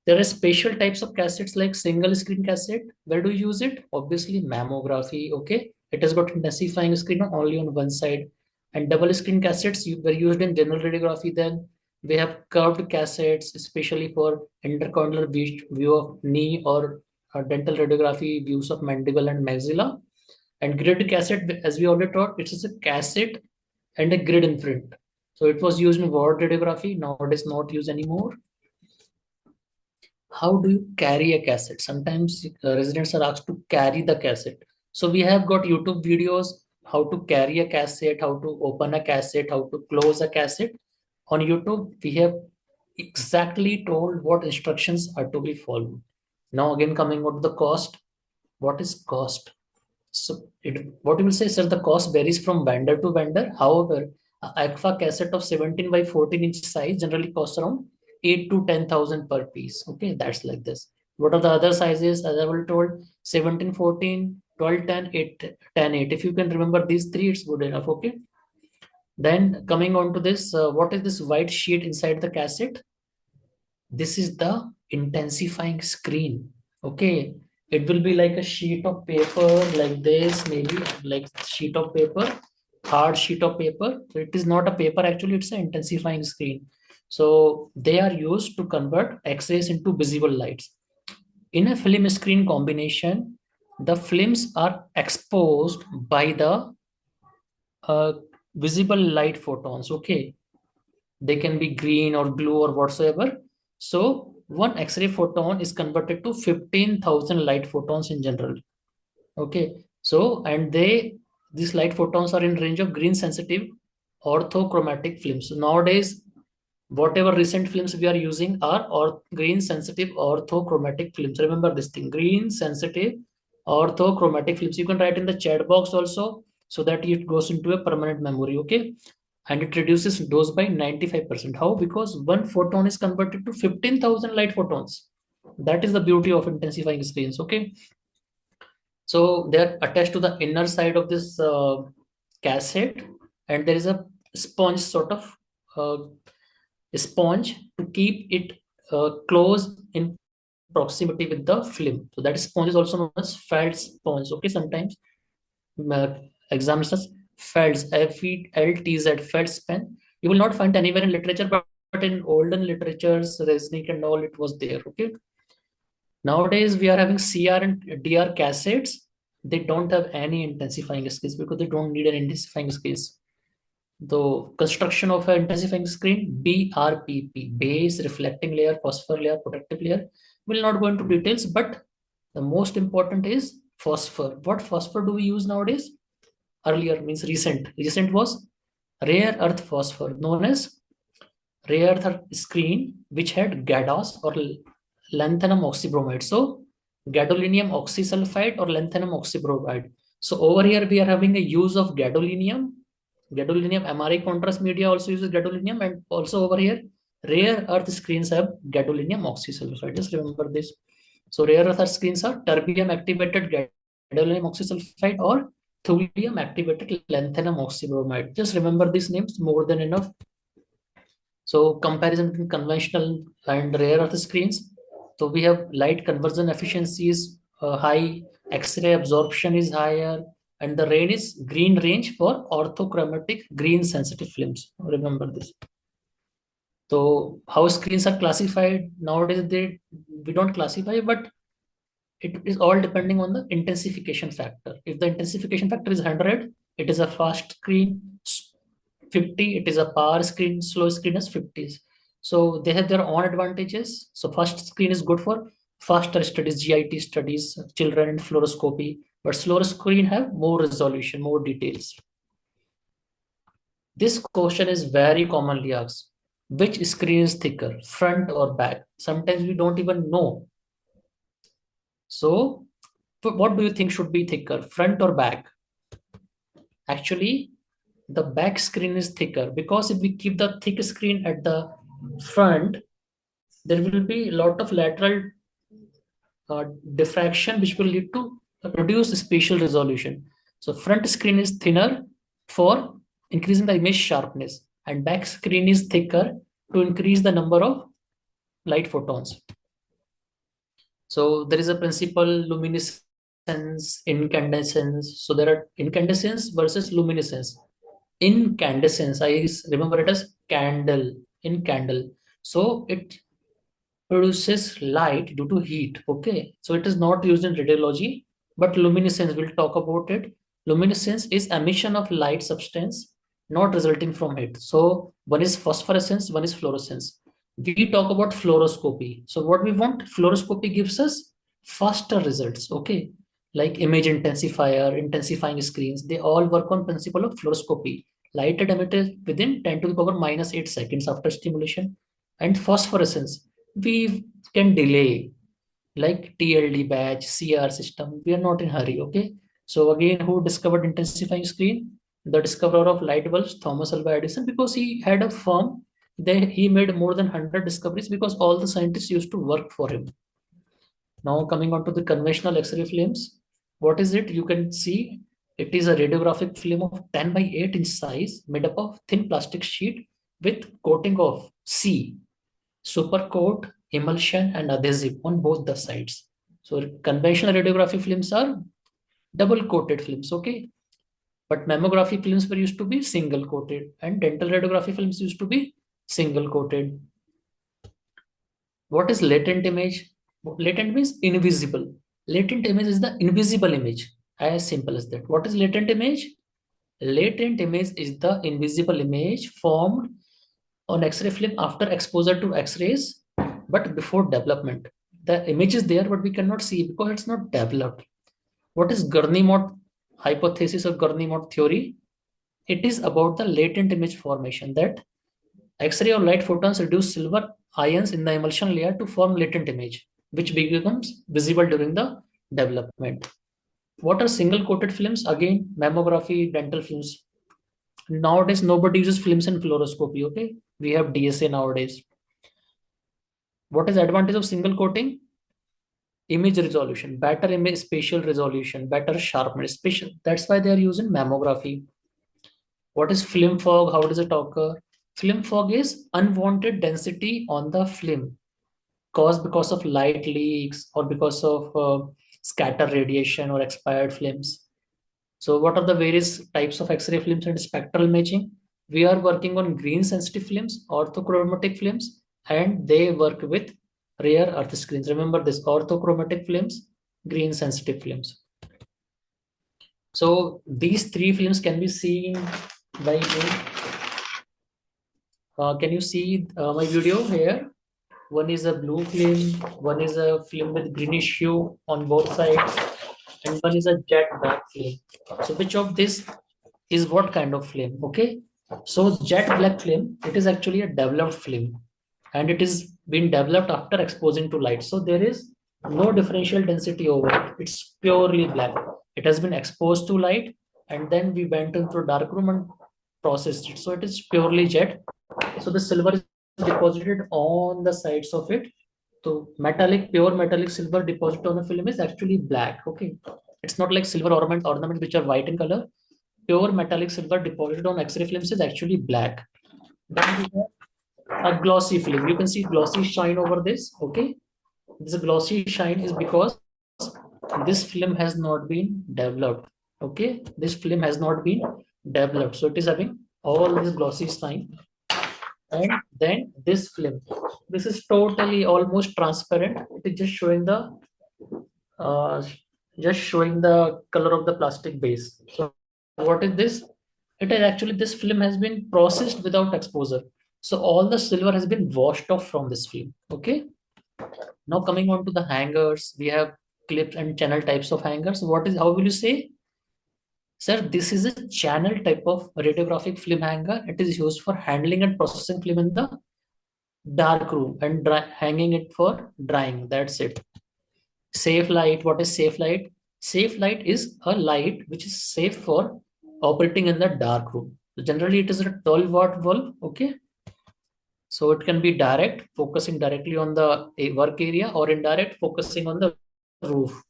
There are special types of cassettes like single screen cassette. Where do you use it? Obviously mammography. Okay. It has got intensifying screen only on one side. And double screen cassettes were used in general radiography. Then we have curved cassettes, especially for intercondylar view of knee or dental radiography views of mandible and maxilla. And grid cassette, as we already taught, it is a cassette and a grid imprint. So it was used in ward radiography, nowadays not used anymore. How do you carry a cassette? Sometimes residents are asked to carry the cassette. So we have got YouTube videos, how to carry a cassette, how to open a cassette, how to close a cassette. On YouTube, we have exactly told what instructions are to be followed. Now again, coming out to the cost. What is cost? So what you will say, sir, the cost varies from vendor to vendor. However, a AGFA cassette of 17 by 14 inch size generally costs around 8 to 10,000 per piece. Okay, that's like this. What are the other sizes? As I was told, 17, 14, 12, 10, 8, 10, 8. If you can remember these three, it's good enough. Okay. Then coming on to this, what is this white sheet inside the cassette? This is the intensifying screen. Okay, it will be like a sheet of paper like this, maybe like sheet of paper, hard sheet of paper. So it is not a paper, actually it's an intensifying screen. So they are used to convert x-rays into visible lights. In a film screen combination, the films are exposed by the visible light photons. Okay, they can be green or blue or whatsoever. So one X-ray photon is converted to 15,000 light photons in general. Okay, so and these light photons are in range of green sensitive orthochromatic films. So nowadays, whatever recent films we are using are green sensitive orthochromatic films. Remember this thing, green sensitive orthochromatic films. You can write in the chat box also, so that it goes into a permanent memory. Okay, and it reduces dose by 95%. How? Because one photon is converted to 15,000 light photons. That is the beauty of intensifying screens. Okay, so they're attached to the inner side of this cassette, and there is a sponge sort of sponge to keep it close in proximity with the film. So that sponge is also known as felt sponge. Okay, sometimes examiners felts, FELTZ, felt span. You will not find anywhere in literature, but in olden literatures, Resnick and all, it was there. Okay. Nowadays, we are having CR and DR cassettes. They don't have any intensifying skills because they don't need an intensifying skills. The construction of an intensifying screen, BRPP, base, reflecting layer, phosphor layer, protective layer, will not go into details, but the most important is phosphor. What phosphor do we use nowadays? Earlier means recent. Recent was rare earth phosphor, known as rare earth screen, which had GADOS or lanthanum oxybromide. So gadolinium oxysulfide or lanthanum oxybromide. So over here we are having a use of gadolinium. Gadolinium MRI contrast media also uses gadolinium, and also over here rare earth screens have gadolinium oxysulfide. Just remember this. So rare earth screens are terbium activated gadolinium oxysulfide or thulium activated lanthanum oxybromide. Just remember these names, more than enough. So comparison between conventional and rare earth screens. So we have light conversion efficiency is high, X-ray absorption is higher, and the range is green range for orthochromatic green sensitive films. Remember this. So how screens are classified nowadays? We don't classify, but it is all depending on the intensification factor. If the intensification factor is 100, it is a fast screen. 50, it is a power screen. Slow screen is 50s. So they have their own advantages. So fast screen is good for faster studies, GIT studies, children and fluoroscopy, but slower screen have more resolution, more details. This question is very commonly asked. Which screen is thicker, front or back? Sometimes we don't even know. So what do you think should be thicker, front or back? Actually, the back screen is thicker, because if we keep the thick screen at the front, there will be a lot of lateral diffraction, which will lead to reduced spatial resolution. So front screen is thinner for increasing the image sharpness, and back screen is thicker to increase the number of light photons. So there is a principle, luminescence, incandescence. So there are incandescence versus luminescence. Incandescence, I remember it as candle, in candle. So it produces light due to heat. Okay, so it is not used in radiology, but luminescence, we'll talk about it. Luminescence is emission of light substance not resulting from it. So One is phosphorescence, one is fluorescence. We talk about fluoroscopy. So what we want, fluoroscopy gives us faster results, okay? Like image intensifier, intensifying screens, they all work on principle of fluoroscopy. Light emitted within 10 to the power minus 8 seconds after stimulation. And phosphorescence, we can delay, like TLD batch, CR system. We are not in hurry, okay? So again, who discovered intensifying screen? The discoverer of light bulbs, Thomas Alva Edison, because he had a firm. He made more than 100 discoveries because all the scientists used to work for him. Now coming on to the conventional X-ray films. What is it? You can see it is a radiographic film of 10 by 8 inch size made up of thin plastic sheet with coating of C, super coat, emulsion, and adhesive on both the sides. So conventional radiography films are double coated films, okay? But mammography films were used to be single coated, and dental radiography films used to be single coated. What is latent image? Latent means invisible. Latent image is the invisible image. As simple as that. What is latent image? Latent image is the invisible image formed on X-ray film after exposure to X-rays, but before development. The image is there, but we cannot see because it's not developed. What is Gurney-Mott hypothesis or Gurney-Mott theory? It is about the latent image formation, that X-ray or light photons reduce silver ions in the emulsion layer to form latent image, which becomes visible during the development. What are single coated films? Again, mammography, dental films. Nowadays, nobody uses films in fluoroscopy, okay? We have DSA nowadays. What is the advantage of single coating? Image resolution, better image spatial resolution, better sharpness, spatial. That's why they are using mammography. What is film fog? How does it occur? Film fog is unwanted density on the film caused because of light leaks or because of scatter radiation or expired films. So what are the various types of X-ray films and spectral imaging? We are working on green sensitive films, orthochromatic films, and they work with rare earth screens. Remember this, orthochromatic films, green sensitive films. So these three films can be seen by can you see my video here? One is a blue film, one is a film with greenish hue on both sides, and one is a jet black film. So which of this is what kind of film? Okay, so jet black film, it is actually a developed film, and it is been developed after exposing to light. So there is no differential density over it. It's purely black. It has been exposed to light, and then we went into a dark room and processed it. So it is purely jet. So the silver is deposited on the sides of it. So metallic, pure metallic silver deposited on a film is actually black. Okay, it's not like silver ornaments which are white in color. Pure metallic silver deposited on X-ray films is actually black. Then we have a glossy film. You can see glossy shine over this. Okay, this glossy shine is because this film has not been developed. Okay, this film has not been developed, so it is having all this glossy shine. And then this film, this is totally almost transparent. It is uh, just showing the color of the plastic base. So what is this? It is actually, this film has been processed without exposure. So all the silver has been washed off from this film. Okay. Now coming on to the hangers, we have clips and channel types of hangers. How will you say? Sir, this is a channel type of radiographic film hanger. It is used for handling and processing film in the dark room and hanging it for drying. That's it. Safe light. What is safe light? Safe light is a light which is safe for operating in the dark room. So generally, it is a 12-watt bulb. Okay. So it can be direct, focusing directly on the work area, or indirect, focusing on the roof.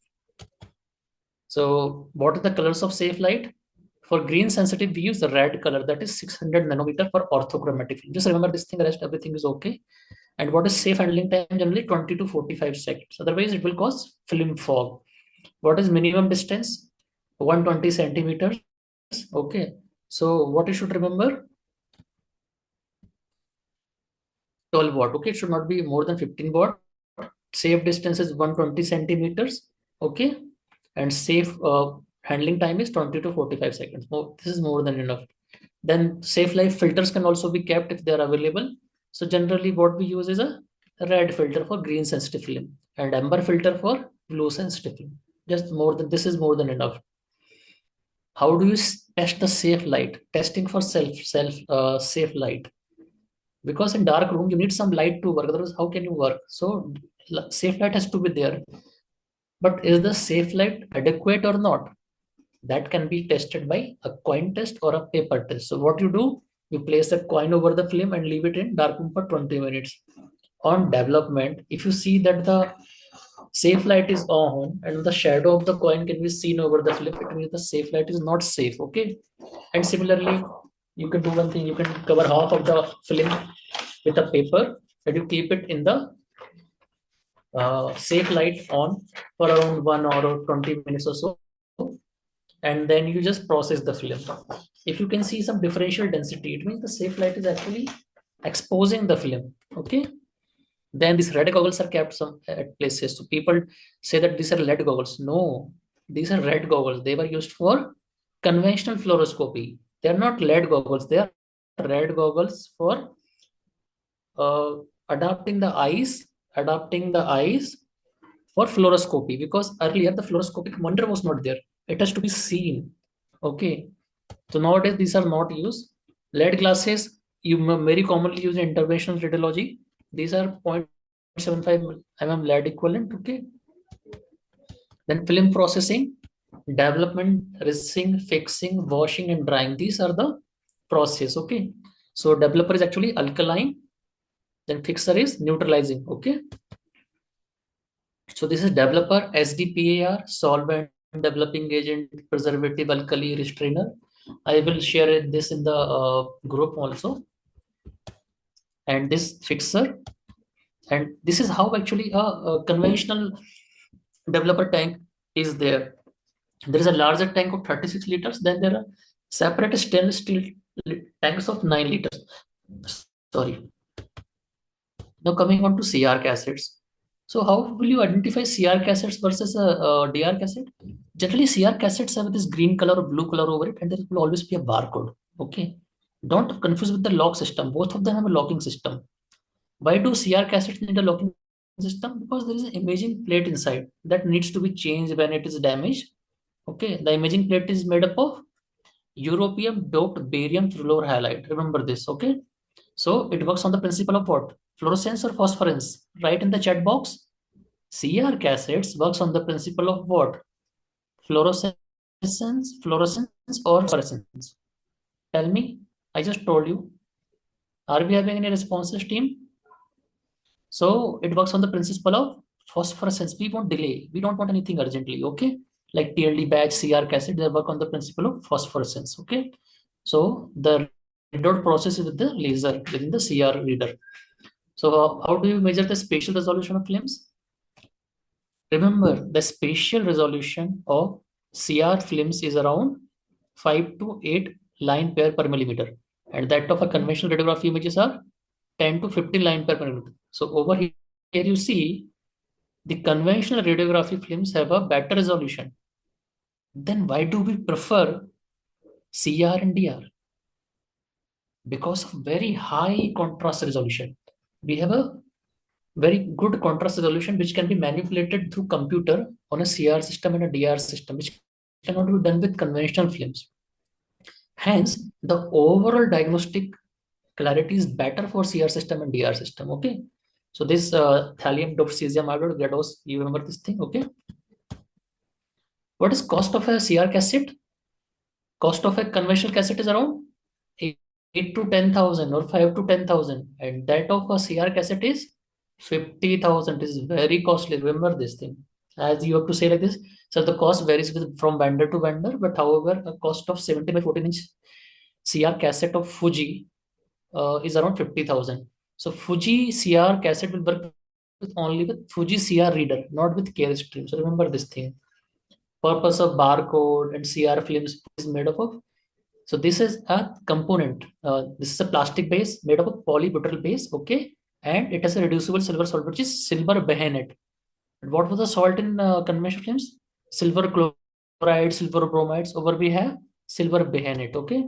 So what are the colors of safe light? For green sensitive, we use the red color, that is 600 nanometer for orthochromatic film. Just remember this thing, rest everything is okay. And what is safe handling time? Generally 20 to 45 seconds. Otherwise, it will cause film fog. What is minimum distance? 120 centimeters. Okay. So what you should remember? 12 watt. Okay. It should not be more than 15 watt. Safe distance is 120 centimeters. Okay. And safe handling time is 20 to 45 seconds. This is more than enough. Then safe life filters can also be kept if they are available. So generally what we use is a red filter for green sensitive film and amber filter for blue sensitive film. Just more than this is more than enough. How do you test the safe light? Testing for safe light. Because in dark room you need some light to work. Otherwise, how can you work? So safe light has to be there. But is the safe light adequate or not? That can be tested by a coin test or a paper test. So what you do, you place a coin over the film and leave it in dark room for 20 minutes. On development, if you see that the safe light is on and the shadow of the coin can be seen over the film, it means the safe light is not safe. Okay. And similarly, you can do one thing, you can cover half of the film with a paper and you keep it in the safe light on for around 1 hour or 20 minutes or so. And then you just process the film. If you can see some differential density, it means the safe light is actually exposing the film. Okay. Then these red goggles are kept some at places. So people say that these are lead goggles. No, these are red goggles. They were used for conventional fluoroscopy. They are not lead goggles. They are red goggles for adapting the eyes for fluoroscopy, because earlier the fluoroscopic monitor was not there. It has to be seen. Okay. So nowadays these are not used. Lead glasses you very commonly use in interventional radiology. These are 0.75 mm lead equivalent. Okay. Then film processing, development, rinsing, fixing, washing, and drying. These are the process. Okay. So developer is actually alkaline. Then fixer is neutralizing. Okay. So this is developer, SDPAR, solvent, developing agent, preservative, alkali, restrainer. I will share this in the group also. And this fixer. And this is how actually a conventional developer tank is there. There is a larger tank of 36 liters. Then there are separate stainless steel tanks of 9 liters. Sorry. Now coming on to CR cassettes. So how will you identify CR cassettes versus a DR cassette? Generally, CR cassettes have this green color or blue color over it, and there will always be a barcode. Okay. Don't confuse with the lock system. Both of them have a locking system. Why do CR cassettes need a locking system? Because there is an imaging plate inside that needs to be changed when it is damaged. Okay. The imaging plate is made up of European doped barium fluor halide. Remember this. Okay. So it works on the principle of what? Fluorescence or phosphorescence? Write in the chat box. CR cassettes works on the principle of what? Fluorescence or phosphorescence? Tell me. I just told you. Are we having any responses, team? So it works on the principle of phosphorescence. We won't delay. We don't want anything urgently. Okay. Like TLD batch, CR cassette, they work on the principle of phosphorescence. Okay. So the readout process is with the laser within the CR reader. So how do you measure the spatial resolution of films? Remember, the spatial resolution of CR films is around 5 to 8 line pair per millimeter, and that of a conventional radiography images are 10 to 15 line per millimeter. So over here you see the conventional radiography films have a better resolution. Then why do we prefer CR and DR? Because of very high contrast resolution. We have a very good contrast resolution which can be manipulated through computer on a CR system and a DR system, which cannot be done with conventional films. Hence, the overall diagnostic clarity is better for CR system and DR system. Okay. So this thallium doped cesium iodide GLaDOS, you remember this thing? Okay. What is cost of a CR cassette? Cost of a conventional cassette is around 8 to 10,000 or 5 to 10,000, and that of a CR cassette is 50,000. Is very costly. Remember this thing. As you have to say like this. So the cost varies from vendor to vendor, but however, a cost of 70 by 14-inch CR cassette of Fuji is around 50,000. So Fuji CR cassette will work only with Fuji CR reader, not with Carestream. So remember this thing. Purpose of barcode and CR films is made up of. So this is a component. This is a plastic base made up of polybutyl base. Okay, and it has a reducible silver salt, which is silver bahenate. And what was the salt in conventional films? Silver chloride, silver bromides. Over we have silver bahenate. Okay.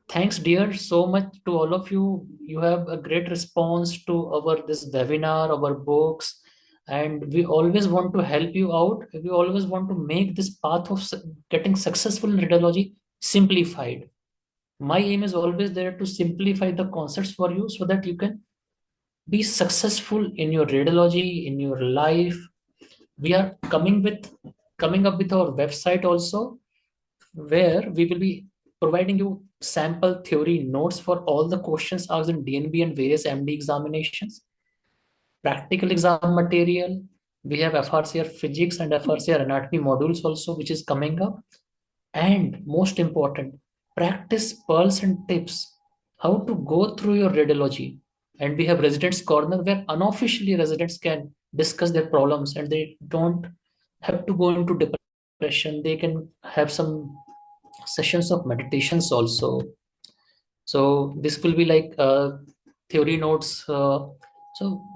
Thanks, dear, so much to all of you. You have a great response to our this webinar, our books, and we always want to help you out. We always want to make this path of getting successful in radiology simplified. My aim is always there to simplify the concepts for you so that you can be successful in your radiology, in your life. We are coming up with our website also, where we will be providing you sample theory notes for all the questions asked in DNB and various MD examinations, practical exam material. We have FRCR physics and FRCR anatomy modules also, which is coming up. And most important, practice pearls and tips, how to go through your radiology. And we have residents corner where unofficially residents can discuss their problems and they don't have to go into depression. They can have some sessions of meditations also. So this will be like theory notes. So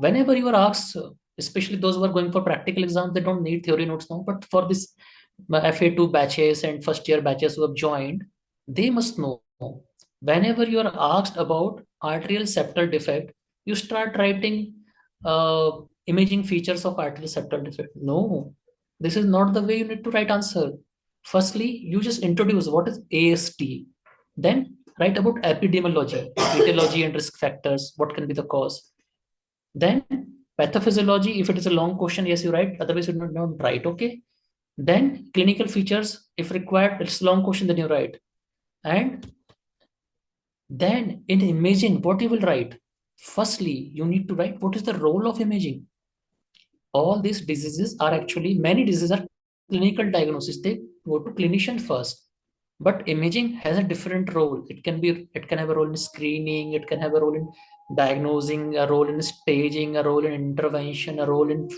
whenever you are asked, especially those who are going for practical exams, they don't need theory notes now. But for this FA2 batches and first year batches who have joined, they must know. Whenever you are asked about arterial septal defect, you start writing imaging features of arterial septal defect. No, this is not the way you need to write answer. Firstly, you just introduce what is AST. Then write about epidemiology, etiology and risk factors, what can be the cause. Then pathophysiology, if it is a long question, yes, you write, otherwise you don't write, okay? Then clinical features, if required, it's a long question, then you write. And then in imaging, what you will write? Firstly, you need to write what is the role of imaging. All these diseases are actually, many diseases are clinical diagnosis. They go to clinician first. But imaging has a different role. It can have a role in screening, it can have a role in diagnosing, a role in staging, a role in intervention, a role in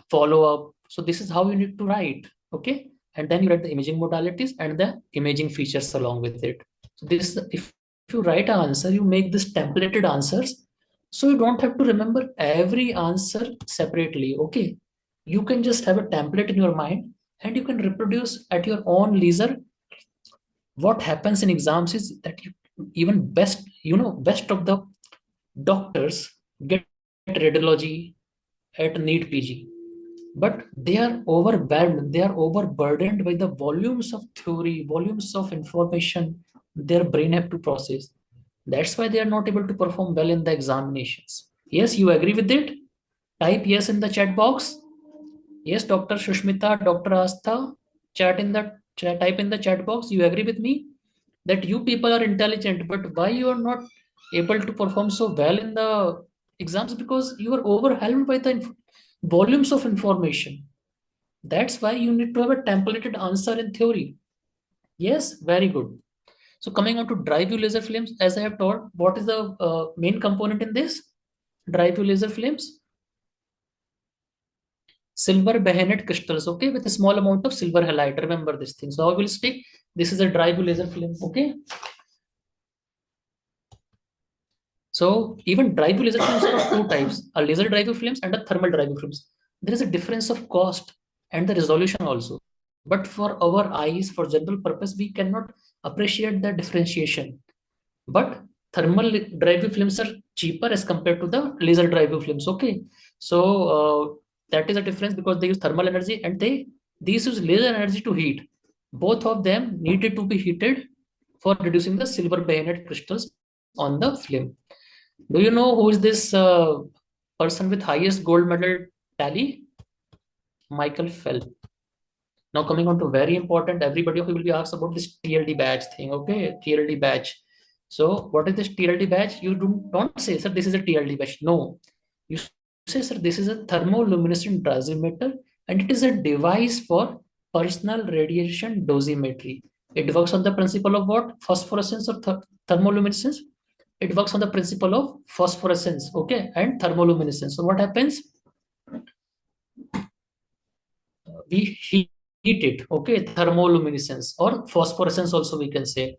follow-up. So this is how you need to write, okay? And then you write the imaging modalities and the imaging features along with it. So this, if you write an answer, you make this templated answers, so you don't have to remember every answer separately, okay? You can just have a template in your mind and you can reproduce at your own leisure. What happens in exams is that you even best, best of the doctors get radiology at NEET PG, but they are overwhelmed, they are overburdened by the volumes of theory, volumes of information their brain have to process. That's why they are not able to perform well in the examinations. Yes, you agree with it? Type yes in the chat box. Yes, Dr. Shushmita, Dr. Astha, type in the chat box. You agree with me that you people are intelligent, but why you are not able to perform so well in the exams? Because you are overwhelmed by the volumes of information. That's why you need to have a templated answer in theory. Yes, very good. So coming on to dry view laser films, as I have told, what is the main component in this? Dry view laser films? Silver bayonet crystals, okay, with a small amount of silver halide. Remember this thing. So I will speak. This is a dry view laser film, okay? So even dry view laser films are of two types, a laser dry view films and a thermal dry view films. There is a difference of cost and the resolution also. But for our eyes, for general purpose, we cannot appreciate the differentiation. But thermal dry view films are cheaper as compared to the laser dry view films, okay? So that is a difference because they use thermal energy and these use laser energy to heat. Both of them needed to be heated for reducing the silver bayonet crystals on the film. Do you know who is this person with highest gold medal tally? Michael Phelps. Now coming on to very important, everybody will be asked about this TLD badge thing, okay? TLD badge. So what is this TLD badge? You don't say, sir, this is a TLD badge. No, you say, sir, this is a thermoluminescent dosimeter and it is a device for personal radiation dosimetry. It works on the principle of what? Phosphorescence or thermoluminescence. It works on the principle of phosphorescence, okay, and thermoluminescence. So what happens? We heat it, okay, thermoluminescence or phosphorescence also we can say.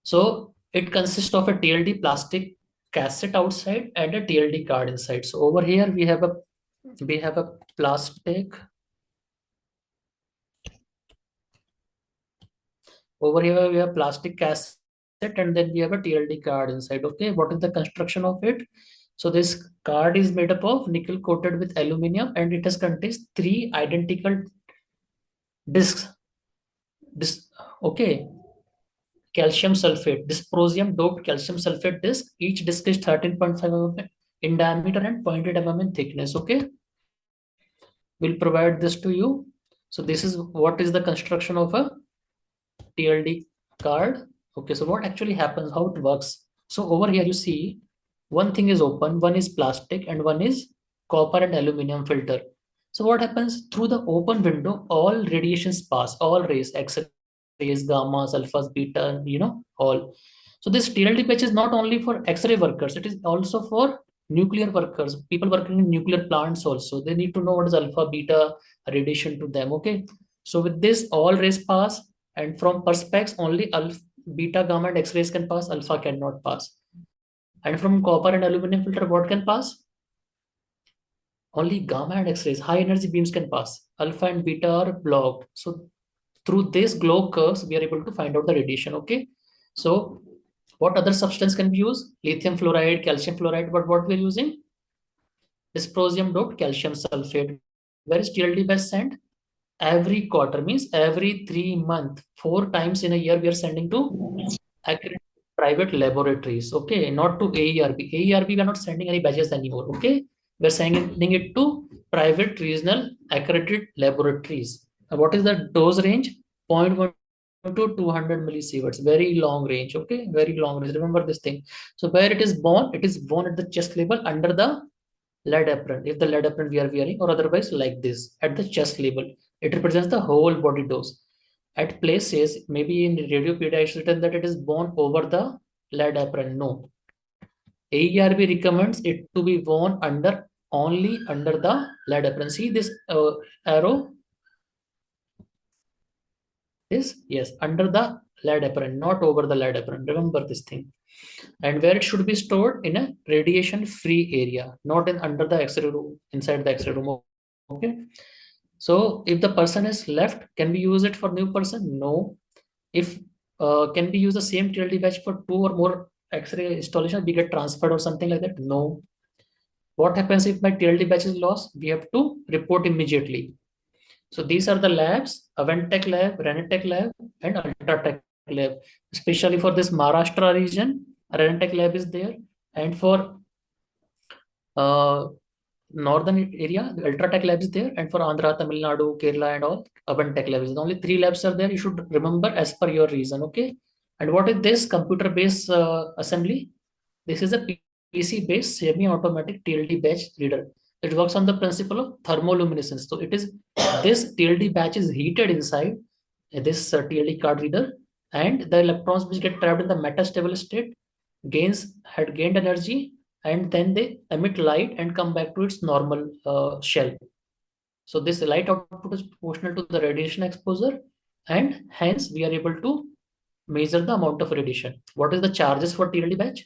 So it consists of a TLD plastic cassette outside and a TLD card inside. So over here we have a plastic Over here we have plastic cassette, and then we have a TLD card inside. Okay, what is the construction of it? So this card is made up of nickel coated with aluminum, and it has contains three identical discs. Okay, calcium sulfate, dysprosium doped calcium sulfate disc. Each disc is 13.5 mm in diameter and 0.8 mm in thickness. Okay, we'll provide this to you. So this is what is the construction of a TLD card. Okay, so what actually happens, how it works. So over here you see one thing is open, one is plastic, and one is copper and aluminum filter. So what happens through the open window, all radiations pass, all rays, X-rays, gammas, alphas, beta, all. So this TLD patch is not only for X-ray workers, it is also for nuclear workers, people working in nuclear plants also. They need to know what is alpha, beta radiation to them. Okay. So with this, all rays pass, and from perspex, only alpha, beta, gamma, and X-rays can pass, alpha cannot pass. And from copper and aluminum filter, what can pass? Only gamma and X-rays, high energy beams can pass. Alpha and beta are blocked. So through this glow curves, we are able to find out the radiation. Okay. So what other substance can be used? Lithium fluoride, calcium fluoride, but what we are using? Dysprosium doped calcium sulfate. Where is TLD best sent? Every quarter, means every 3 months, 4 times in a year, we are sending to accredited private laboratories. Okay, not to AERB. AERB, we are not sending any batches anymore. Okay, we are sending it to private regional accredited laboratories. What is the dose range? 0.1 to 200 millisieverts. Very long range. Okay, very long range. Remember this thing. So where it is born at the chest level under the lead apron, if the lead apron we are wearing, or otherwise like this at the chest level. It represents the whole body dose. At places, maybe in radiopedia, it's written that it is worn over the lead apron. No. AERB recommends it to be worn only under the lead apron. See this arrow? Yes, under the lead apron, not over the lead apron. Remember this thing. And where it should be stored in a radiation free area, not in under the X-ray room, inside the X-ray room. Okay. So if the person is left, can we use it for new person? No. If can we use the same TLD batch for 2 or more X-ray installation, we get transferred or something like that? No. What happens if my TLD batch is lost? We have to report immediately. So these are the labs: Aventech lab, Renitech lab, and Ultratech lab. Especially for this Maharashtra region, Renitech lab is there, and for northern area, the Ultratech lab is there, and for Andhra, Tamil Nadu, Kerala, and all, Aventech lab is. Only 3 labs are there. You should remember as per your reason. Okay. And what is this computer-based assembly? This is a PC-based semi-automatic TLD batch reader. It works on the principle of thermoluminescence. So it is this TLD batch is heated inside this TLD card reader, and the electrons which get trapped in the metastable state had gained energy, and then they emit light and come back to its normal shell. So this light output is proportional to the radiation exposure, and hence we are able to measure the amount of radiation. What is the charges for TLD batch?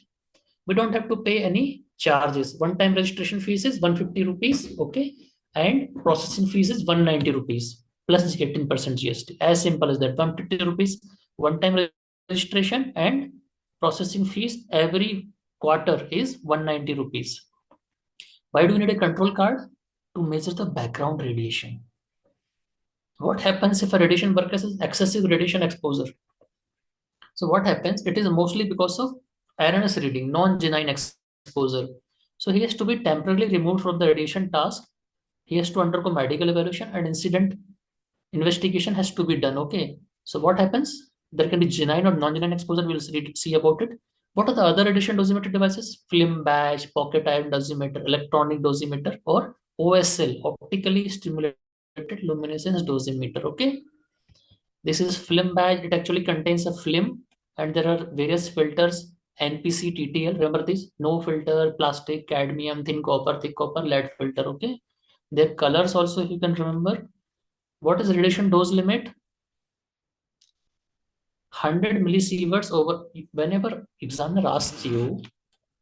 We don't have to pay any charges. One-time registration fees is 150 rupees, okay, and processing fees is 190 rupees plus 18% GST. As simple as that. 150 rupees one-time registration, and processing fees every quarter is 190 rupees. Why do we need a control card? To measure the background radiation. What happens if a radiation worker has excessive radiation exposure? So what happens? It is mostly because of RNS reading, non-genine exposure. So he has to be temporarily removed from the radiation task. He has to undergo medical evaluation, and incident investigation has to be done. Okay. So what happens? There can be genine or non-genine exposure. We'll see about it. What are the other radiation dosimeter devices? Film badge, pocket ion dosimeter, electronic dosimeter, or OSL, optically stimulated luminescence dosimeter. Okay. This is film badge. It actually contains a film, and there are various filters: NPC, TTL. Remember this? No filter, plastic, cadmium, thin copper, thick copper, lead filter. Okay. Their colors also, if you can remember. What is radiation dose limit? 100 millisieverts over. Whenever examiner asks you,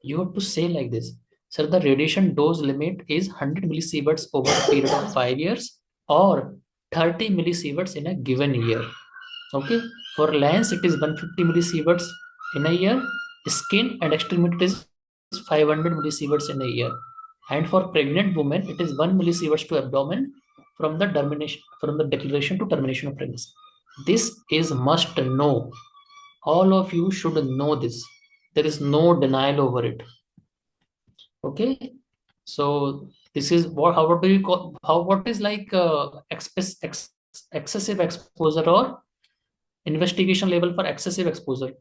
you have to say like this: sir, the radiation dose limit is 100 millisieverts over a period of 5 years, or 30 millisieverts in a given year. Okay. For lens, it is 150 millisieverts in a year. Skin and extremity is 500 millisieverts in a year. And for pregnant women, it is 1 millisieverts to abdomen from the declaration to termination of pregnancy. This is must know. All of you should know this. There is no denial over it. Okay. So this is what do you call, what is like excessive exposure or investigation level for excessive exposure.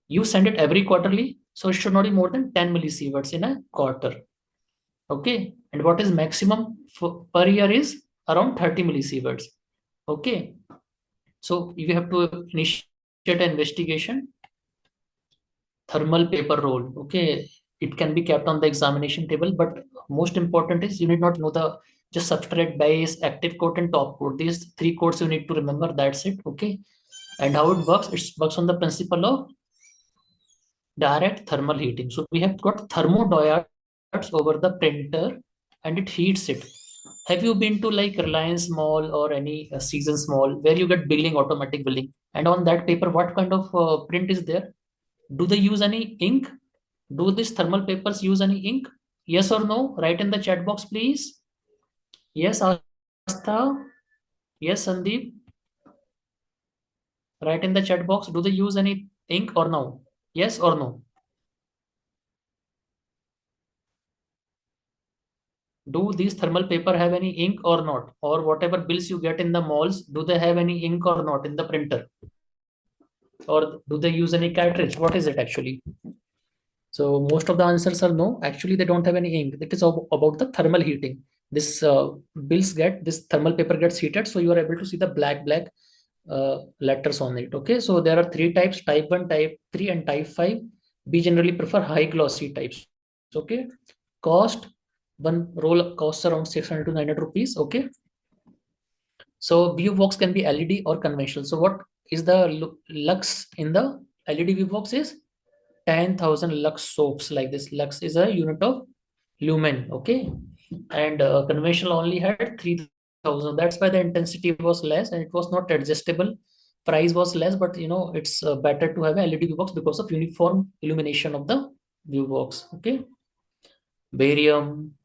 You send it every quarterly, so it should not be more than 10 millisieverts in a quarter. Okay, and what is maximum per year is around 30 millisieverts. Okay, so you have to initiate an investigation. Thermal paper roll. Okay, it can be kept on the examination table, but most important is you need not know the just substrate, base, active coat, and top coat. These three coats you need to remember. That's it. Okay, and how it works? It works on the principle of direct thermal heating. So we have got thermodiodes over the printer and it heats it. Have you been to like Reliance Mall or any Seasons Mall where you get billing, automatic billing? And on that paper, what kind of print is there? Do they use any ink? Do these thermal papers use any ink? Yes or no? Write in the chat box, please. Yes, Astha. Yes, Sandeep. Write in the chat box. Do they use any ink or no? Yes or no? Do these thermal paper have any ink or not? Or whatever bills you get in the malls, do they have any ink or not in the printer? Or do they use any cartridge? What is it actually? So most of the answers are no. Actually, they don't have any ink. It is about the thermal heating. This this thermal paper gets heated, so you are able to see the black letters on it. Okay, so there are three types: type 1, type 3, and type 5. We generally prefer high glossy types. Okay, cost, one roll costs around 600 to 900 rupees. Okay, so view box can be LED or conventional. So what is the lux in the LED view box is 10,000 lux soaps. Like this, lux is a unit of lumen. Okay, and conventional only had 3,000. That's why the intensity was less and it was not adjustable. Price was less, but you know it's better to have a LED view box because of uniform illumination of the view box. Okay, barium.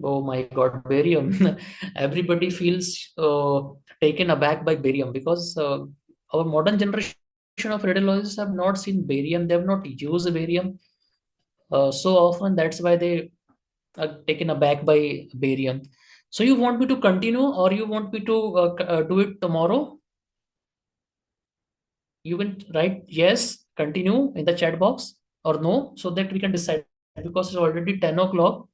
Oh my God, barium. Everybody feels taken aback by barium because our modern generation of radiologists have not seen barium. They have not used barium so often. That's why they are taken aback by barium. So you want me to continue or you want me to do it tomorrow? You can write yes, continue in the chat box or no, so that we can decide because it's already 10 o'clock.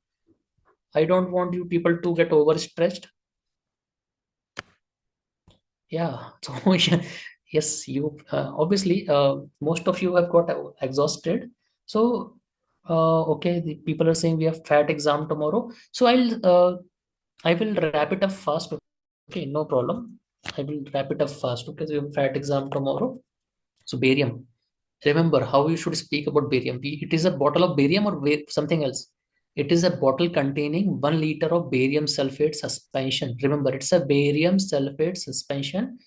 I don't want you people to get overstretched. Yeah, so yes, you obviously most of you have got exhausted. So okay, the people are saying we have fat exam tomorrow. So I will wrap it up fast. Okay, no problem. I will wrap it up fast. Okay, so we have fat exam tomorrow. So barium. Remember how you should speak about barium. It is a bottle of barium or something else. It is a bottle containing 1 liter of barium sulfate suspension. Remember, it's a barium sulfate suspension,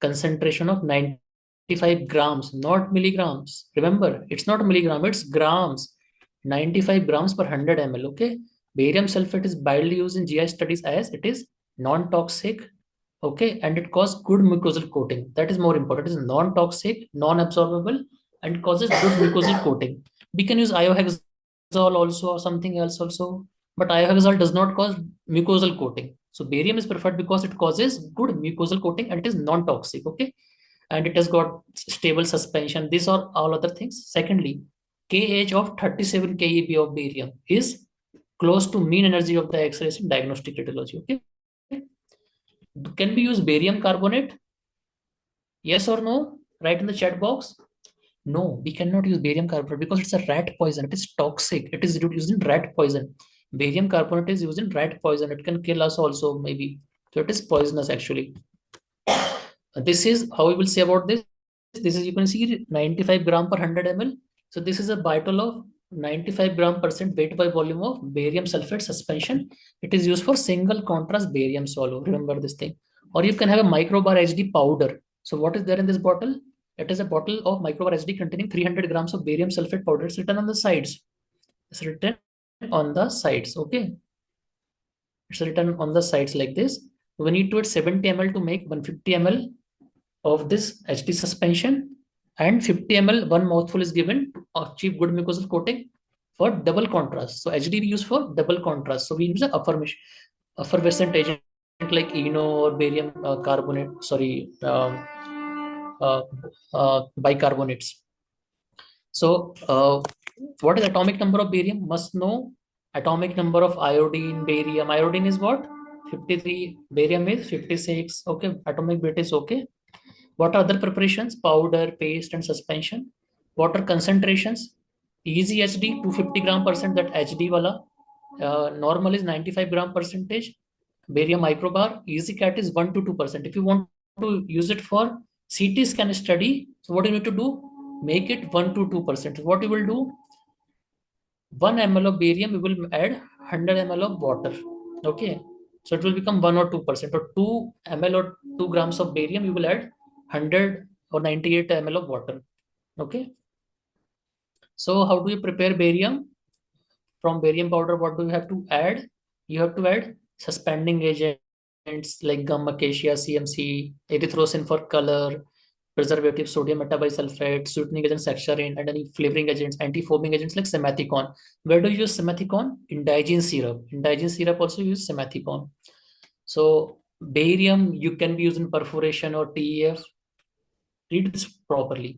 concentration of 95 grams, not milligrams. Remember, it's not milligram, it's grams. 95 grams per 100 ml. Okay. Barium sulfate is widely used in GI studies as it is non-toxic. Okay, and it causes good mucosal coating. That is more important. It is non-toxic, non-absorbable, and causes good mucosal coating. We can use iohexol also or something else also, but iohexol does not cause mucosal coating. So barium is preferred because it causes good mucosal coating and it is non-toxic. Okay, and it has got stable suspension. These are all other things. Secondly, KH of 37 keV of barium is close to mean energy of the X-rays in diagnostic radiology. Okay. Can we use barium carbonate? Yes or no? Write in the chat box. No, we cannot use barium carbonate because it's a rat poison. It is toxic. It is used in rat poison. Barium carbonate is used in rat poison. It can kill us also, maybe. So it is poisonous actually. This is how we will say about this. This is, you can see 95 gram per 100 ml. So this is a bottle of 95 gram percent weight by volume of barium sulfate suspension. It is used for single contrast barium swallow. Remember this thing. Or you can have a microbar HD powder. So what is there in this bottle? It is a bottle of microbar HD containing 300 grams of barium sulfate powder. It's written on the sides. It's written on the sides. Okay. It's written on the sides like this. We need to add 70 ml to make 150 ml of this HD suspension, and 50 ml, one mouthful is given to achieve good mucosal coating for double contrast. So HD we use for double contrast. So we use an effervescent agent like ENO or barium carbonate, uh, bicarbonates. So what is atomic number of barium? Must know atomic number of iodine, barium. Iodine is what? 53. Barium is 56. Okay, atomic weight is okay. What are other preparations? Powder, paste, and suspension. Water concentrations. Easy HD 250 gram percent, that HD wala. Normal is 95 gram percentage. Barium microbar. Easy cat is 1 to 2%. If you want to use it for CT scan study, so what you need to do? Make it 1 to 2%. What you will do? 1 ml of barium, we will add 100 ml of water. Okay. So it will become 1 or 2%, or 2 ml or 2 grams of barium, you will add 100 or 98 ml of water. Okay. So how do you prepare barium? From barium powder, what do you have to add? You have to add suspending agents like gum acacia, CMC, erythrocin for color, preservative, sodium metabisulfate, sweetening agents, saccharine, and any flavoring agents, anti-foaming agents like simethicone. Where do you use simethicone? In Digene syrup. In Digene syrup also use simethicone. So barium, you can be used in perforation or TEF. Read this properly.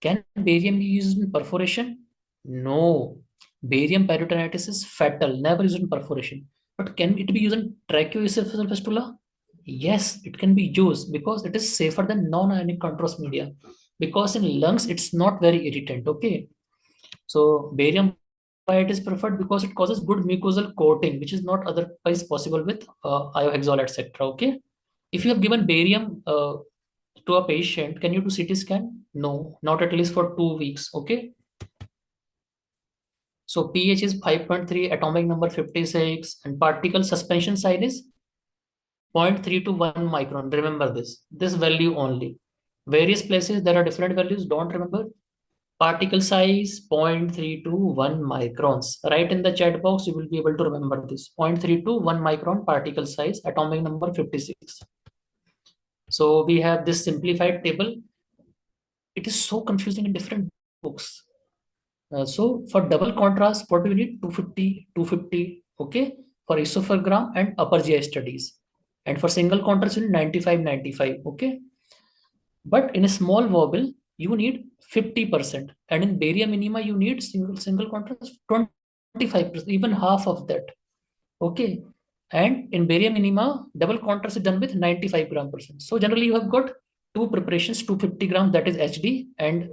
Can barium be used in perforation? No. Barium peritonitis is fatal, never used in perforation. But can it be used in tracheoesophageal fistula? Yes, it can be used because it is safer than non-ionic contrast media. Because in lungs, it's not very irritant. Okay. So barium, why it is preferred? Because it causes good mucosal coating, which is not otherwise possible with iohexol, etc. Okay. If you have given barium to a patient, can you do CT scan? No, not at least for 2 weeks. Okay. So pH is 5.3, atomic number 56, and particle suspension size is 0.3 to 1 micron. Remember this value only. Various places there are different values. Don't remember. Particle size 0.3 to 1 microns. Write in the chat box, you will be able to remember this. 0.3 to 1 micron particle size, atomic number 56. So we have this simplified table. It is so confusing in different books. So for double contrast, what do we need? 250, 250, okay, for esophagram and upper GI studies. And for single contrast, you need 95, 95, okay. But in a small vowel, you need 50%. And in barium enema, you need single contrast 25%, even half of that, okay. And in barium enema, double contrast is done with 95 gram percent. So generally, you have got two preparations, 250 gram, that is HD, and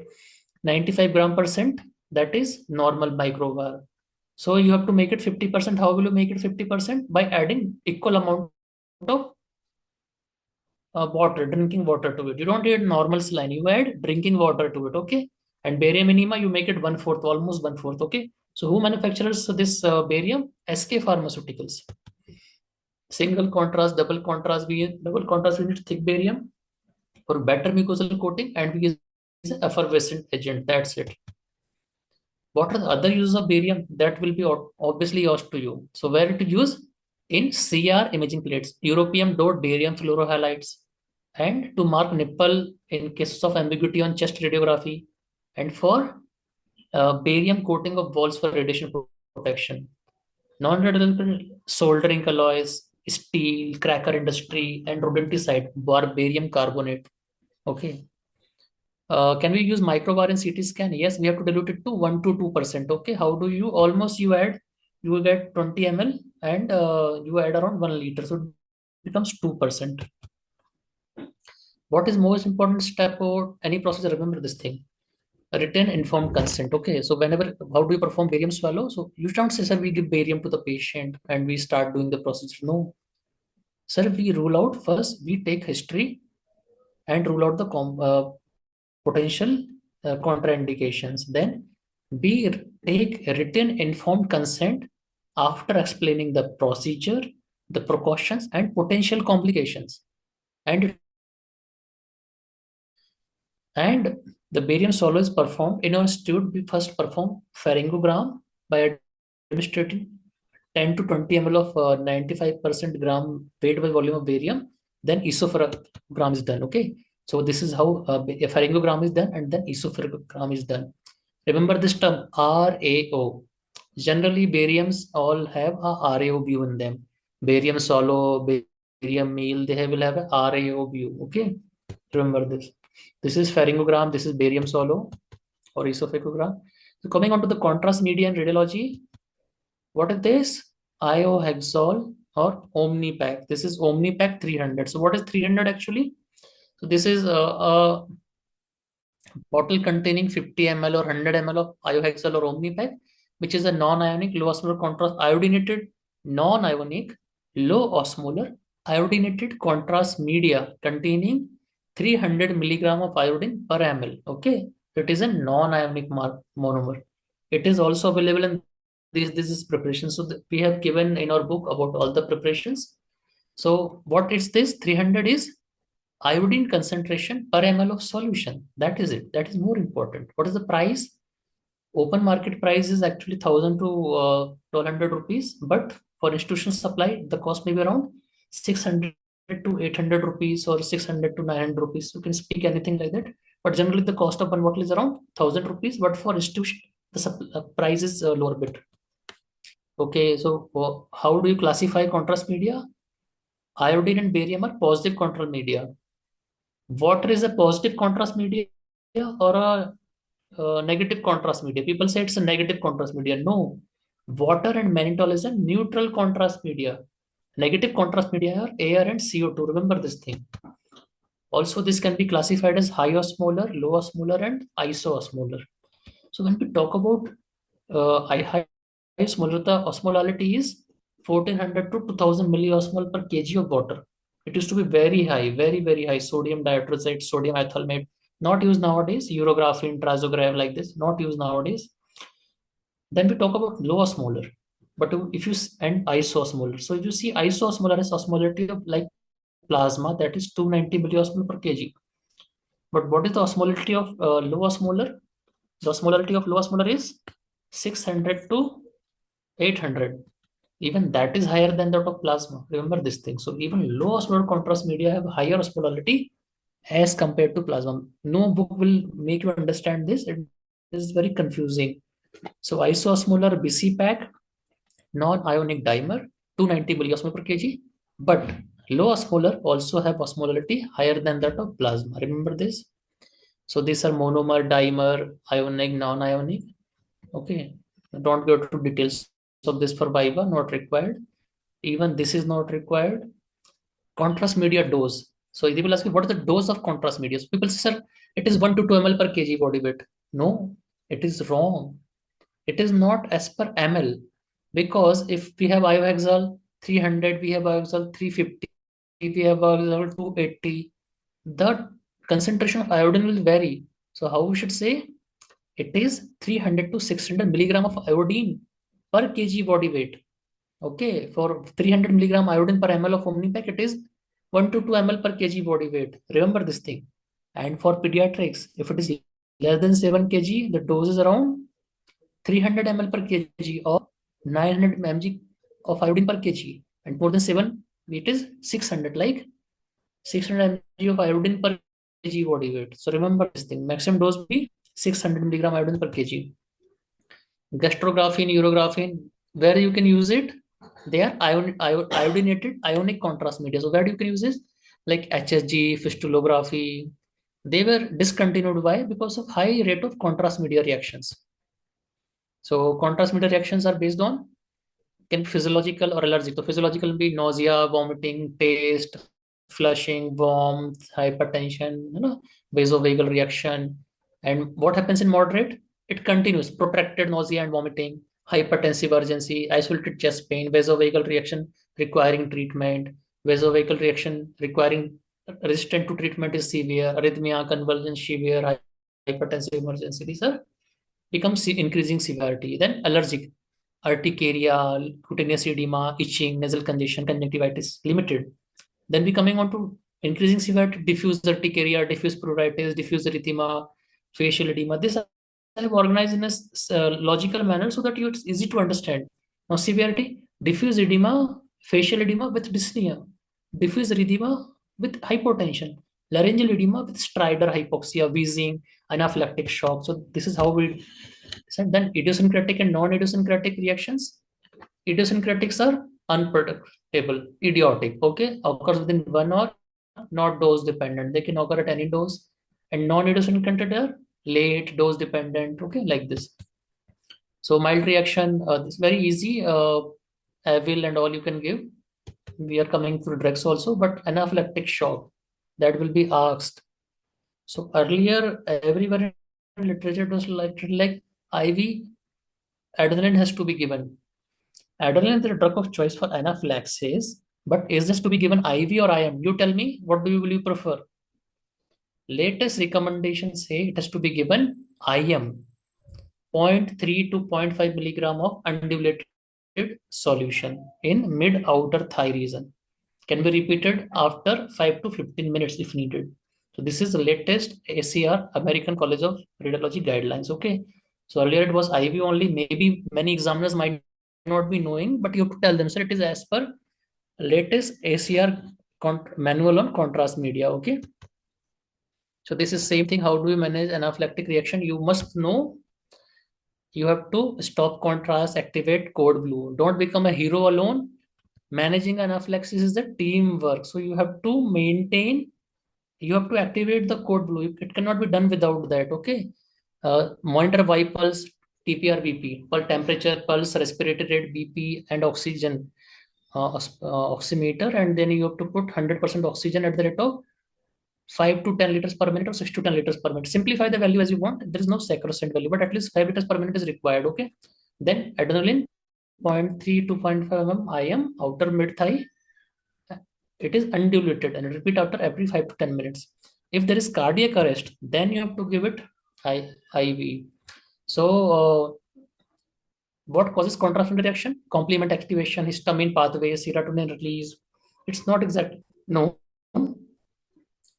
95 gram percent, that is normal microbar. So you have to make it 50%. How will you make it 50%? By adding equal amount of water, drinking water to it. You don't add normal saline, you add drinking water to it, okay? And barium enema, you make it 1/4, almost 1/4, okay? So who manufactures this barium? SK Pharmaceuticals. Single contrast, double contrast, we need thick barium for better mucosal coating, and we use effervescent agent. That's it. What are the other uses of barium? That will be obviously asked to you. So where to use? In CR imaging plates, europium dot barium fluorohalides, and to mark nipple in cases of ambiguity on chest radiography, and for barium coating of walls for radiation protection. Non-radical soldering alloys, steel, cracker industry, and rodenticide, barium carbonate. Okay. Can we use microbar in CT scan? Yes, we have to dilute it to 1 to 2%. Okay, how do you? Almost you add, you will get 20 ml, and you add around 1 liter, so it becomes 2%. What is most important step or any process? Remember this thing: written informed consent. Okay, so whenever, how do you perform barium swallow? So you don't say, sir, we give barium to the patient and we start doing the process. No, sir, we rule out first. We take history and rule out the potential contraindications. Then we take written informed consent after explaining the procedure, the precautions, and potential complications. And And the barium swallow is performed in our institute. We first perform pharyngogram by administrating 10 to 20 ml of 95% gram weight by volume of barium. Then esophagogram is done. Okay. So this is how a pharyngogram is done, and then esophagogram is done. Remember this term RAO. Generally, bariums all have a RAO view in them. Barium swallow, barium meal, they will have a RAO view. Okay. Remember this. This is pharyngogram, this is barium swallow or esophagogram. So coming on to the contrast media and radiology, what is this? Iohexol or Omnipack. This is Omnipack 300. So what is 300 actually? So this is a bottle containing 50 ml or 100 ml of iohexol or Omnipack, which is a non-ionic, low osmolar contrast, iodinated, non-ionic, low osmolar, iodinated contrast media containing 300 milligram of iodine per ml. Okay, it is a non-ionic monomer. It is also available in this is preparation. So we have given in our book about all the preparations. So what is this? 300 is iodine concentration per ml of solution. That is it. That is more important. What is the price? Open market price is actually 1000 to 1200 rupees, but for institutional supply, the cost may be around 600 to 800 rupees or 600 to 900 rupees. You can speak anything like that. But generally, the cost of one bottle is around 1000 rupees. But for institution, the price is lower bit. Okay, so how do you classify contrast media? Iodine and barium are positive contrast media. Water is a positive contrast media or a negative contrast media. People say it's a negative contrast media. No, water and mannitol is a neutral contrast media. Negative contrast media are air and CO2. Remember this thing. Also, this can be classified as high osmolar, low osmolar, and iso-osmolar. So when we talk about high osmolar, the osmolality is 1400 to 2000 milliosmol per kg of water. It used to be very high, very, very high. Sodium dihydroxide, sodium ethylamate, not used nowadays. Urographene, trazograph like this, not used nowadays. Then we talk about low osmolar. But if you and isoosmolar. So if you see isoosmolar is osmolarity of like plasma, that is 290 milliosmol per kg. But what is the osmolarity of low osmolar? The osmolarity of low osmolar is 600 to 800. Even that is higher than that of plasma. Remember this thing. So even low osmolar contrast media have higher osmolarity as compared to plasma. No book will make you understand this. It is very confusing. So isoosmolar BC pack, non-ionic dimer, 290 milliosmol per kg. But low osmolar also have osmolarity higher than that of plasma. Remember this. So these are monomer, dimer, ionic, non-ionic. Okay. Don't go to details of this for Viva, not required. Even this is not required. Contrast media dose. So they will ask you, what is the dose of contrast media? So people say, sir, it is 1 to 2 ml per kg body weight. No, it is wrong. It is not as per ml. Because if we have iohexol 300, we have iohexol 350, we have iohexol 280, the concentration of iodine will vary. So how we should say? It is 300 to 600 milligram of iodine per kg body weight. Okay, for 300 milligram iodine per ml of Omnipack, it is 1 to 2 ml per kg body weight. Remember this thing. And for pediatrics, if it is less than 7 kg, the dose is around 300 ml per kg or 900 mg of iodine per kg. And more than 7, it is 600, like 600 mg of iodine per kg body weight. So remember this thing. Maximum dose will be 600 milligram iodine per kg. Gastrographene, urographene, where you can use it, they are iodinated ionic contrast media. So where you can use this, like HSG, fistulography, they were discontinued. Why? Because of high rate of contrast media reactions. So contrast media reactions are based on can be physiological or allergic. So physiological will be nausea, vomiting, taste, flushing, warmth, hypertension, vasovagal reaction. And what happens in moderate? It continues, protracted nausea and vomiting, hypertensive urgency, isolated chest pain, vasovagal reaction requiring treatment, vasovagal reaction requiring resistant to treatment is severe, arrhythmia, convulsion, severe, hypertensive emergency. These are becomes increasing severity. Then allergic, urticaria, cutaneous edema, itching, nasal congestion, conjunctivitis, limited. Then we coming on to Increasing severity, diffuse urticaria, diffuse pruritus, diffuse erythema, facial edema. This I have organized in a logical manner so that it's easy to understand. Now, severity, diffuse edema, facial edema with dyspnea, diffuse erythema with hypotension, laryngeal edema with stridor hypoxia, wheezing, anaphylactic shock. So this is how we. Then idiosyncratic and non-idiosyncratic reactions. Idiosyncratics are unpredictable, idiotic, okay, occurs within 1 hour, not dose dependent. They can occur at any dose. And non-idiosyncratic are late, dose dependent, okay, like this. So mild reaction, it's very easy. Avil and all you can give. We are coming through drugs also, but anaphylactic shock, that will be asked. So earlier, everywhere in literature it was like IV adrenaline has to be given. Adrenaline is the drug of choice for anaphylaxis, but is this to be given IV or IM? You tell me, what will you prefer? Latest recommendations say it has to be given IM, 0.3 to 0.5 milligram of undiluted solution in mid-outer thigh region. Can be repeated after 5 to 15 minutes if needed. So this is the latest ACR, American College of Radiology guidelines. Okay. So earlier it was IV only. Maybe many examiners might not be knowing, but you have to tell them, sir, it is as per latest ACR manual on contrast media. Okay. So this is same thing. How do we manage anaphylactic reaction? You must know. You have to stop contrast, activate code blue. Don't become a hero alone. Managing anaphylaxis is the teamwork. So you have to maintain, you have to activate the code blue. It cannot be done without that. Okay. Monitor Y pulse, TPR, BP, per temperature, pulse, respiratory rate, BP, and oxygen oximeter. And then you have to put 100% oxygen at the rate of 5 to 10 liters per minute or 6 to 10 liters per minute. Simplify the value as you want. There is no sacrosanct value, but at least 5 liters per minute is required. Okay. Then adrenaline, 0.3 to 0.5 mm IM, outer mid thigh. It is undiluted and repeat after every 5 to 10 minutes. If there is cardiac arrest, then you have to give it IV. So, what causes contrast reaction? Complement activation, histamine pathway, serotonin release. It's not exact, no.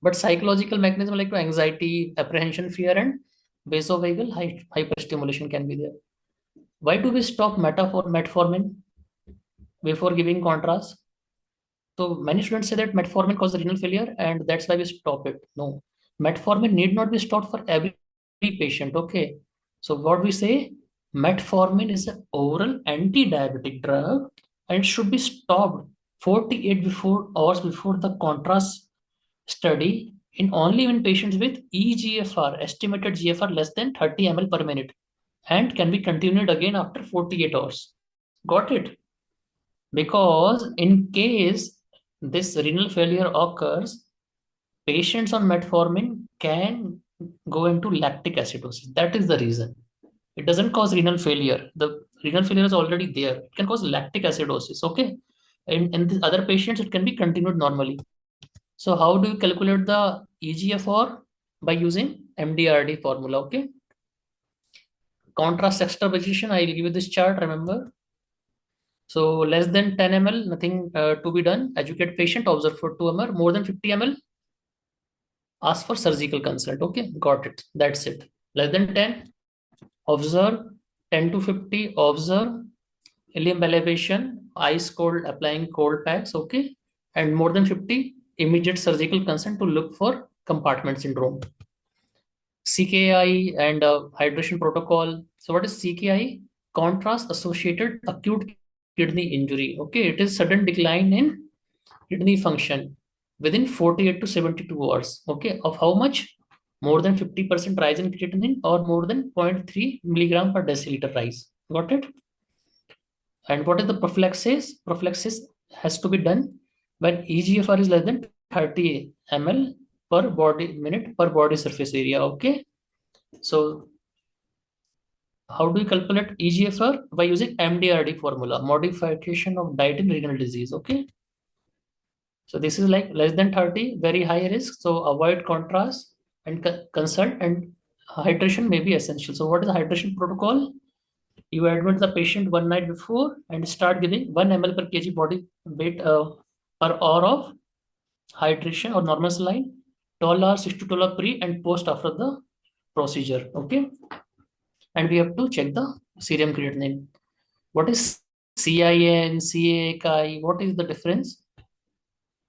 But psychological mechanism like anxiety, apprehension, fear, and vasovagal hyperstimulation can be there. Why do we stop metformin before giving contrast? So many students say that metformin causes renal failure and that's why we stop it. No, metformin need not be stopped for every patient. Okay. So what we say, metformin is an oral anti-diabetic drug and it should be stopped 48 hours before the contrast study in only in patients with eGFR, estimated GFR less than 30 ml per minute and can be continued again after 48 hours. Got it? Because in case this renal failure occurs, patients on metformin can go into lactic acidosis. That is the reason. It doesn't cause renal failure. The renal failure is already there. It can cause lactic acidosis. Okay. In the other patients, it can be continued normally. So how do you calculate the eGFR? By using MDRD formula. Okay. Contrast extraposition. I will give you this chart. Remember. So less than 10 ml, nothing to be done. Educate patient, observe for 2 ml. More than 50 ml, ask for surgical consult. Okay, got it. That's it. Less than 10, observe. 10 to 50, observe. Ilium elevation, ice cold, applying cold packs. Okay, and more than 50, immediate surgical consent to look for compartment syndrome. CKI and hydration protocol. So what is CKI? Contrast associated acute kidney injury. Okay, it is sudden decline in kidney function within 48 to 72 hours. Okay, of how much? More than 50% rise in creatinine or more than 0.3 milligram per deciliter rise. Got it? And what is the prophylaxis? Prophylaxis has to be done when eGFR is less than 30 ml per body minute per body surface area. Okay. So how do you calculate eGFR? By using MDRD formula, modification of diet in renal disease. Okay. So this is like less than 30, very high risk. So avoid contrast and consult, and hydration may be essential. So what is the hydration protocol? You admit the patient one night before and start giving 1 ml per kg body weight per hour of hydration or normal saline, 12 hours, 6 to 12 hours pre and post after the procedure. Okay. And we have to check the serum creatinine. What is CIN, CA, what is the difference?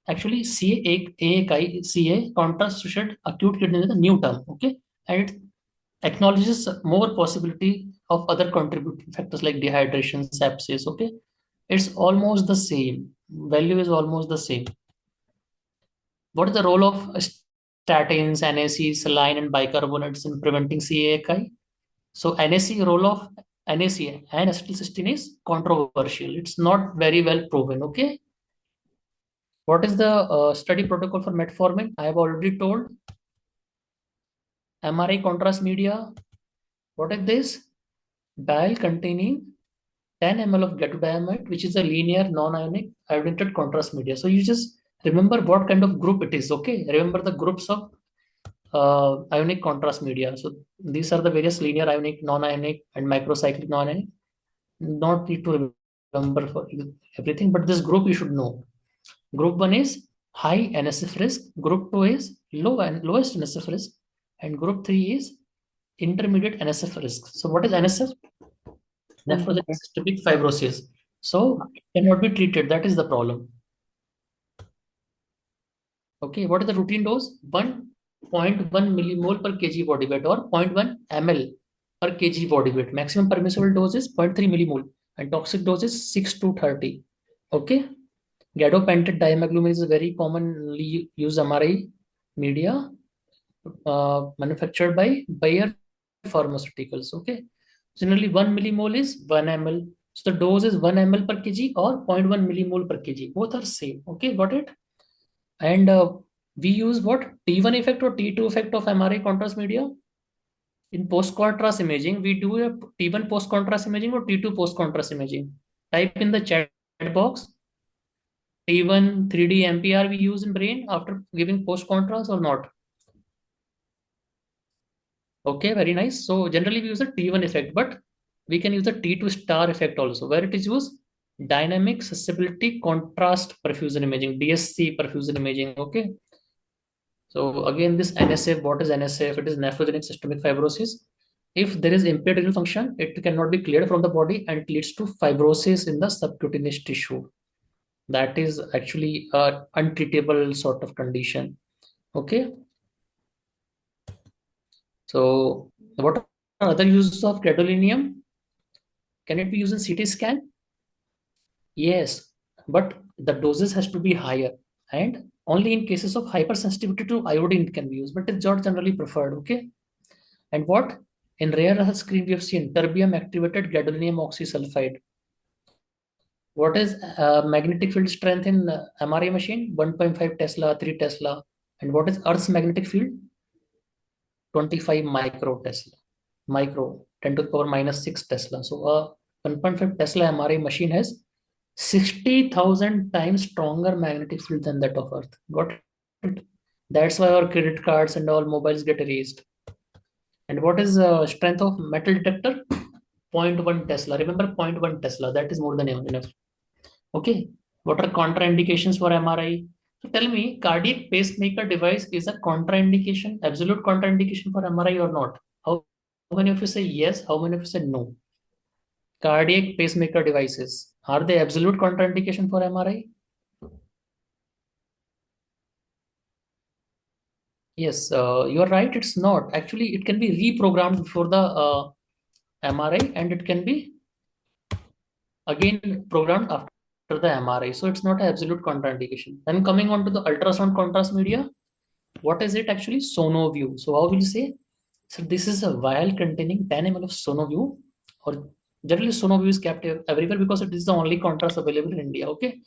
Actually, CA contrast associated acute kidney is a new term, okay? And it acknowledges more possibility of other contributing factors like dehydration, sepsis, okay? It's almost the same. Value is almost the same. What is the role of statins, NAC, saline, and bicarbonates in preventing CA? So NAC role of NAC and acetylcysteine is controversial. It's not very well proven, okay? What is the study protocol for metformin? I have already told. MRI contrast media. What is this? Dial containing 10 ml of gadolinium, which is a linear non-ionic iodinated contrast media. So you just remember what kind of group it is, okay? Remember the groups of ionic contrast media. So these are the various linear ionic, non-ionic, and microcyclic non-ionic. Not need to remember for everything, but this group you should know. Group 1 is high NSF risk, group 2 is low and lowest NSF risk, and group 3 is intermediate NSF risk. So what is NSF? Nephrogenic systemic fibrosis. So it cannot be treated. That is the problem. Okay, what is the routine dose? 1.1 millimole per kg body weight or 0.1 ml per kg body weight. Maximum permissible dose is 0.3 millimole and toxic dose is 6 to 30. Okay. Gadopentate diamoglobin is a very commonly used MRI media manufactured by Bayer Pharmaceuticals. Okay. Generally, 1 millimole is 1 ml. So the dose is 1 ml per kg or 0.1 millimole per kg. Both are same. Okay, got it? And we use what? T1 effect or T2 effect of MRI contrast media? In post-contrast imaging, we do a T1 post-contrast imaging or T2 post-contrast imaging. Type in the chat box. T1 3D MPR we use in brain after giving post-contrast or not? Okay, very nice. So generally we use a T1 effect, but we can use the T2 star effect also, where it is used dynamic susceptibility contrast perfusion imaging, DSC perfusion imaging. Okay. So again, this NSF, what is NSF? It is nephrogenic systemic fibrosis. If there is impaired renal function, it cannot be cleared from the body and it leads to fibrosis in the subcutaneous tissue. That is actually a untreatable sort of condition. Okay. So what are other uses of gadolinium? Can it be used in CT scan? Yes, but the doses has to be higher and only in cases of hypersensitivity to iodine it can be used, but it's not generally preferred. Okay. And what? In rare earth screen, we have seen terbium activated gadolinium oxysulfide. What is magnetic field strength in MRI machine? 1.5 Tesla, 3 Tesla. And what is Earth's magnetic field? 25 micro Tesla. Micro, 10 to the power minus 6 Tesla. So a 1.5 Tesla MRI machine has 60,000 times stronger magnetic field than that of Earth. Got it? That's why our credit cards and all mobiles get erased. And what is strength of metal detector? 0.1 Tesla. Remember 0.1 Tesla. That is more than enough. Okay. What are contraindications for MRI? So tell me, cardiac pacemaker device is a contraindication, absolute contraindication for MRI or not? How many of you say yes? How many of you say no? Cardiac pacemaker devices, are they absolute contraindication for MRI? Yes, you are right. It's not. Actually, it can be reprogrammed before the MRI and it can be again programmed after the MRI. So it's not an absolute contraindication. Then coming on to the ultrasound contrast media, what is it actually? Sonoview. So how will you say? So this is a vial containing 10 ml of Sonoview, or generally Sonoview is kept everywhere because it is the only contrast available in India. Okay,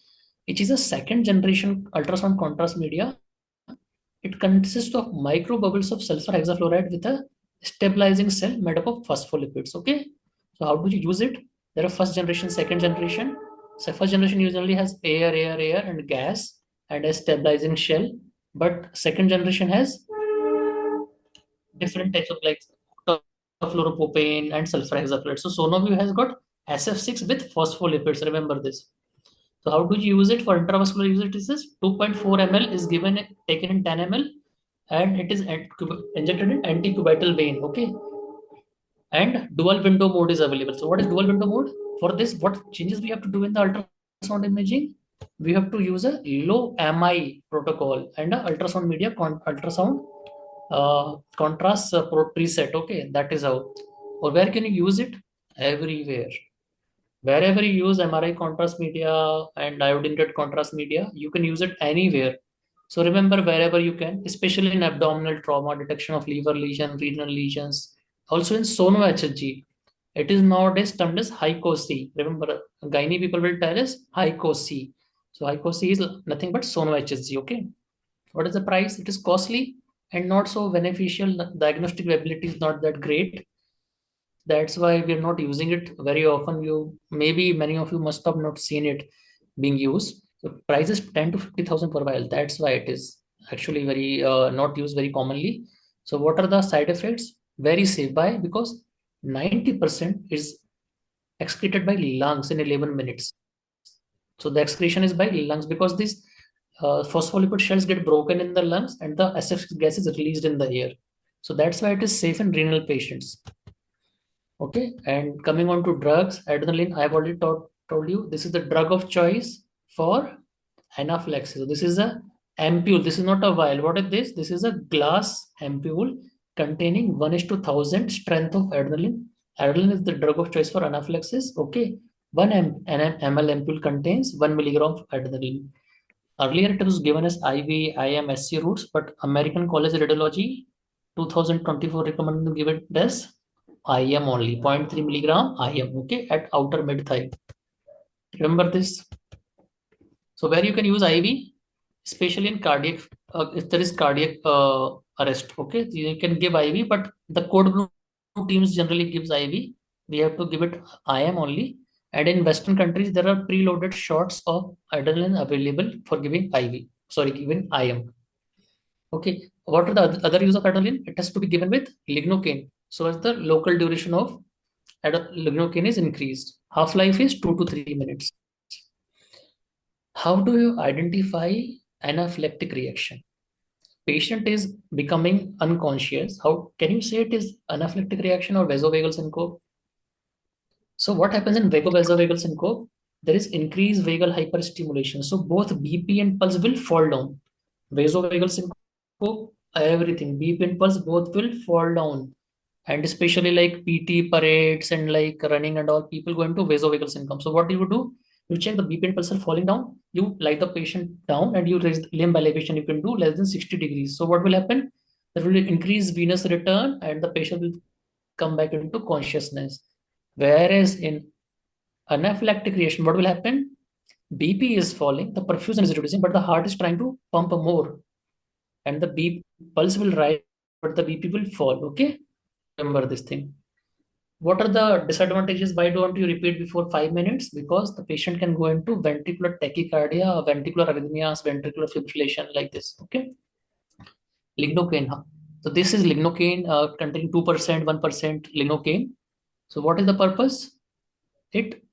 it is a second generation ultrasound contrast media. It consists of micro bubbles of sulfur hexafluoride with a stabilizing cell made up of phospholipids. Okay, so how do you use it? There are first generation, second generation. So first generation usually has air, and gas and a stabilizing shell, but second generation has different types of like fluoropropane and sulfur hexafluoride. So Sonoview has got SF6 with phospholipids. Remember this. So how do you use it for intravascular use? It is this 2.4 ml is given taken in 10 ml and it is injected in antecubital vein. Okay, and dual window mode is available. So what is dual window mode? For this, what changes we have to do in the ultrasound imaging? We have to use a low MI protocol and a ultrasound media ultrasound contrast preset. Okay, that is how. Or where can you use it? Everywhere. Wherever you use MRI contrast media and iodine contrast media, you can use it anywhere. So remember, wherever you can, especially in abdominal trauma, detection of liver lesion, renal lesions, also in sono HSG. It is nowadays termed as HICO-C. Remember, gynae people will tell us HICO-C. So HICO-C is nothing but sono HSG. Okay. What is the price? It is costly and not so beneficial. The diagnostic ability is not that great. That's why we're not using it very often. You maybe many of you must have not seen it being used. The price is 10 to 50,000 per vial. That's why it is actually very not used very commonly. So what are the side effects? Very safe. Why? Because 90% is excreted by lungs in 11 minutes. So the excretion is by lungs because these phospholipid shells get broken in the lungs and the SF gas is released in the air. So that's why it is safe in renal patients. Okay, and coming on to drugs, adrenaline, I have already told you this is the drug of choice for anaphylaxis. So this is a ampule. This is not a vial. What is this? This is a glass ampule containing 1:1000 strength of adrenaline. Adrenaline is the drug of choice for anaphylaxis. Okay, one ml ampule contains 1 milligram of adrenaline. Earlier it was given as IV, IM, SC routes, but American College of Radiology 2024 recommended to give it as IM only, 0.3 milligram IM, okay, at outer mid thigh. Remember this. So where you can use IV, especially in cardiac, if there is cardiac arrest, okay, you can give IV, but the code blue teams generally gives IV. We have to give it IM only. And in Western countries, there are preloaded shots of adrenaline available for giving IV. Sorry, giving IM. Okay. What are the other use of adrenaline? It has to be given with lignocaine. So as the local duration of lignocaine is increased. Half-life is 2 to 3 minutes. How do you identify anaphylactic reaction? Patient is becoming unconscious. How can you say it is anaphylactic reaction or vasovagal syncope? So what happens in vasovagal syncope? There is increased vagal hyperstimulation. So both BP and pulse will fall down. Vasovagal syncope, everything, BP and pulse both will fall down. And especially like PT parades and like running and all, people go into vasovagal syncope. So what do you do? You check the BP and pulse are falling down. You lie the patient down and you raise the limb elevation. You can do less than 60 degrees. So what will happen? There will be increased venous return and the patient will come back into consciousness. Whereas in anaphylactic reaction, what will happen? BP is falling, the perfusion is reducing, but the heart is trying to pump more, and the BP pulse will rise, but the BP will fall. Okay, remember this thing. What are the disadvantages? Why don't you repeat before 5 minutes? Because the patient can go into ventricular tachycardia, ventricular arrhythmias, ventricular fibrillation like this. Okay, lignocaine. So this is lignocaine containing 2%, 1% lignocaine. So what is the purpose? It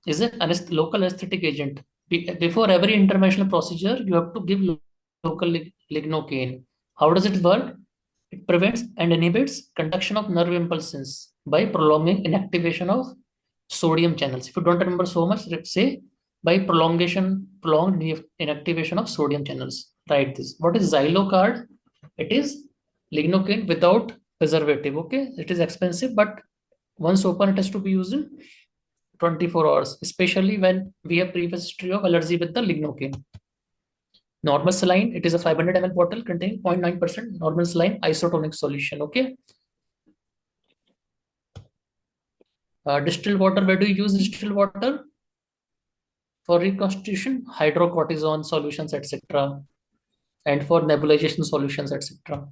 is a local anesthetic agent. Before every interventional procedure, you have to give local lignocaine. How does it work? It prevents and inhibits conduction of nerve impulses by prolonging inactivation of sodium channels. If you don't remember so much, let's say by prolonged inactivation of sodium channels. Write this. What is Xylocard? It is lignocaine without preservative. Okay, it is expensive, but once open, it has to be used in 24 hours, especially when we have previous history of allergy with the lignocaine. Normal saline, it is a 500 ml bottle containing 0.9% normal saline isotonic solution. Okay. Distilled water, where do you use distilled water? For reconstitution, hydrocortisone solutions, etc. And for nebulization solutions, etc.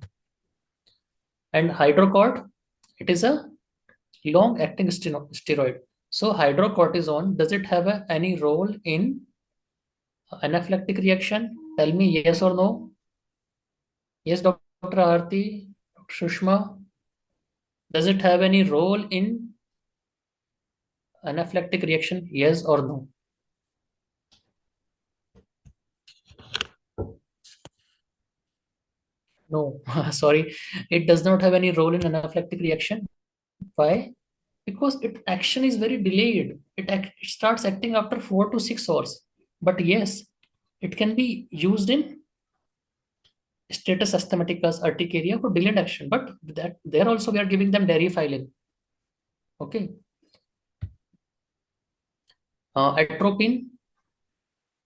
And hydrocort, it is a long-acting steroid. So hydrocortisone, does it have any role in anaphylactic reaction? Tell me yes or no. Yes, Dr. Aarti, Dr. Sushma. Does it have any role in anaphylactic reaction? Yes or no? No, sorry, it does not have any role in anaphylactic reaction. Why? Because its action is very delayed. It starts acting after 4 to 6 hours. But yes, it can be used in status asthmaticus urticaria for delayed action. But that there also we are giving them darifilin. Okay. Atropine,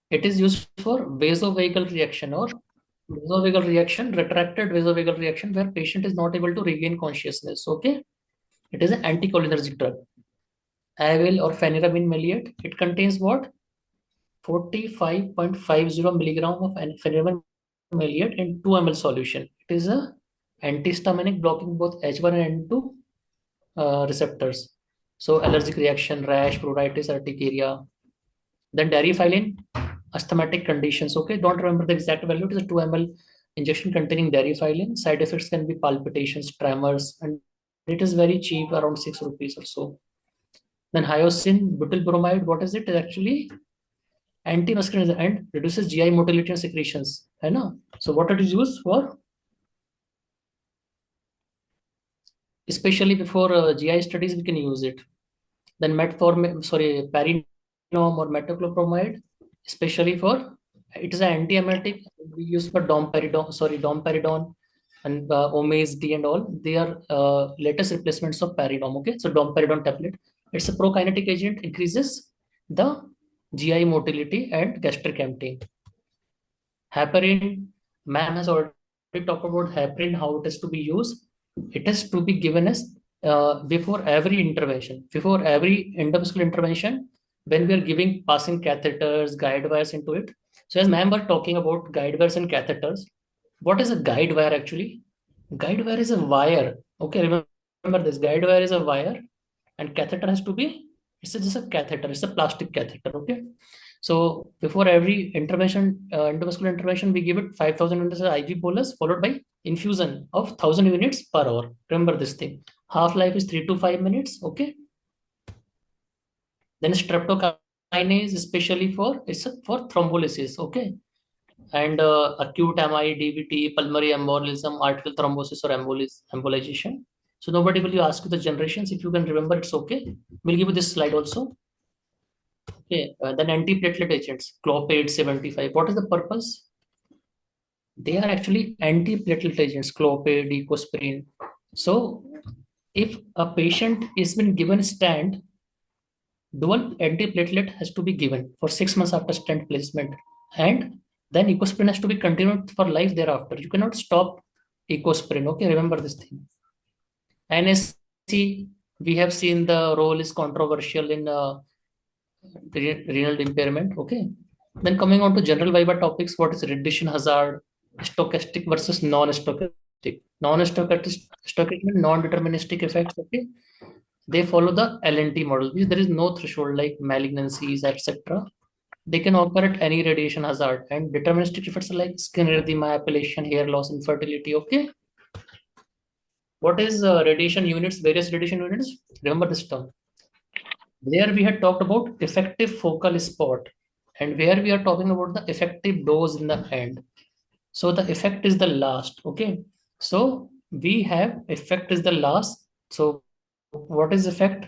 it is used for vasovagal reaction or vasovagal reaction, retracted vasovagal reaction where patient is not able to regain consciousness. Okay. It is an anticholinergic drug. Avil or pheniramin maleate, it contains what? 45.50 milligram of pheniramin maleate in 2 ml solution. It is a antihistaminic blocking both H1 and N2 receptors. So allergic reaction, rash, pruritus, urticaria. Then darifilin, asthmatic conditions. Okay, don't remember the exact value. It is a 2 ml injection containing darifilin. Side effects can be palpitations, tremors, and it is very cheap, around 6 rupees or so. Then hyoscine butyl bromide, what is it? It is actually anti-muscarinic and reduces GI motility and secretions. है ना? So what it is used for? Especially before GI studies, we can use it. Then metformin, sorry, perinom or metoclopramide, especially for, it is an antiemetic we use for domperidone and Omaze D and all. They are latest replacements of peridone. Okay, so domperidone tablet. It's a prokinetic agent, increases the GI motility and gastric emptying. Heparin, ma'am has already talked about heparin, how it is to be used. It is to be given as before every intervention, before every endovascular intervention, when we are giving passing catheters, guide wires into it. So as ma'am were talking about guide wires and catheters, what is a guide wire actually? Guide wire is a wire. Okay, remember this. Guide wire is a wire, and catheter has to be. It's just a catheter. It's a plastic catheter. Okay. So before every intervention, endovascular intervention, we give it 5,000 units of IV bolus followed by infusion of 1,000 units per hour. Remember this thing. Half life is 3 to 5 minutes. Okay. Then streptokinase, especially for thrombolysis. Okay. And acute MI, DVT, pulmonary embolism, arterial thrombosis, or embolization. So nobody will ask you the generations. If you can remember, it's okay. We'll give you this slide also. Okay, then antiplatelet agents, clopid 75. What is the purpose? They are actually antiplatelet agents, clopid, ecosprin. So if a patient is been given stent, dual antiplatelet has to be given for 6 months after stent placement, and then ecosprin has to be continued for life thereafter. You cannot stop ecosprin. Okay, remember this thing. NSC, we have seen the role is controversial in renal impairment. Okay, then coming on to general Viva topics, what is radiation hazard, stochastic versus non-stochastic? Non-stochastic, non-deterministic effects. Okay, they follow the LNT model. There is no threshold like malignancies, etc. They can occur at any radiation hazard, and deterministic effects are like skin erythema, appellation, hair loss, infertility. Okay, what is radiation units? Various radiation units. Remember this term. There we had talked about effective focal spot, and where we are talking about the effective dose in the end. So the effect is the last. Okay, so we have effect is the last. So what is effect?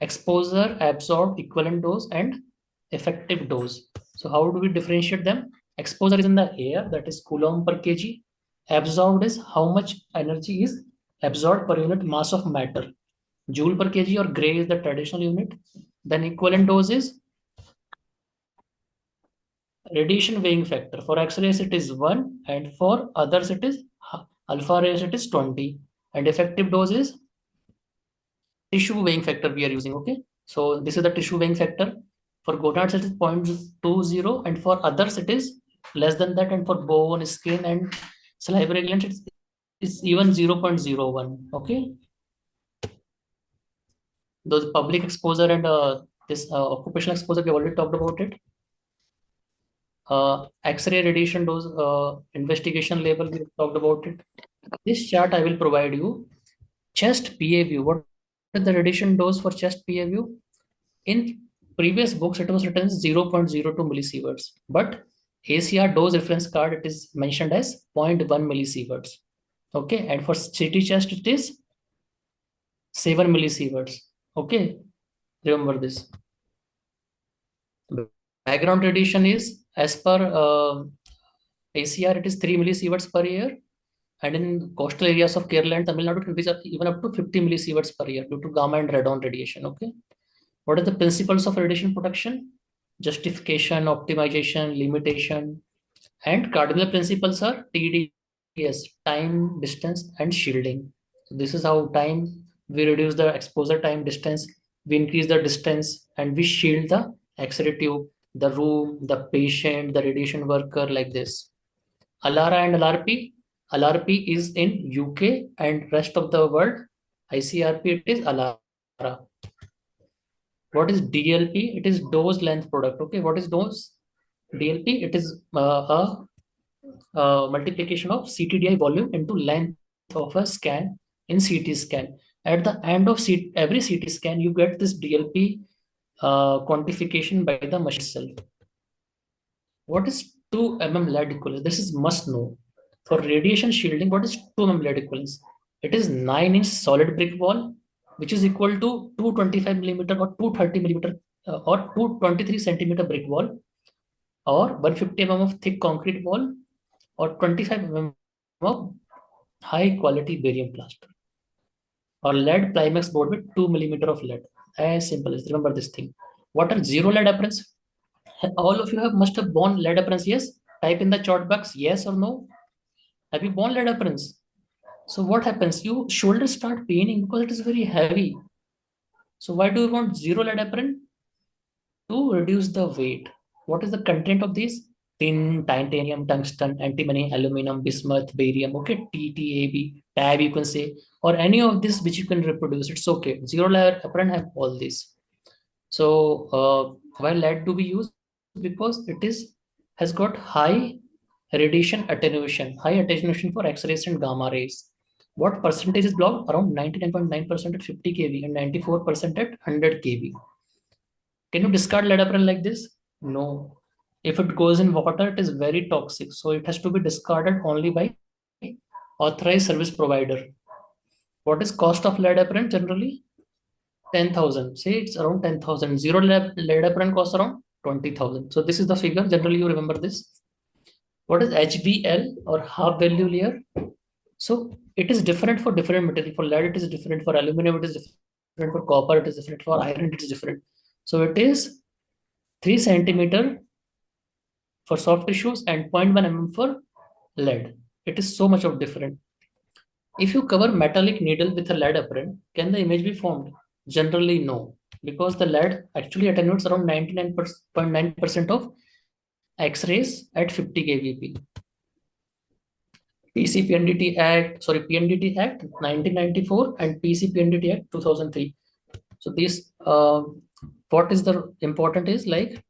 Exposure, absorbed, equivalent dose, and effective dose. So how do we differentiate them? Exposure is in the air, that is coulomb per kg. Absorbed is how much energy is absorbed per unit mass of matter. Joule per kg or gray is the traditional unit. Then equivalent dose is radiation weighing factor. For X-rays it is 1, and for others it is alpha rays it is 20. And effective dose is tissue weighing factor we are using. Okay, so this is the tissue weighing factor. For gonads it is 0.20, and for others it is less than that, and for bone, skin, and salivary glands it's even 0.01. Okay, those public exposure and this occupational exposure, we already talked about it. X-ray radiation dose investigation level, we talked about it. This chart I will provide you. Chest PA view. What is the radiation dose for chest PA view? In previous books, it was written 0.02 millisieverts, but ACR dose reference card, it is mentioned as 0.1 millisieverts. Okay, and for CT chest it is 7 millisieverts. Okay, remember this. Background radiation is, as per ACR, it is 3 millisieverts per year, and in coastal areas of Kerala and Tamil Nadu, it can be even up to 50 millisieverts per year due to gamma and radon radiation. Okay, what are the principles of radiation protection? Justification, optimization, limitation, and cardinal principles are TDS, time, distance, and shielding. So this is how time, we reduce the exposure time distance, we increase the distance, and we shield the X-ray tube, the room, the patient, the radiation worker, like this. ALARA and LRP. LRP is in UK and rest of the world. ICRP, it is ALARA. What is DLP? It is dose length product. Okay, what is dose? DLP, it is a multiplication of CTDI volume into length of a scan in CT scan. At the end of every CT scan, you get this DLP quantification by the machine itself. What is 2 mm lead equivalence? This is must know. For radiation shielding, what is 2 mm lead equivalence? It is 9-inch solid brick wall, which is equal to 225 millimeter or 230 millimeter or 223 centimeter brick wall, or 150 mm of thick concrete wall, or 25 mm of high quality barium plaster, or lead Primex board with 2 millimeter of lead. As simple as, remember this thing. What are zero lead appearance? All of you must have born lead appearance. Yes, type in the chat box yes or no. Have you born lead appearance? So what happens? You shoulders start paining because it is very heavy. So why do you want zero lead apparent? To reduce the weight. What is the content of these? Tin, titanium, tungsten, antimony, aluminum, bismuth, barium. Okay, TTAB, tab you can say, or any of this which you can reproduce. It's okay. Zero lead apparent have all these. So why lead do we use? Because it has got high radiation attenuation, high attenuation for X-rays and gamma rays. What percentage is blocked? Around 99.9% at 50 kV and 94% at 100 kV. Can you discard lead apparent like this? No. If it goes in water, it is very toxic. So it has to be discarded only by authorized service provider. What is cost of lead apparent generally? 10,000. Say it's around 10,000. Zero lead apparent costs around 20,000. So this is the figure. Generally, you remember this. What is HVL or half value layer? So it is different for different material. For lead, it is different. For aluminum, it is different. For copper, it is different. For iron, it is different. So it is 3 centimeter for soft tissues and 0.1 mm for lead. It is so much of different. If you cover metallic needle with a lead apparent, can the image be formed? Generally, no, because the lead actually attenuates around 99.9% of X-rays at 50 kVp. PNDT Act 1994 and PNDT Act 2003. So these, what is the important is like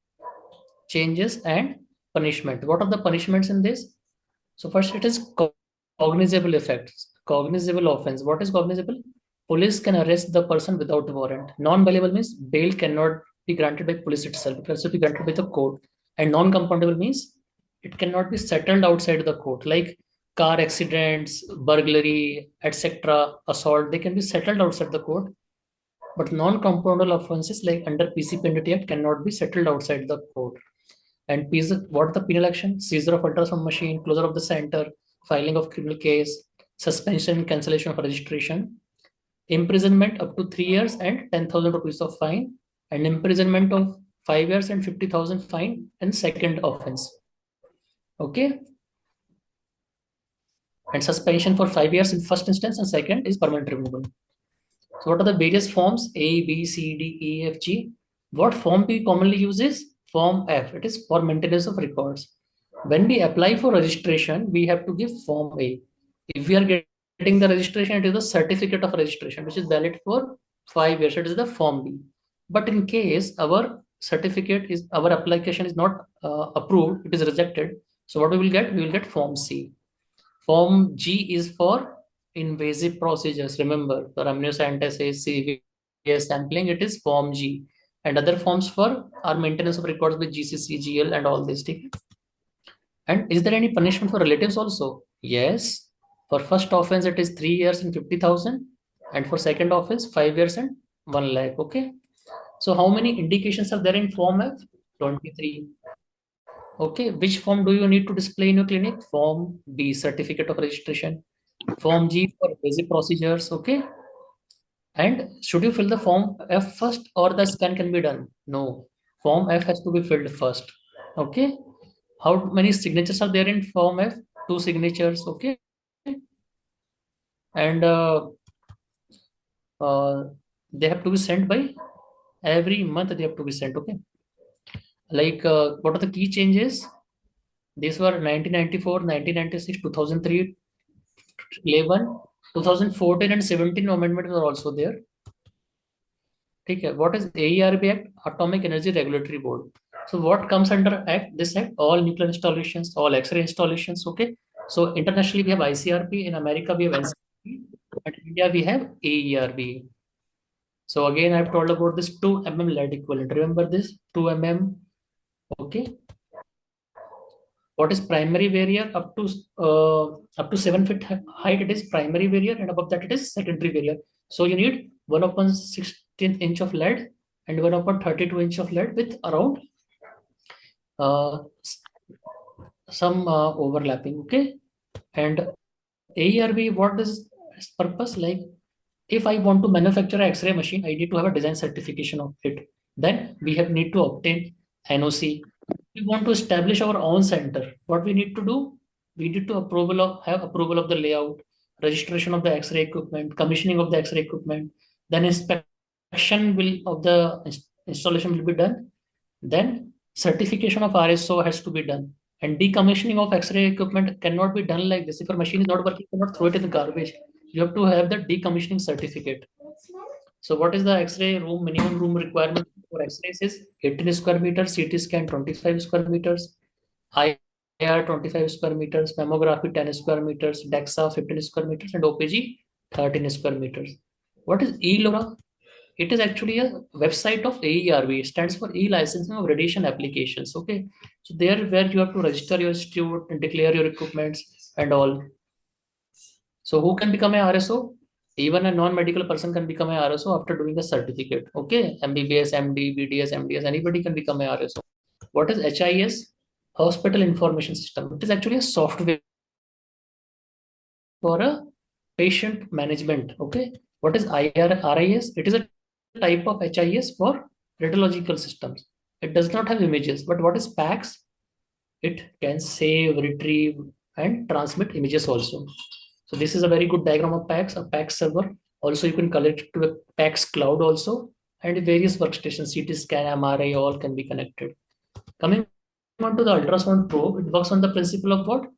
changes and punishment. What are the punishments in this? So first it is cognizable effects, cognizable offense. What is cognizable? Police can arrest the person without warrant. Non-bailable means bail cannot be granted by police itself. It has to be granted by the court. And non-compoundable means it cannot be settled outside the court. Like car accidents, burglary, etc., assault, they can be settled outside the court. But non-compoundable offenses like under PCPNDT Act cannot be settled outside the court. And what the penal action? Seizure of ultrasound machine, closure of the center, filing of criminal case, suspension, cancellation of registration, imprisonment up to 3 years and 10,000 rupees of fine, and imprisonment of 5 years and 50,000 fine and second offense. Okay. And suspension for 5 years in first instance, and second is permanent removal. So what are the various forms? A, B, C, D, E, F, G. What form we commonly use is Form F. It is for maintenance of records. When we apply for registration, we have to give Form A. If we are getting the registration, it is a certificate of registration, which is valid for 5 years. It is the Form B. But in case our application is not approved, it is rejected. So what we will get? We will get Form C. Form G is for invasive procedures. Remember, for amniocentesis, CVS sampling, it is Form G. And other forms for our maintenance of records with GCC, GL, and all these things. And is there any punishment for relatives also? Yes. For first offense, it is 3 years and 50,000. And for second offense, 5 years and 1 lakh. Okay. So how many indications are there in Form F? 23. Okay. Which form do you need to display in your clinic? Form B, certificate of registration. Form G for basic procedures. Okay. And should you fill the form F first or the scan can be done? No. Form F has to be filled first. Okay. How many signatures are there in Form F? 2 signatures. Okay. And they have to be sent by every month. They have to be sent. Okay. Like what are the key changes? These were 1994, 1996, 2003, 11, 2014 and 17 amendments are also there. Okay. What is AERB Act? Atomic Energy Regulatory Board. So what comes under Act? This Act, all nuclear installations, all X-ray installations. Okay. So internationally we have ICRP. In America we have NCRP. And in India we have AERB. So again, I've told about this 2 mm lead equivalent. Remember this 2 mm. Okay. What is primary barrier? Up to 7 feet height, it is primary barrier, and above that it is secondary barrier. So you need 1/16 inch of lead and 1/32 inch of lead with around uh, some overlapping. Okay. And AERB, what is its purpose? Like, if I want to manufacture an X-ray machine, I need to have a design certification of it. Then we need to obtain NOC. We want to establish our own center. What we need to do? We need to have approval of the layout, registration of the X-ray equipment, commissioning of the X-ray equipment. Then inspection of the installation will be done. Then certification of RSO has to be done. And decommissioning of X-ray equipment cannot be done like this. If your machine is not working, you cannot throw it in the garbage. You have to have the decommissioning certificate. So what is the X-ray room, minimum room requirement for X-rays is 18 square meters, CT scan 25 square meters, IR 25 square meters, mammography 10 square meters, DEXA 15 square meters, and OPG 13 square meters. What is eLORA? It is actually a website of AERB. It stands for e-licensing of radiation applications. Okay. So there where you have to register your institute and declare your equipments and all. So who can become a RSO? Even a non-medical person can become a RSO after doing a certificate. Okay. MBBS, MD, BDS, MDS, anybody can become a RSO. What is HIS? Hospital Information System. It is actually a software for a patient management. Okay. What is RIS? It is a type of HIS for radiological systems. It does not have images, but what is PACS? It can save, retrieve, and transmit images also. So this is a very good diagram of PACS, a PACS server. Also, you can connect it to a PACS cloud also, and various workstations, CT scan, MRI, all can be connected. Coming on to the ultrasound probe, it works on the principle of what?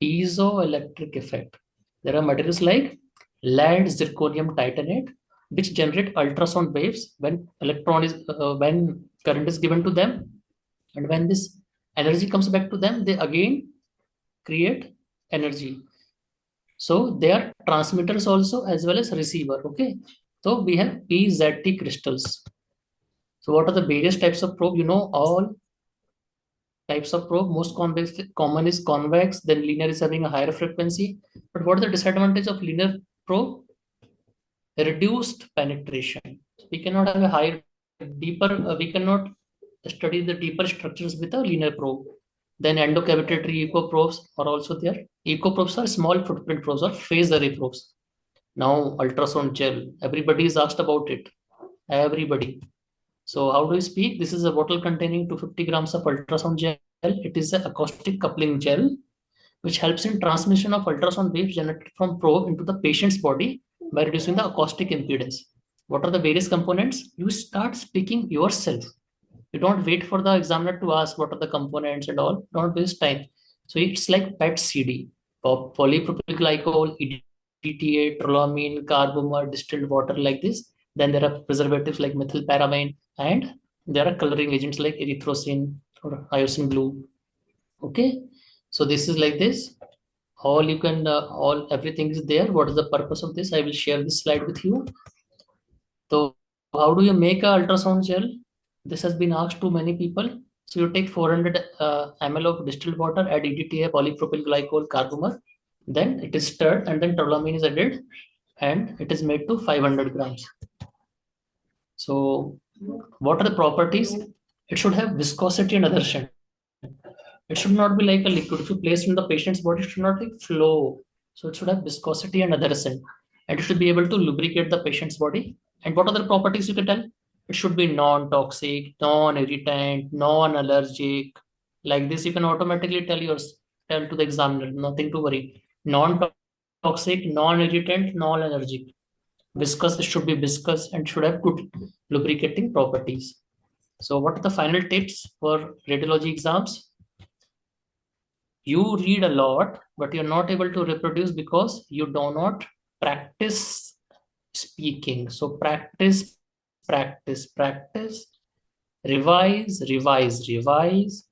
Piezoelectric effect. There are materials like lead, zirconium, titanate, which generate ultrasound waves when when current is given to them, and when this energy comes back to them, they again create energy. So they are transmitters also as well as receiver. Okay. So we have PZT crystals. So what are the various types of probe? You know all types of probe. Most common is convex. Then linear is having a higher frequency. But what is the disadvantage of linear probe? Reduced penetration. We cannot have a higher, deeper. We cannot study the deeper structures with a linear probe. Then endocavitary echo probes are also there. Echo probes are small footprint probes or phase array probes. Now ultrasound gel. Everybody is asked about it. Everybody. So how do we speak? This is a bottle containing 250 grams of ultrasound gel. It is an acoustic coupling gel, which helps in transmission of ultrasound waves generated from probe into the patient's body by reducing the acoustic impedance. What are the various components? You start speaking yourself. You don't wait for the examiner to ask what are the components and all. Don't waste time. So it's like PET CD, polypropyl glycol, EDTA, trolamine, carbomer, distilled water like this. Then there are preservatives like methylparamine, and there are coloring agents like erythrocin or iocin blue. Okay, so this is like this. All you can, everything is there. What is the purpose of this? I will share this slide with you. So how do you make a ultrasound gel? This has been asked to many people. So you take 400 ml of distilled water, add EDTA, polypropyl glycol, carbomer, Then it is stirred and then toluene is added and it is made to 500 grams. So what are the properties? It should have viscosity and adhesion. It should not be like a liquid. If you place in the patient's body, it should not like flow. So it should have viscosity and adhesion. And it should be able to lubricate the patient's body. And what other properties you can tell? It should be non-toxic, non-irritant, non-allergic. Like this, you can automatically tell to the examiner, nothing to worry. Non-toxic, non-irritant, non-allergic. Viscous, it should be viscous and should have good lubricating properties. So what are the final tips for radiology exams? You read a lot, but you're not able to reproduce because you do not practice speaking. So practice, practice, practice, revise, revise, revise.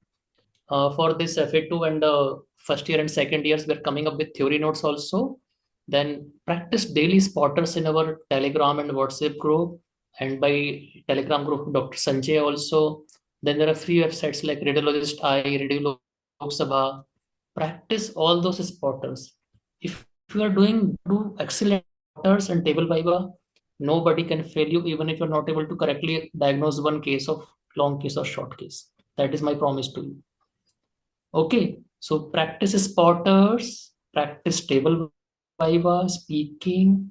For this FA2 and first year and second years, we're coming up with theory notes also. Then practice daily spotters in our Telegram and WhatsApp group, and by Telegram group, Dr. Sanjay also. Then there are free websites like Radiologist I, Radiolog Sabha. Practice all those spotters. If you are do excellent spotters and table viva, nobody can fail you even if you're not able to correctly diagnose one case of long case or short case. That is my promise to you. Okay, so practice spotters, practice table viva, speaking.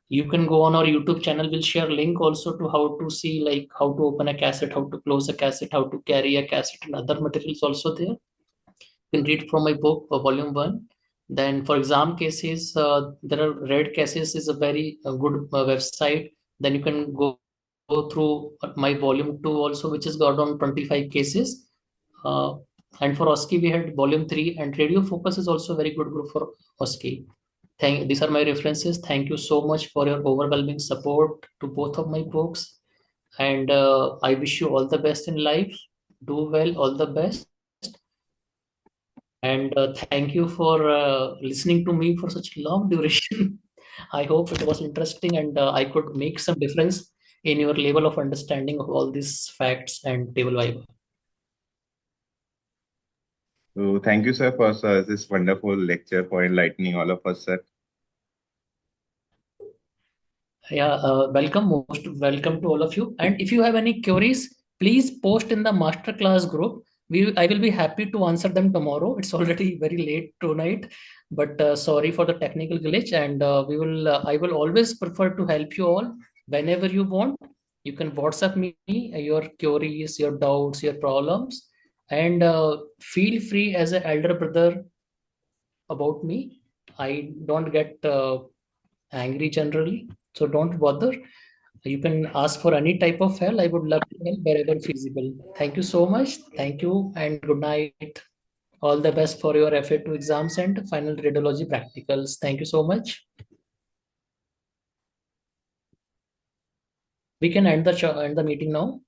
You can go on our YouTube channel. We'll share link also to how to see like how to open a cassette, how to close a cassette, how to carry a cassette and other materials also there. You can read from my book, volume 1. Then for exam cases, there are Red Cases is a very good website. Then you can go through my volume 2 also, which has got on 25 cases. And for OSCE, we had volume 3 and Radio Focus is also a very good group for OSCE. These are my references. Thank you so much for your overwhelming support to both of my books. And I wish you all the best in life. Do well, all the best. And thank you for listening to me for such long duration. I hope it was interesting and I could make some difference in your level of understanding of all these facts and table vibe. So thank you, sir, for this wonderful lecture for enlightening all of us, sir. Yeah, most welcome to all of you. And if you have any queries, please post in the masterclass group. I will be happy to answer them tomorrow. It's already very late tonight, but sorry for the technical glitch. And I will always prefer to help you all whenever you want. You can WhatsApp me your queries, your doubts, your problems, and feel free as an elder brother about me. I don't get angry generally, so don't bother. You can ask for any type of help. I would love to help wherever feasible. Thank you so much. Thank you and good night. All the best for your FA2 exams and final radiology practicals. Thank you so much. We can end the meeting now.